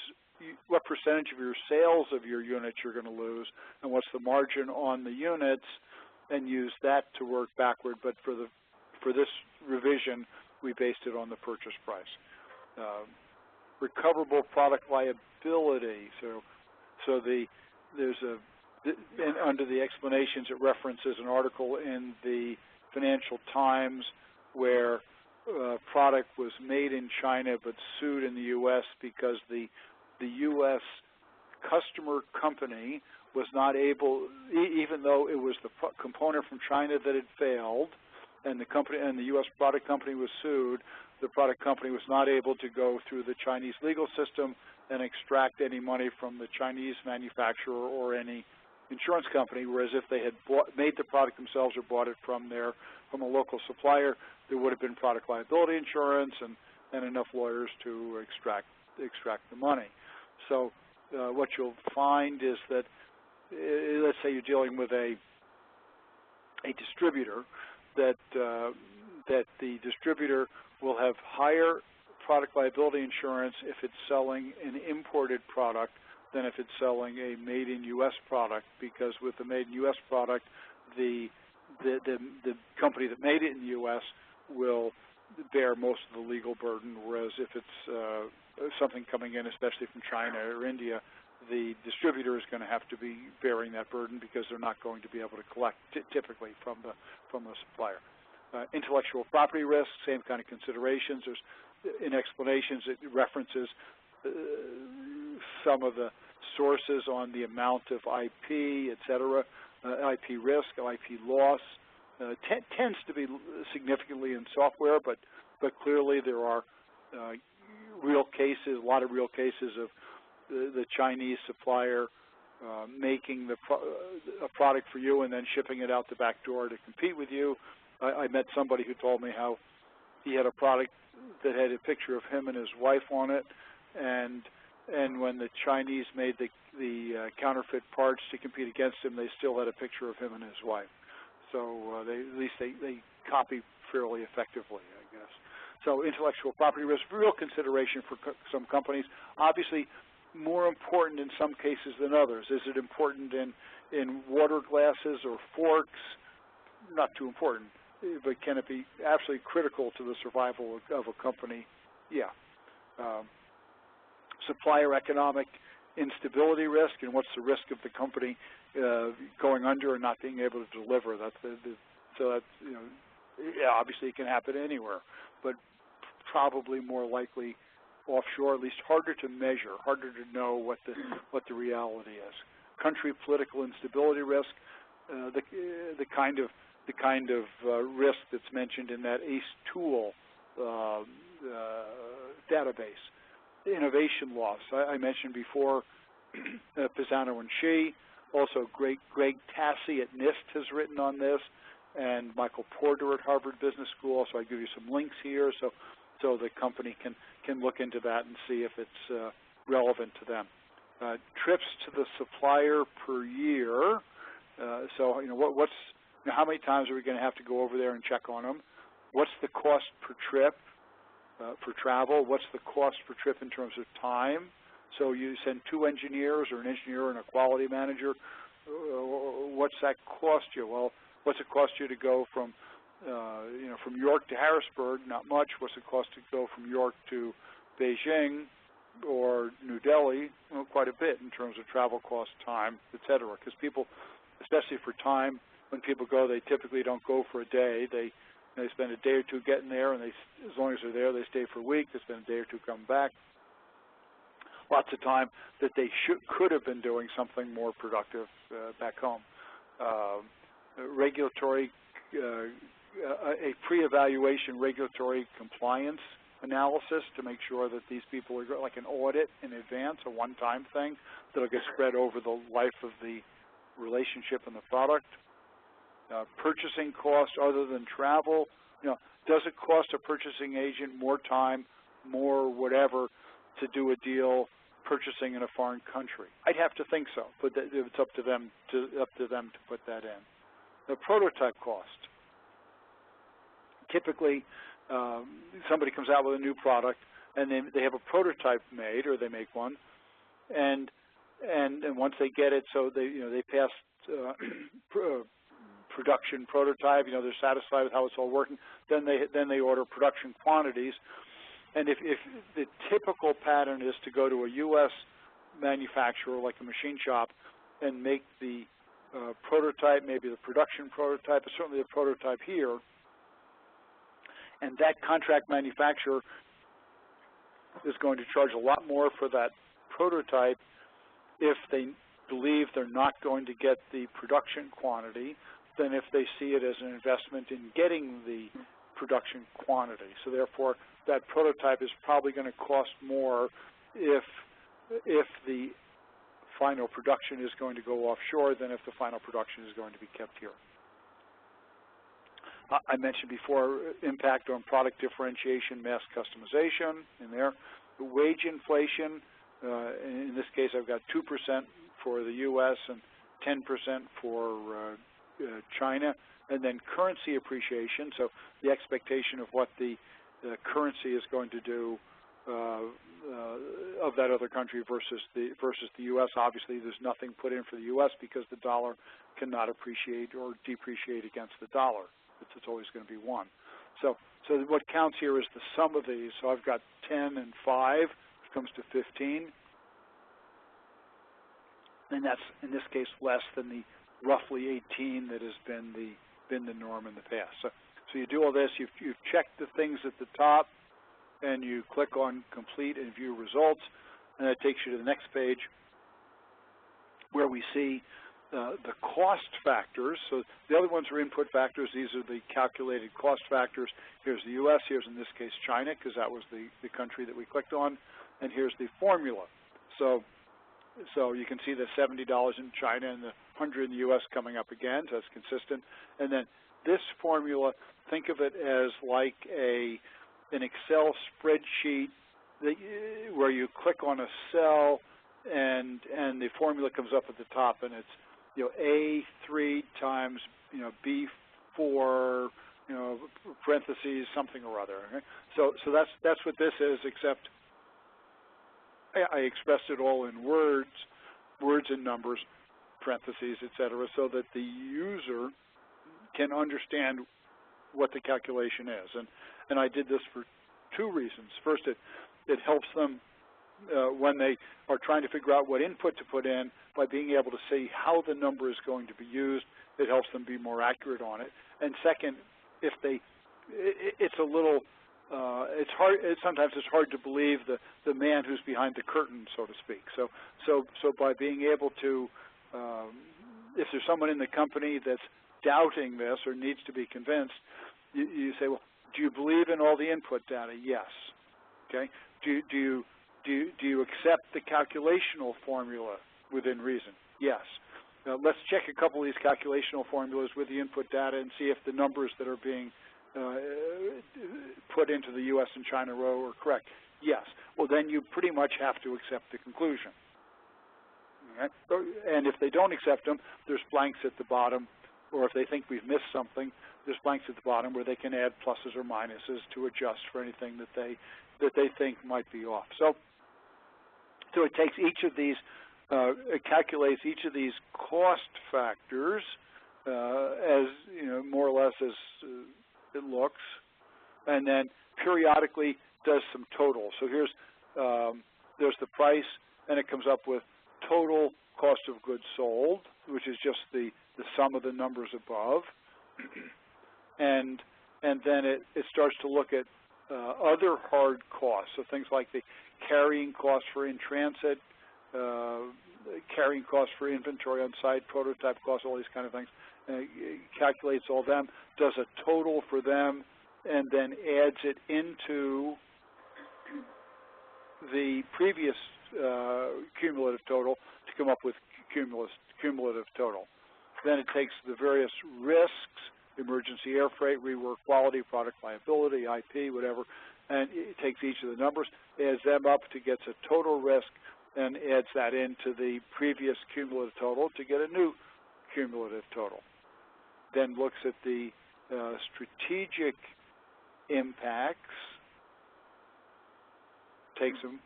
what percentage of your sales of your units you're going to lose, and what's the margin on the units, and use that to work backward. But for this revision, we based it on the purchase price. Recoverable product liability. And under the explanations, it references an article in the Financial Times where a product was made in China but sued in the U.S. because the U.S. customer company was not able, even though it was the component from China that had failed, and the U.S. product company was sued, the product company was not able to go through the Chinese legal system and extract any money from the Chinese manufacturer or any insurance company, whereas if they had made the product themselves or bought it from a local supplier, there would have been product liability insurance and enough lawyers to extract the money. So what you'll find is that, let's say you're dealing with a a distributor, that the distributor will have higher product liability insurance if it's selling an imported product than if it's selling a made-in-U.S. product, because with the made-in-U.S. product, the company that made it in the U.S. will bear most of the legal burden, whereas if it's something coming in, especially from China or India, the distributor is going to have to be bearing that burden because they're not going to be able to collect typically from the supplier. Intellectual property risk, same kind of considerations. There's in explanations it references some of the sources on the amount of IP, et cetera, IP risk, IP loss. Tends to be significantly in software, but clearly there are real cases, a lot of real cases of the Chinese supplier making a product for you and then shipping it out the back door to compete with you. I met somebody who told me how he had a product that had a picture of him and his wife on it, and when the Chinese made the counterfeit parts to compete against him, they still had a picture of him and his wife. So at least they copy fairly effectively, I guess. So intellectual property risk, real consideration for some companies. Obviously, more important in some cases than others. Is it important in water glasses or forks? Not too important. But can it be absolutely critical to the survival of a company? Yeah. Supplier economic instability risk, and what's the risk of the company going under and not being able to deliver? So that's, you know, yeah, obviously it can happen anywhere, but probably more likely offshore, at least harder to measure, harder to know what the reality is. Country political instability risk, the kind of risk that's mentioned in that ACE tool database. Innovation loss. I mentioned before Pisano and Shi. Also, Greg Tassi at NIST has written on this, and Michael Porter at Harvard Business School. So I give you some links here, so the company can look into that and see if it's relevant to them. Trips to the supplier per year. So you know how many times are we going to have to go over there and check on them? What's the cost per trip for travel? What's the cost per trip in terms of time? So you send 2 engineers or an engineer and a quality manager. What's that cost you? Well, what's it cost you to go from from York to Harrisburg? Not much. What's it cost to go from York to Beijing or New Delhi? Well, quite a bit in terms of travel cost, time, et cetera. Because people, especially for time, when people go, they typically don't go for a day. They spend a day or two getting there, and as long as they're there, they stay for a week. They spend a day or two coming back. Lots of time that they could have been doing something more productive back home. Regulatory, a pre-evaluation regulatory compliance analysis to make sure that these people are like an audit in advance, a one-time thing that'll get spread over the life of the relationship and the product. Purchasing costs other than travel. Does it cost a purchasing agent more time, more whatever, to do a deal purchasing in a foreign country? I'd have to think so, but it's up to them to put that in. The prototype cost. Typically, somebody comes out with a new product, and they have a prototype made, or they make one, and once they get it, so they pass production prototype. They're satisfied with how it's all working. Then they order production quantities. And if the typical pattern is to go to a U.S. manufacturer like a machine shop and make the prototype, maybe the production prototype, but certainly the prototype here, and that contract manufacturer is going to charge a lot more for that prototype if they believe they're not going to get the production quantity than if they see it as an investment in getting the production quantity. So therefore, that prototype is probably going to cost more if the final production is going to go offshore than if the final production is going to be kept here. I mentioned before impact on product differentiation, mass customization in there. The wage inflation, in this case I've got 2% for the U.S. and 10% for China. and then currency appreciation, so the expectation of what the currency is going to do of that other country versus the U.S. Obviously, there's nothing put in for the U.S. because the dollar cannot appreciate or depreciate against the dollar. It's always going to be 1. So what counts here is the sum of these. So I've got 10 and 5, which comes to 15. And that's, in this case, less than the roughly 18 that has been the norm in the past. So you do all this. You've checked the things at the top, and you click on Complete and View Results, and that takes you to the next page where we see the cost factors. So the other ones are input factors. These are the calculated cost factors. Here's the U.S. Here's, in this case, China, because that was the country that we clicked on. And here's the formula. So you can see the $70 in China and the 100 in the U.S. coming up again, so that's consistent. And then this formula, think of it as like an Excel spreadsheet where you click on a cell and the formula comes up at the top, and it's A3 times B4 parentheses something or other. Okay? So that's what this is, except I expressed it all in words and numbers, parentheses, etc., so that the user can understand what the calculation is. And I did this for 2 reasons. First, it helps them when they are trying to figure out what input to put in by being able to see how the number is going to be used. It helps them be more accurate on it. And second, it's a little, sometimes it's hard to believe the man who's behind the curtain, so to speak. So by being able to, if there's someone in the company that's doubting this or needs to be convinced, you say, well, do you believe in all the input data? Yes. Okay. Do you accept the calculational formula within reason? Yes. Let's check a couple of these calculational formulas with the input data and see if the numbers that are being put into the U.S. and China row are correct. Yes. Well, then you pretty much have to accept the conclusion. Okay? And if they don't accept them, there's blanks at the bottom, or if they think we've missed something, there's blanks at the bottom where they can add pluses or minuses to adjust for anything that they think might be off. So it takes each of these, it calculates each of these cost factors as more or less as it looks, and then periodically does some totals. So there's the price, and it comes up with total cost of goods sold, which is just the sum of the numbers above, and then it starts to look at other hard costs, so things like the carrying costs for in-transit, carrying costs for inventory on site, prototype costs, all these kind of things. Calculates all them, does a total for them, and then adds it into the previous cumulative total to come up with cumulative total. Then it takes the various risks, emergency air freight, rework quality, product liability, IP, whatever, and it takes each of the numbers, adds them up to get a total risk, and adds that into the previous cumulative total to get a new cumulative total. Then looks at the strategic impacts, takes them,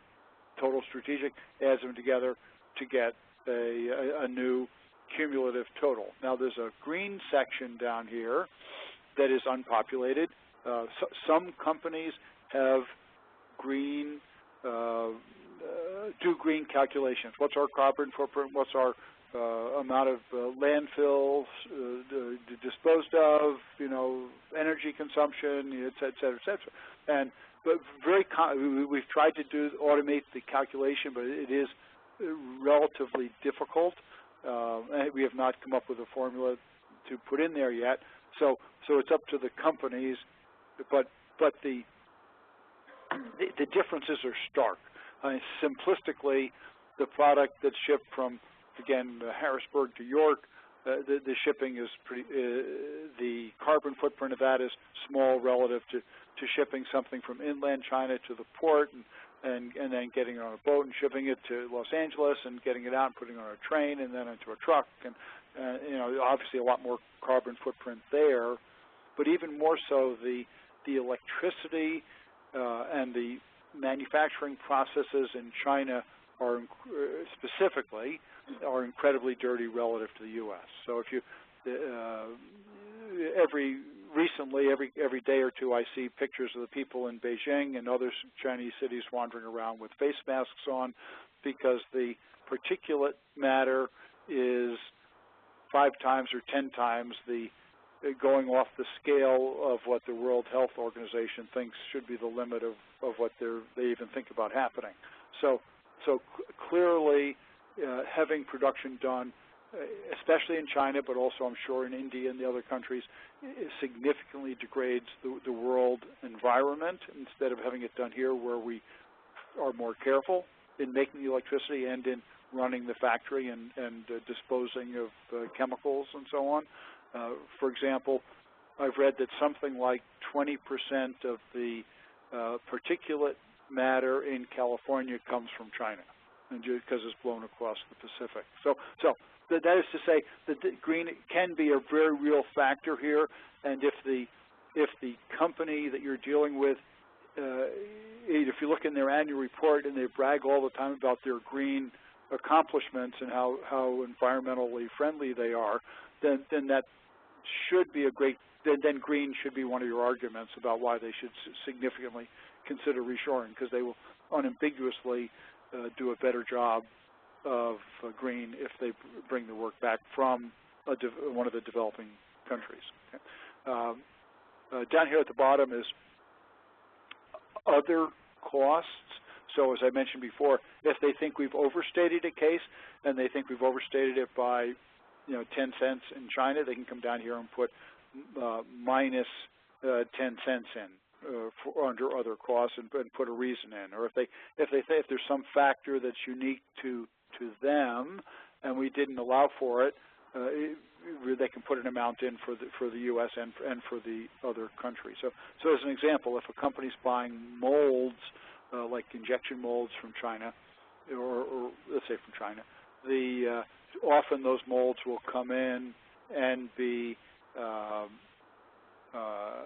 total strategic, adds them together to get a new cumulative total. Now there's a green section down here that is unpopulated. Some companies have green, do green calculations. What's our carbon footprint? What's our amount of landfills disposed of, energy consumption, et cetera, et cetera. But we've tried to automate the calculation, but it is relatively difficult. And we have not come up with a formula to put in there yet. So it's up to the companies, but the differences are stark. Simplistically, the product that's shipped from, again, Harrisburg to York, the shipping is the carbon footprint of that is small relative to shipping something from inland China to the port, and then getting it on a boat and shipping it to Los Angeles and getting it out and putting it on a train and then into a truck. And, obviously a lot more carbon footprint there. But even more so, the electricity and the manufacturing processes in China are specifically are incredibly dirty relative to the U.S. So if you every day or two I see pictures of the people in Beijing and other Chinese cities wandering around with face masks on, because the particulate matter is 5 times or 10 times the going off the scale of what the World Health Organization thinks should be the limit of what they even think about happening. So clearly having production done, especially in China, but also I'm sure in India and the other countries, significantly degrades the world environment instead of having it done here where we are more careful in making the electricity and in running the factory and disposing of chemicals and so on. For example, I've read that something like 20% of the particulate matter in California comes from China, and because it's blown across the Pacific. So that is to say that green can be a very real factor here, and if the company that you're dealing with, if you look in their annual report and they brag all the time about their green accomplishments and how environmentally friendly they are, then that should be then green should be one of your arguments about why they should significantly consider reshoring, because they will unambiguously do a better job of green if they bring the work back from one of the developing countries. Okay. Down here at the bottom is other costs. So as I mentioned before, if they think we've overstated a case and they think we've overstated it by 10 cents in China, they can come down here and put minus 10 cents in under other costs and put a reason in. Or if there's some factor that's unique to them and we didn't allow for it, they can put an amount in for the U.S. and for the other countries. So as an example, if a company's buying molds like injection molds from China, or let's say from China, often those molds will come in and be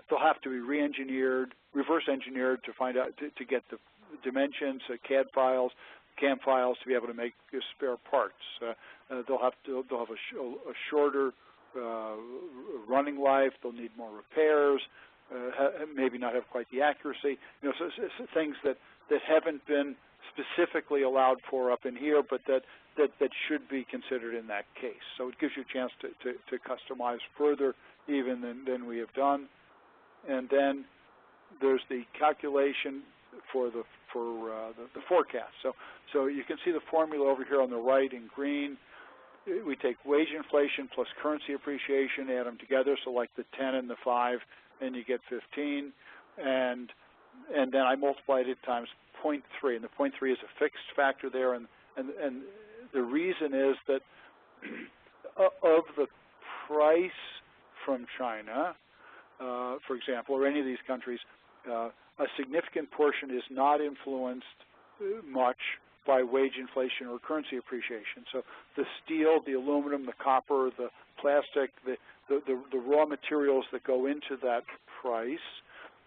they'll have to be re-engineered, reverse engineered to find out to get the dimensions, CAD files, CAM files to be able to make spare parts. They'll have a shorter running life. They'll need more repairs. Maybe not have quite the accuracy. So things that haven't been specifically allowed for up in here, but that should be considered in that case. So it gives you a chance to customize further even than we have done. And then there's the calculation for the forecast. So you can see the formula over here on the right in green. We take wage inflation plus currency appreciation, add them together, so like the 10 and the 5, and you get 15. And then I multiplied it times 0.3, and the 0.3 is a fixed factor there, and the reason is that of the price from China, for example, or any of these countries, a significant portion is not influenced much by wage inflation or currency appreciation. So the steel, the aluminum, the copper, the plastic, the raw materials that go into that price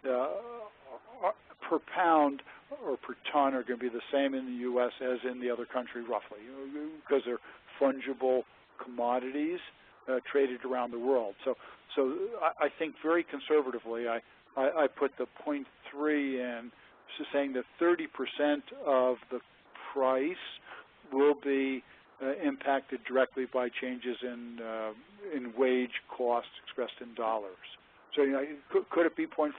per pound or per ton are going to be the same in the U.S. as in the other country roughly, because they're fungible commodities traded around the world. So I think very conservatively I put the 0.3 in, so saying that 30% of the price will be impacted directly by changes in wage costs expressed in dollars. So could it be 0.4?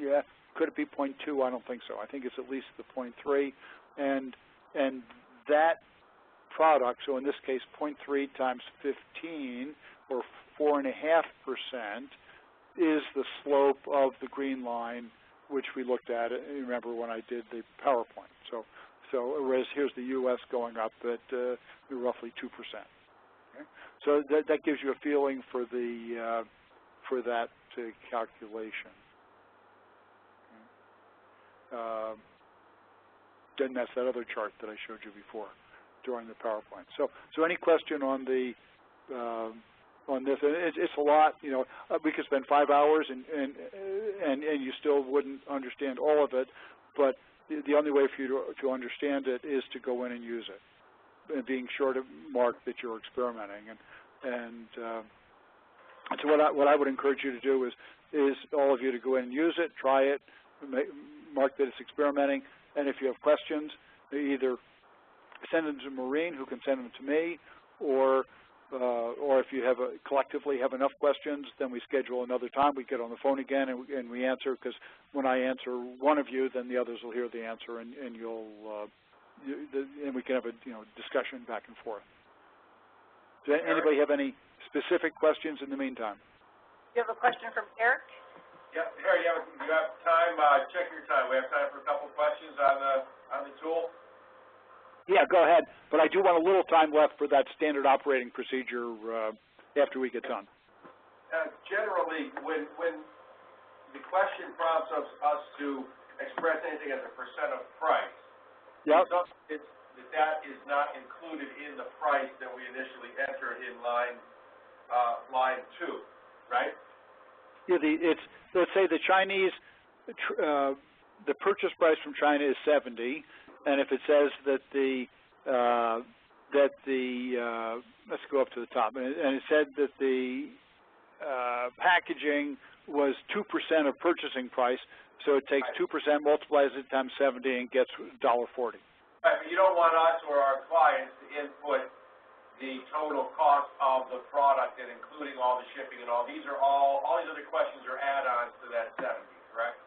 Yeah. Could it be 0.2? I don't think so. I think it's at least the 0.3, and that product. So in this case, 0.3 times 15, or 4.5%, is the slope of the green line, which we looked at. Remember when I did the PowerPoint. So whereas here's the U.S. going up at roughly 2%. Okay? So that gives you a feeling for that calculation. then that's that other chart that I showed you before during the PowerPoint. So any question on the on this? It's a lot. You know, we could spend 5 hours and you still wouldn't understand all of it. But the only way for you to understand it is to go in and use it, and being sure to mark that you're experimenting. And so what I would encourage you to do is all of you to go in and use it, try it, mark that it's experimenting, and if you have questions, either send them to Maureen, who can send them to me, or if you have collectively have enough questions, then we schedule another time. We get on the phone again and we answer, because when I answer one of you, then the others will hear the answer, and and we can have a discussion back and forth. Does anybody have any specific questions in the meantime? You have a question from Eric? Yep, Harry, you have time. Check your time. We have time for a couple questions on the tool. Yeah, go ahead. But I do want a little time left for that standard operating procedure after we get done. Generally, when the question prompts us to express anything as a percent of price, yep. that is not included in the price that we initially entered in line 2, right? Yeah, let's say the Chinese, the purchase price from China is 70, and if it says that let's go up to the top, and it said that the packaging was 2% of purchasing price, so it takes 2%, multiplies it times 70, and gets $1.40. Right, but you don't want us or our clients to input the total cost of the product and including all the shipping and all. These are all these other questions are add-ons to that 70, correct?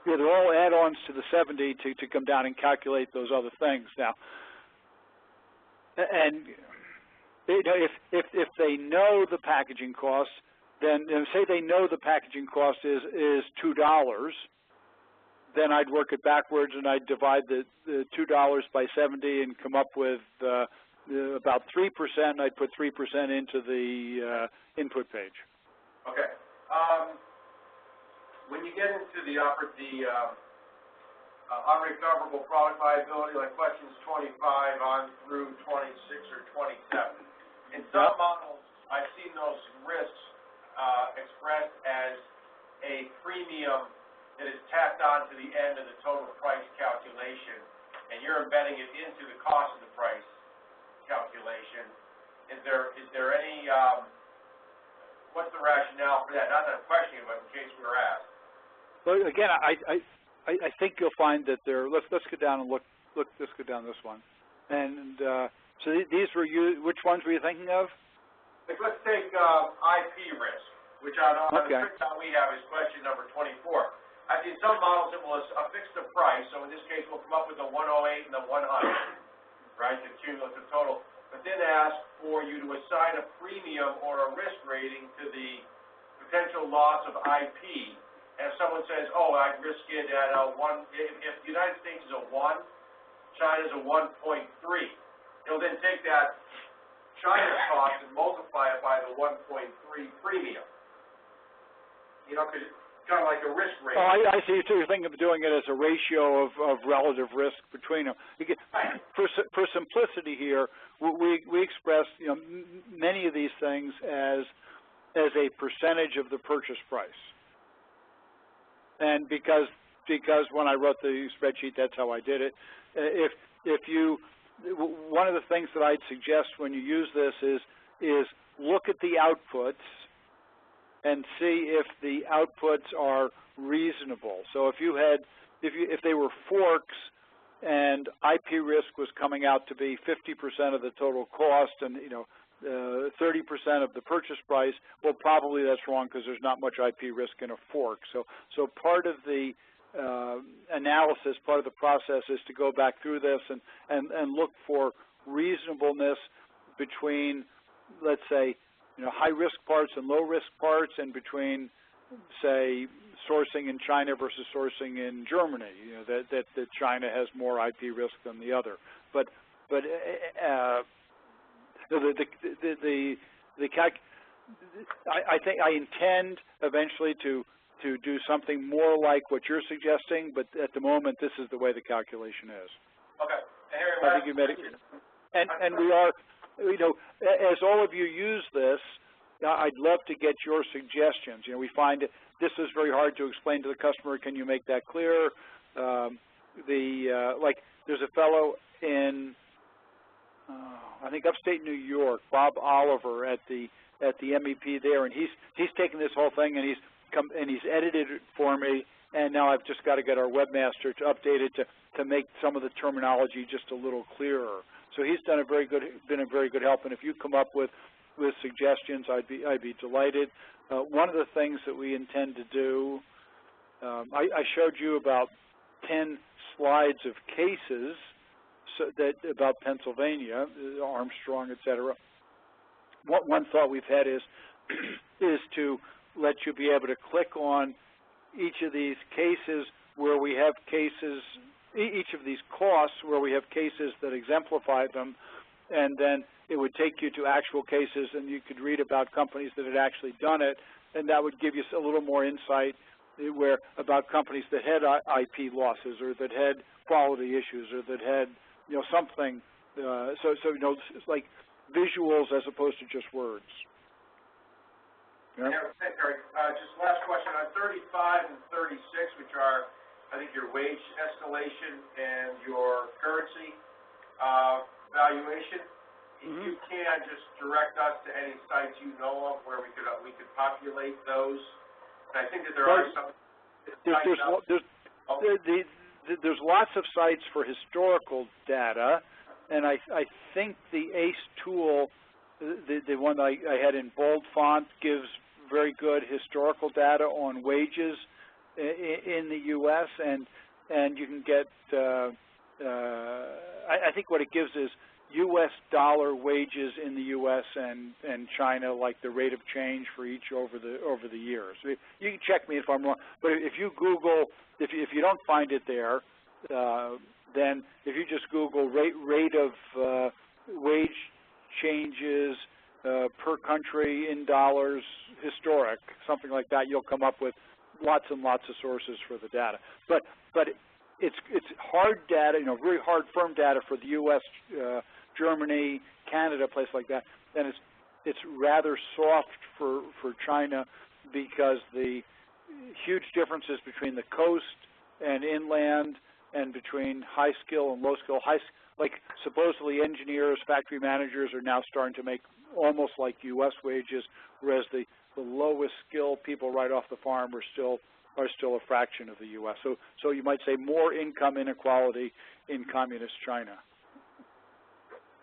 Yeah, they're all add-ons to the 70 to come down and calculate those other things. Now, and if they know the packaging cost, then say they know the packaging cost is $2, then I'd work it backwards and I'd divide the $2 by 70 and come up with about 3%. I'd put 3% into the input page. Okay. When you get into the unrecoverable product liability, like questions 25 on through 26 or 27, in some models, I've seen those risks expressed as a premium that is tacked on to the end of the total price calculation, and you're embedding it into the cost of the price calculation. Is there any, what's the rationale for that? Not that I'm questioning, but in case we were asked. Well, again, I think you'll find that there. Let's go down and look. Let's go down this one. And so these were you. Which ones were you thinking of? Like, let's take IP risk, which on the printout we have is question number 24. I think some models it will affix the price. So in this case, we'll come up with the 108 and the 100, right? The cumulative total. But then ask for you to assign a premium or a risk rating to the potential loss of IP. And if someone says, oh, I'd risk it at a 1, if the United States is a 1, China's a 1.3, it'll then take that China's cost and multiply it by the 1.3 premium. You know, because it's kind of like a risk rate. Oh, I see. So you're thinking of doing it as a ratio of relative risk between them. For simplicity here, we express many of these things as a percentage of the purchase price. And because when I wrote the spreadsheet, that's how I did it. If you, one of the things that I'd suggest when you use this is look at the outputs and see if the outputs are reasonable. So if they were forks and IP risk was coming out to be 50% of the total cost and 30% of the purchase price, well, probably that's wrong because there's not much IP risk in a fork. So part of the analysis, part of the process is to go back through this and look for reasonableness between, let's say, high-risk parts and low-risk parts, and between, say, sourcing in China versus sourcing in Germany. That China has more IP risk than the other. But I think I intend eventually to do something more like what you're suggesting, but at the moment this is the way the calculation is. I think you made it. And we are, you know, as all of you use this, I'd love to get your suggestions. You know, we find this is very hard to explain to the customer. Can you make that clear? Like, there's a fellow in, I think upstate New York, Bob Oliver at the MEP there, and he's taken this whole thing and he's edited it for me. And now I've just got to get our webmaster to update it to make some of the terminology just a little clearer. So he's been a very good help. And if you come up with suggestions, I'd be delighted. One of the things that we intend to do, I showed you about 10 slides of cases about Pennsylvania, Armstrong, et cetera. One thought we've had is to let you be able to click on each of these cases where we have cases, each of these costs where we have cases that exemplify them, and then it would take you to actual cases and you could read about companies that had actually done it, and that would give you a little more insight about companies that had IP losses or that had quality issues or that had, you know, something. So you know, it's like visuals as opposed to just words. Yeah. Thanks, Eric. Just last question on 35 and 36, which are, I think, your wage escalation and your currency valuation. If you can, just direct us to any sites you know of where we could populate those. And I think that there are some. There's lots of sites for historical data, and I think the ACE tool, the one I had in bold font, gives very good historical data on wages in the U.S. and you can get. I think what it gives is U.S. dollar wages in the U.S. and China, like the rate of change for each over the years. You can check me if I'm wrong, but if you Google, if you don't find it there, then if you just Google rate of wage changes per country in dollars, historic, something like that, you'll come up with lots and lots of sources for the data. But it's hard data, you know, really hard, firm data for the U.S., Germany, Canada, place like that. And it's rather soft for China because the huge differences between the coast and inland and between high skill and low skill. Like supposedly engineers, factory managers are now starting to make almost like U.S. wages, whereas the lowest skilled people right off the farm are still a fraction of the U.S. So you might say more income inequality in communist China.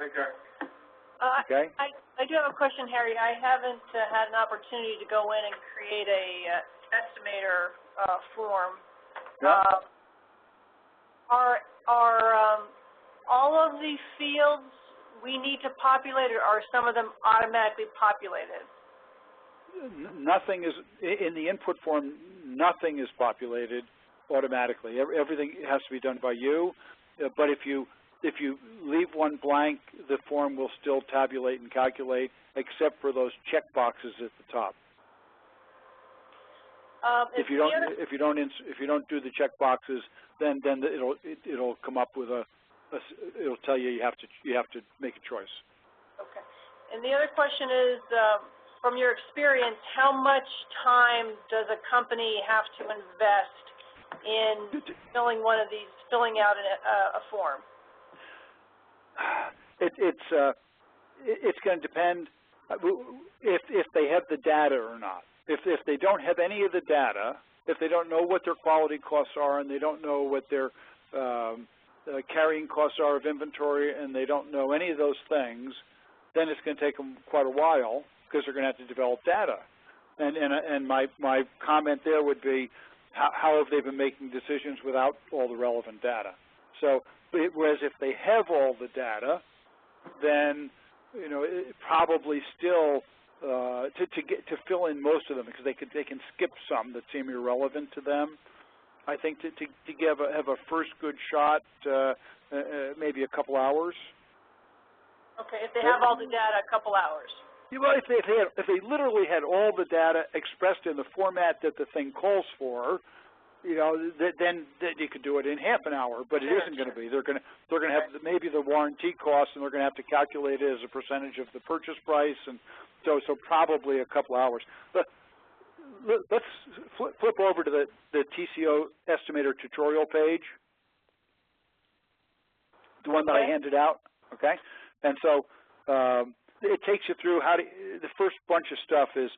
Okay. Okay. I do have a question, Harry. I haven't had an opportunity to go in and create a estimator form. Yeah. Are all of the fields we need to populate, or are some of them automatically populated? Nothing is in the input form. Nothing is populated automatically. Everything has to be done by you. But if you leave one blank, the form will still tabulate and calculate, except for those check boxes at the top. If you don't do the check boxes, then it'll come up with it'll tell you you have to make a choice. Okay. And the other question is, from your experience, how much time does a company have to invest in filling out a form? It's going to depend if they have the data or not. If they don't have any of the data, if they don't know what their quality costs are and they don't know what their carrying costs are of inventory and they don't know any of those things, then it's going to take them quite a while because they're going to have to develop data. And my comment there would be, how have they been making decisions without all the relevant data? So, whereas if they have all the data, then it probably still to fill in most of them, because they can skip some that seem irrelevant to them. I think to have a first good shot, maybe a couple hours. Okay, if they have all the data, a couple hours. Well, if they literally had all the data expressed in the format that the thing calls for, you know, then you could do it in half an hour, but it isn't going to be. They're going to have maybe the warranty costs, and they're going to have to calculate it as a percentage of the purchase price, and so probably a couple hours. But let's flip over to the TCO estimator tutorial page, the one that I handed out. Okay, and so it takes you through how to. The first bunch of stuff is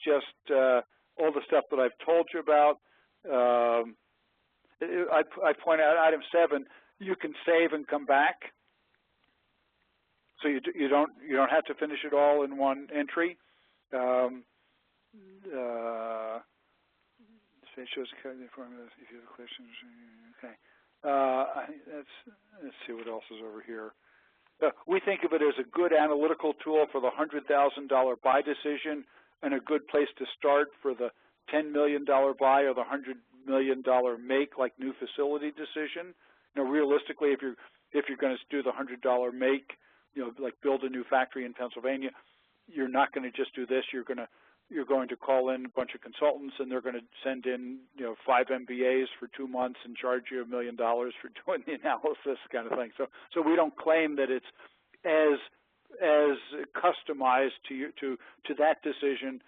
just all the stuff that I've told you about. I point out item 7. You can save and come back, so you don't have to finish it all in one entry. It shows the formula if you have questions. Okay. I think let's see what else is over here. We think of it as a good analytical tool for the $100,000 buy decision, and a good place to start for the $10 million buy or the $100 million make, like new facility decision. You know, realistically, if you're going to do the $100 make, you know, like build a new factory in Pennsylvania, you're not going to just do this. You're going to call in a bunch of consultants, and they're going to send in, you know, 5 MBAs for 2 months and charge you $1 million for doing the analysis, kind of thing. So we don't claim that it's as customized to that decision,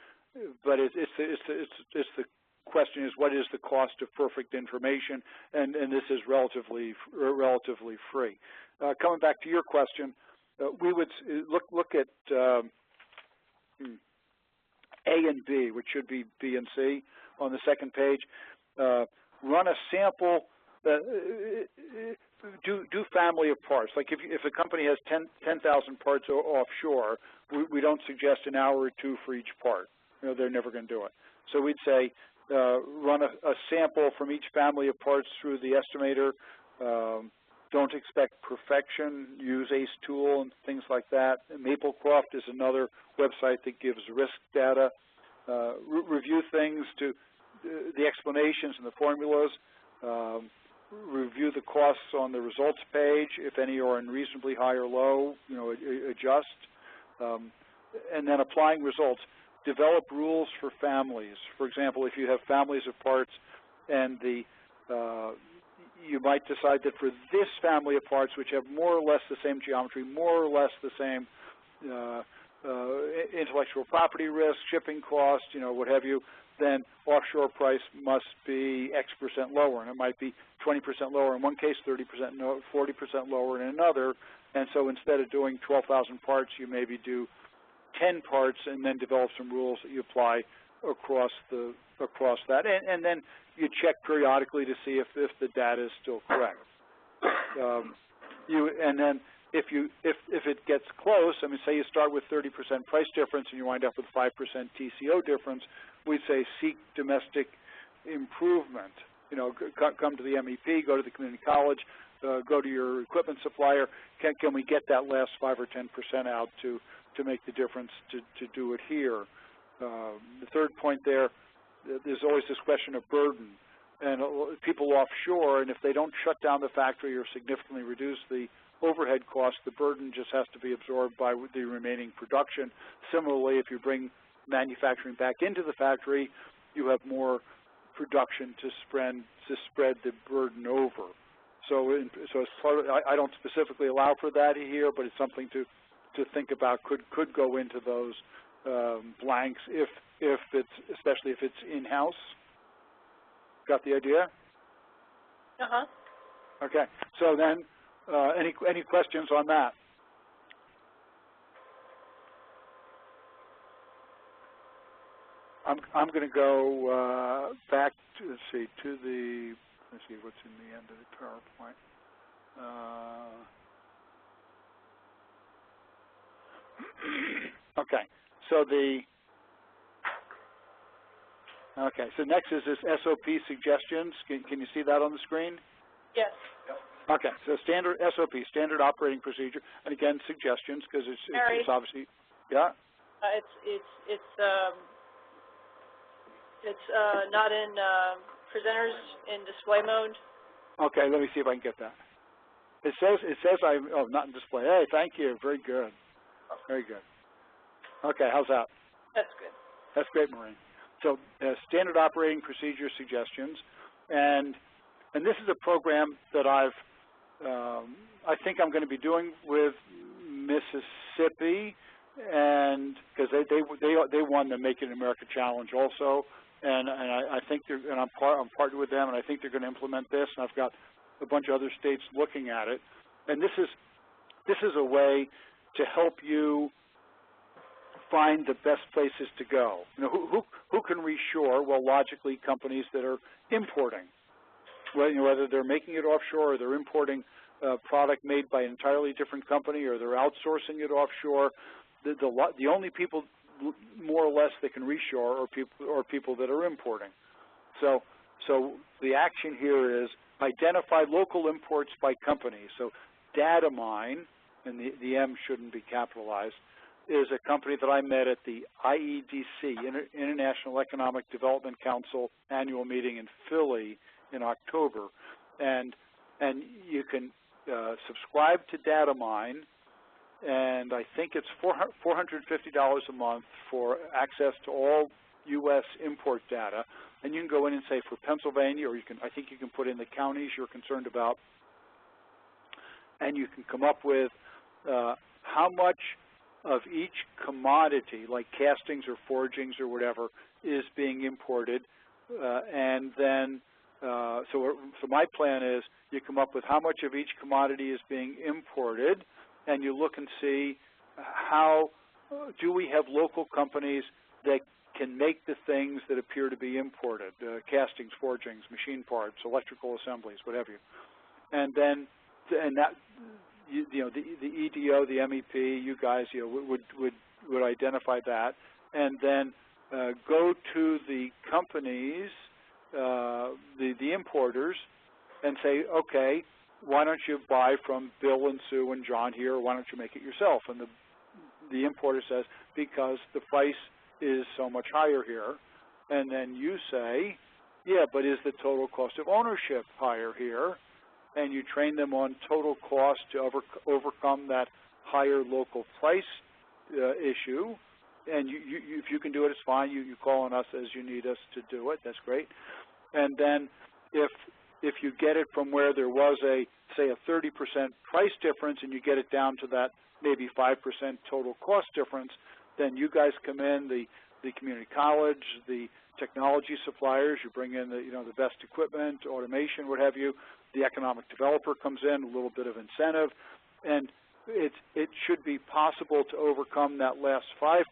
but it's the question is, what is the cost of perfect information, and this is relatively free. Coming back to your question, we would look at A and B, which should be B and C on the second page. Run a sample. Do family of parts. Like if a company has 10,000 parts offshore, we don't suggest an hour or 2 for each part. You know, they're never going to do it. So we'd say run a sample from each family of parts through the estimator. Don't expect perfection. Use ACE tool and things like that. Maplecroft is another website that gives risk data. Review things to the explanations and the formulas. Review the costs on the results page. If any are unreasonably high or low, you know, adjust. And then applying results. Develop rules for families. For example, if you have families of parts and you might decide that for this family of parts, which have more or less the same geometry, more or less the same intellectual property risk, shipping cost, you know, what have you, then offshore price must be X% lower, and it might be 20% lower in one case, 30%, 40% lower in another. And so instead of doing 12,000 parts, you maybe do 10 parts, and then develop some rules that you apply across that, and then you check periodically to see if the data is still correct. And then if it gets close, I mean, say you start with 30% price difference and you wind up with 5% TCO difference, we'd say seek domestic improvement. You know, come to the MEP, go to the community college, go to your equipment supplier. Can we get that last 5 or 10% out to make the difference to do it here? The third point there's always this question of burden. And people offshore, and if they don't shut down the factory or significantly reduce the overhead cost, the burden just has to be absorbed by the remaining production. Similarly, if you bring manufacturing back into the factory, you have more production to spread the burden over. So as part of, I don't specifically allow for that here, but it's something to think about. Could go into those blanks if it's, especially if it's in-house. Got the idea? Uh-huh. Okay. So then, any questions on that? I'm going to go back to let's see what's in the end of the PowerPoint. Okay. So next is this SOP suggestions. Can you see that on the screen? Yes. Okay, so standard SOP, standard operating procedure, and again suggestions because it's obviously, yeah. It's not in presenters in display mode. Okay, let me see if I can get that. It says not in display. Hey, thank you. Very good. Very good. Okay, how's that? That's good. That's great, Maureen. So standard operating procedure suggestions. And this is a program that I think I'm going to be doing with Mississippi, and because they won the Make It in America Challenge also, and I think I'm partnered with them, and I think they're going to implement this. And I've got a bunch of other states looking at it, and this is a way to help you find the best places to go. You know, who can reshore? Well, logically, companies that are importing, whether they're making it offshore or they're importing a product made by an entirely different company, or they're outsourcing it offshore. The only people, more or less, that can reshore are people that are importing. So the action here is identify local imports by company. So Datamine, and the M shouldn't be capitalized, is a company that I met at the IEDC, International Economic Development Council annual meeting in Philly in October. And you can subscribe to Datamine, and I think it's $450 a month for access to all U.S. import data. And you can go in and say for Pennsylvania, or I think you can put in the counties you're concerned about, and you can come up with how much of each commodity, like castings or forgings or whatever, is being imported, and then so my plan is you come up with how much of each commodity is being imported, and you look and see how do we have local companies that can make the things that appear to be imported, castings, forgings, machine parts, electrical assemblies, whatever. And then, the EDO, the MEP, you guys, would identify that, and then go to the companies, the importers, and say, okay, why don't you buy from Bill and Sue and John here, or why don't you make it yourself? And the importer says, because the price is so much higher here. And then you say, yeah, but is the total cost of ownership higher here? And you train them on total cost to overcome that higher local price issue. And if you can do it, it's fine. You call on us as you need us to do it. That's great. And then if you get it from where there was say a 30% price difference, and you get it down to that maybe 5% total cost difference, then you guys come in, the community college, the technology suppliers, you bring in the best equipment, automation, what have you. The economic developer comes in, a little bit of incentive, and it should be possible to overcome that last 5%,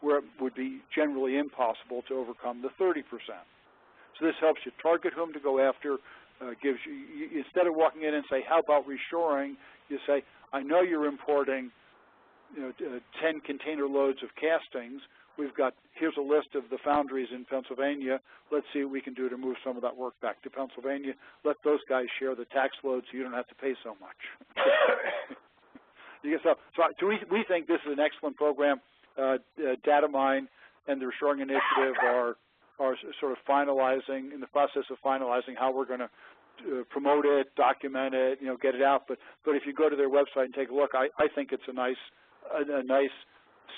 where it would be generally impossible to overcome the 30%. So this helps you target whom to go after, gives you, instead of walking in and say, how about reshoring, you say, I know you're importing 10 container loads of castings. Here's a list of the foundries in Pennsylvania. Let's see what we can do to move some of that work back to Pennsylvania. Let those guys share the tax load so you don't have to pay so much. So we think this is an excellent program. Datamine and the Reshoring Initiative are sort of finalizing, in the process of finalizing how we're going to promote it, document it, get it out. But if you go to their website and take a look, I think it's a nice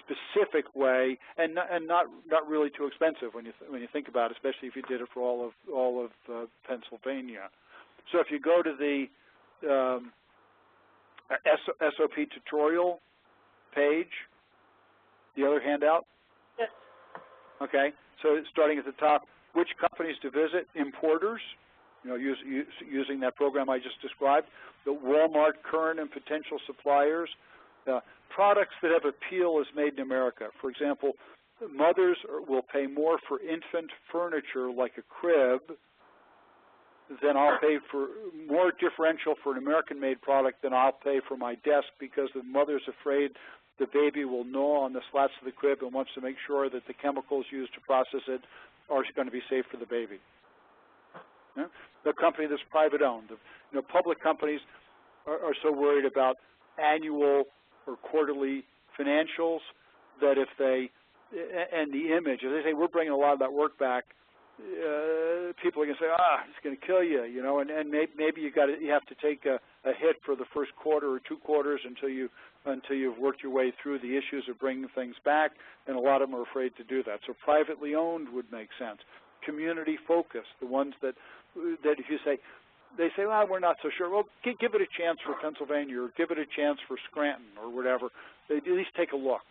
specific way, and not really too expensive when you think about it, especially if you did it for all of Pennsylvania. So if you go to the SOP tutorial page, the other handout. Yes. Okay. So starting at the top, which companies to visit? Importers, using that program I just described. The Walmart current and potential suppliers. Products that have appeal as made in America. For example, mothers will pay more for infant furniture like a crib than I'll pay for, more differential for an American-made product than I'll pay for my desk, because the mother's afraid the baby will gnaw on the slats of the crib and wants to make sure that the chemicals used to process it are going to be safe for the baby. Yeah? The company that's private owned. Public companies are so worried about annual or quarterly financials that if they, and the image, if they say we're bringing a lot of that work back, people are going to say, it's going to kill you, and maybe you have to take a hit for the first quarter or 2 quarters until you've worked your way through the issues of bringing things back, and a lot of them are afraid to do that. So privately owned would make sense. community focused, the ones that if you say, they say, well, we're not so sure. Well, give it a chance for Pennsylvania, or give it a chance for Scranton, or whatever. They at least take a look.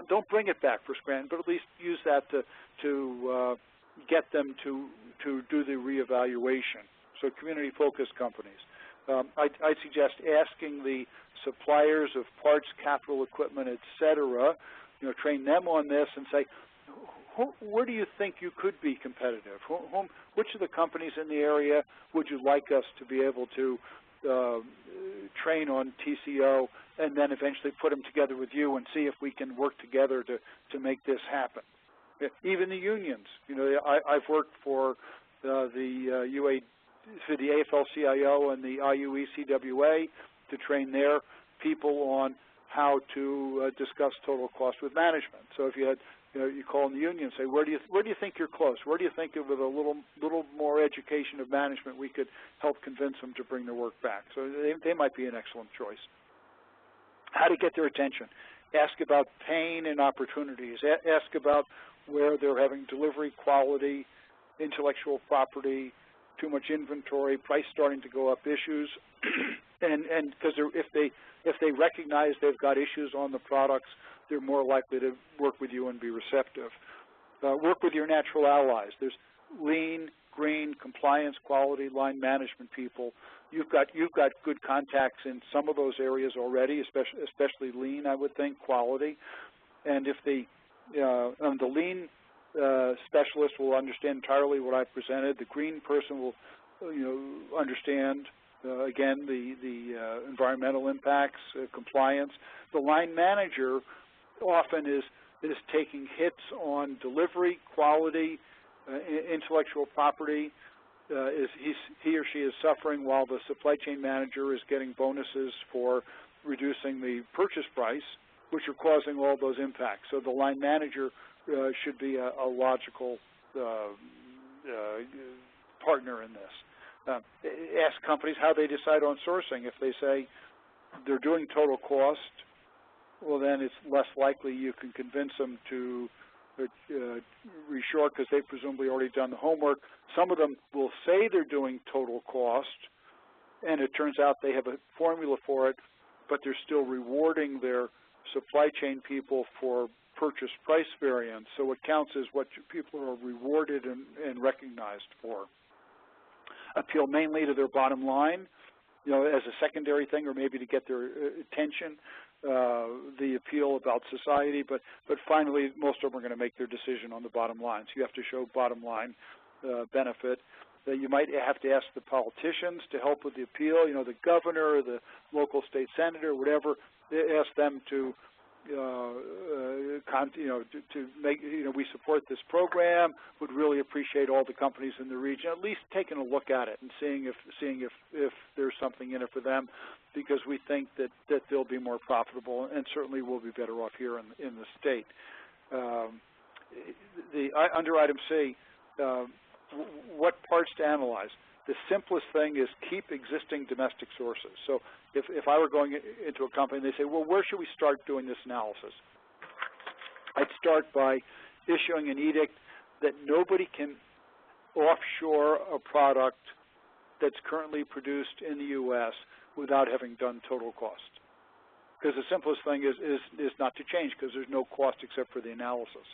Don't bring it back for Scranton, but at least use that to get them to do the reevaluation. So community-focused companies. I'd suggest asking the suppliers of parts, capital equipment, et cetera, train them on this and say, where do you think you could be competitive? Which of the companies in the area would you like us to be able to train on TCO, and then eventually put them together with you and see if we can work together to make this happen? Even the unions. I've worked for the AFL-CIO and the IUE-CWA to train their people on how to discuss total cost with management. So if you had, you call in the union and say, where do you think you're close? Where do you think with a little more education of management we could help convince them to bring their work back? So they might be an excellent choice. How to get their attention? Ask about pain and opportunities. Ask about where they're having delivery quality, intellectual property, too much inventory, price starting to go up issues, and because if they recognize they've got issues on the products, they're more likely to work with you and be receptive. Work with your natural allies. There's lean, green, compliance, quality, line management people. You've got good contacts in some of those areas already, especially lean, I would think, quality, and if the lean specialist will understand entirely what I've presented. The green person will, understand again the environmental impacts, compliance. The line manager often is taking hits on delivery, quality, intellectual property. He or she is suffering, while the supply chain manager is getting bonuses for reducing the purchase price, which are causing all those impacts. So the line manager should be a logical partner in this. Ask companies how they decide on sourcing. If they say they're doing total cost, well, then it's less likely you can convince them to reshore because they've presumably already done the homework. Some of them will say they're doing total cost, and it turns out they have a formula for it, but they're still rewarding their supply chain people for purchase price variance. So what counts is what people are rewarded and recognized for. Appeal mainly to their bottom line, as a secondary thing, or maybe to get their attention. The appeal about society, but finally, most of them are going to make their decision on the bottom line. So you have to show bottom line benefit. You might have to ask the politicians to help with the appeal. The governor, the local state senator, whatever. Ask them to to make, we support this program, would really appreciate all the companies in the region, at least taking a look at it and seeing if there's something in it for them, because we think that they'll be more profitable and certainly will be better off here in the state. Under item C, what parts to analyze? The simplest thing is keep existing domestic sources. So if I were going into a company and they say, well, where should we start doing this analysis? I'd start by issuing an edict that nobody can offshore a product that's currently produced in the U.S. without having done total cost. Because the simplest thing is not to change, because there's no cost except for the analysis.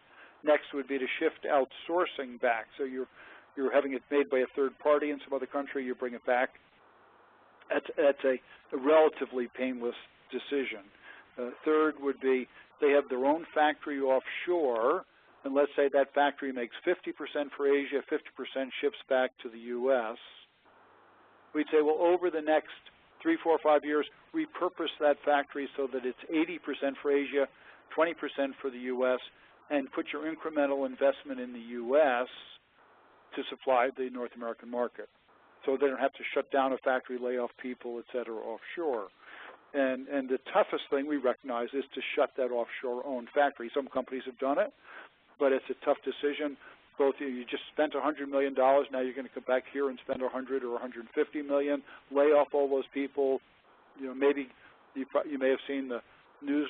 Next would be to shift outsourcing back. So you're having it made by a third party in some other country, you bring it back. That's a relatively painless decision. Third would be they have their own factory offshore, and let's say that factory makes 50% for Asia, 50% ships back to the U.S. We'd say, well, over the next 3, 4, 5 years, repurpose that factory so that it's 80% for Asia, 20% for the U.S., and put your incremental investment in the U.S. to supply the North American market. So they don't have to shut down a factory, lay off people, et cetera, offshore. And the toughest thing we recognize is to shut that offshore-owned factory. Some companies have done it, but it's a tough decision. Both you just spent $100 million, now you're going to come back here and spend 100 or 150 million, lay off all those people. Maybe you may have seen the news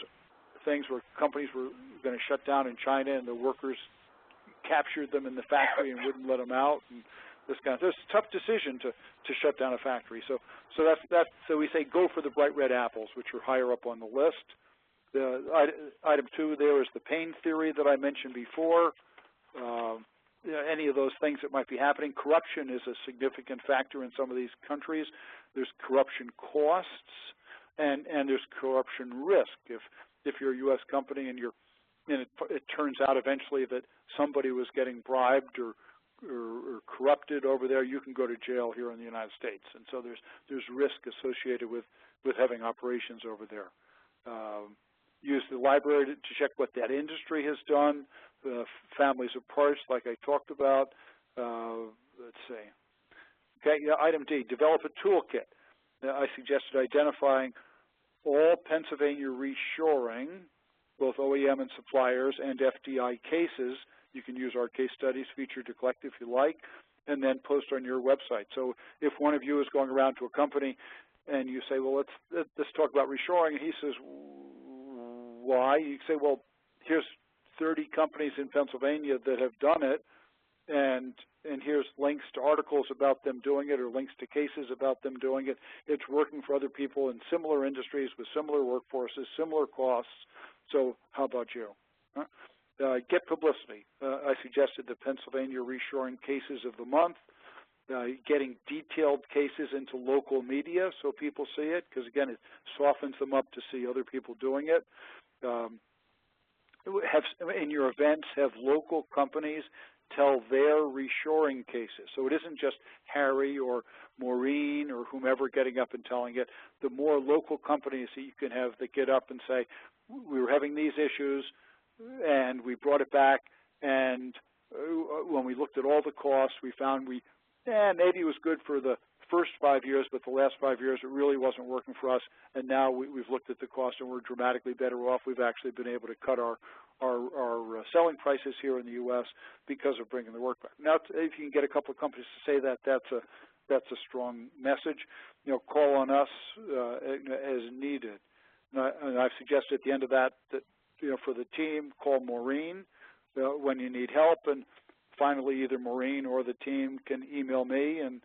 things where companies were going to shut down in China and the workers captured them in the factory and wouldn't let them out, and this kind of. It's a tough decision to shut down a factory. So we say go for the bright red apples, which are higher up on the list. The item 2 there is the pain theory that I mentioned before. Any of those things that might be happening. Corruption is a significant factor in some of these countries. There's corruption costs, and there's corruption risk. If you're a U.S. company and it turns out eventually that somebody was getting bribed or corrupted over there, you can go to jail here in the United States. And so there's risk associated with having operations over there. Use the library to check what that industry has done. Families of parts, like I talked about. Let's see. Okay, yeah, item D, develop a toolkit. I suggested identifying all Pennsylvania reshoring, both OEM and suppliers, and FDI cases. You can use our case studies feature to collect if you like, and then post on your website. So if one of you is going around to a company and you say, well, let's talk about reshoring, and he says, why? You say, well, here's 30 companies in Pennsylvania that have done it, and here's links to articles about them doing it or links to cases about them doing it. It's working for other people in similar industries with similar workforces, similar costs. So how about you? Huh? Get publicity. I suggested the Pennsylvania reshoring cases of the month, getting detailed cases into local media so people see it, because again, it softens them up to see other people doing it. In your events, have local companies tell their reshoring cases. So it isn't just Harry or Maureen or whomever getting up and telling it. The more local companies that you can have that get up and say, we were having these issues and we brought it back, and when we looked at all the costs, we found maybe it was good for the first 5 years, but the last 5 years it really wasn't working for us, and now we've looked at the cost and we're dramatically better off. We've actually been able to cut our selling prices here in the U.S. because of bringing the work back. Now, if you can get a couple of companies to say that, that's a strong message. Call on us as needed. And I've suggested at the end of that for the team, call Maureen when you need help, and finally, either Maureen or the team can email me, and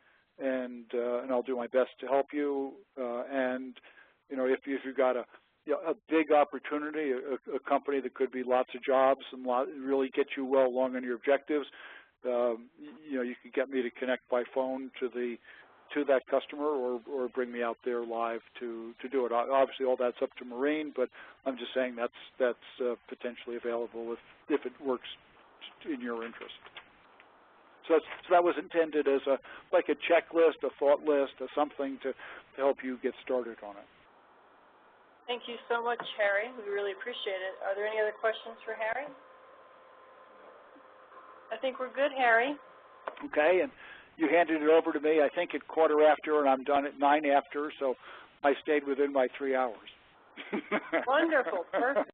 I'll do my best to help you. And if you've got a big opportunity, a company that could be lots of jobs and really get you well along on your objectives, you could get me to connect by phone to that customer, or bring me out there live to do it. Obviously, all that's up to Maureen, but I'm just saying that's potentially available if it works in your interest. So that was intended as like a checklist, a thought list, or something to help you get started on it. Thank you so much, Harry. We really appreciate it. Are there any other questions for Harry? I think we're good, Harry. Okay, and you handed it over to me, I think, at 1/4 and I'm done at 9 after, so I stayed within my 3 hours. Wonderful, perfect.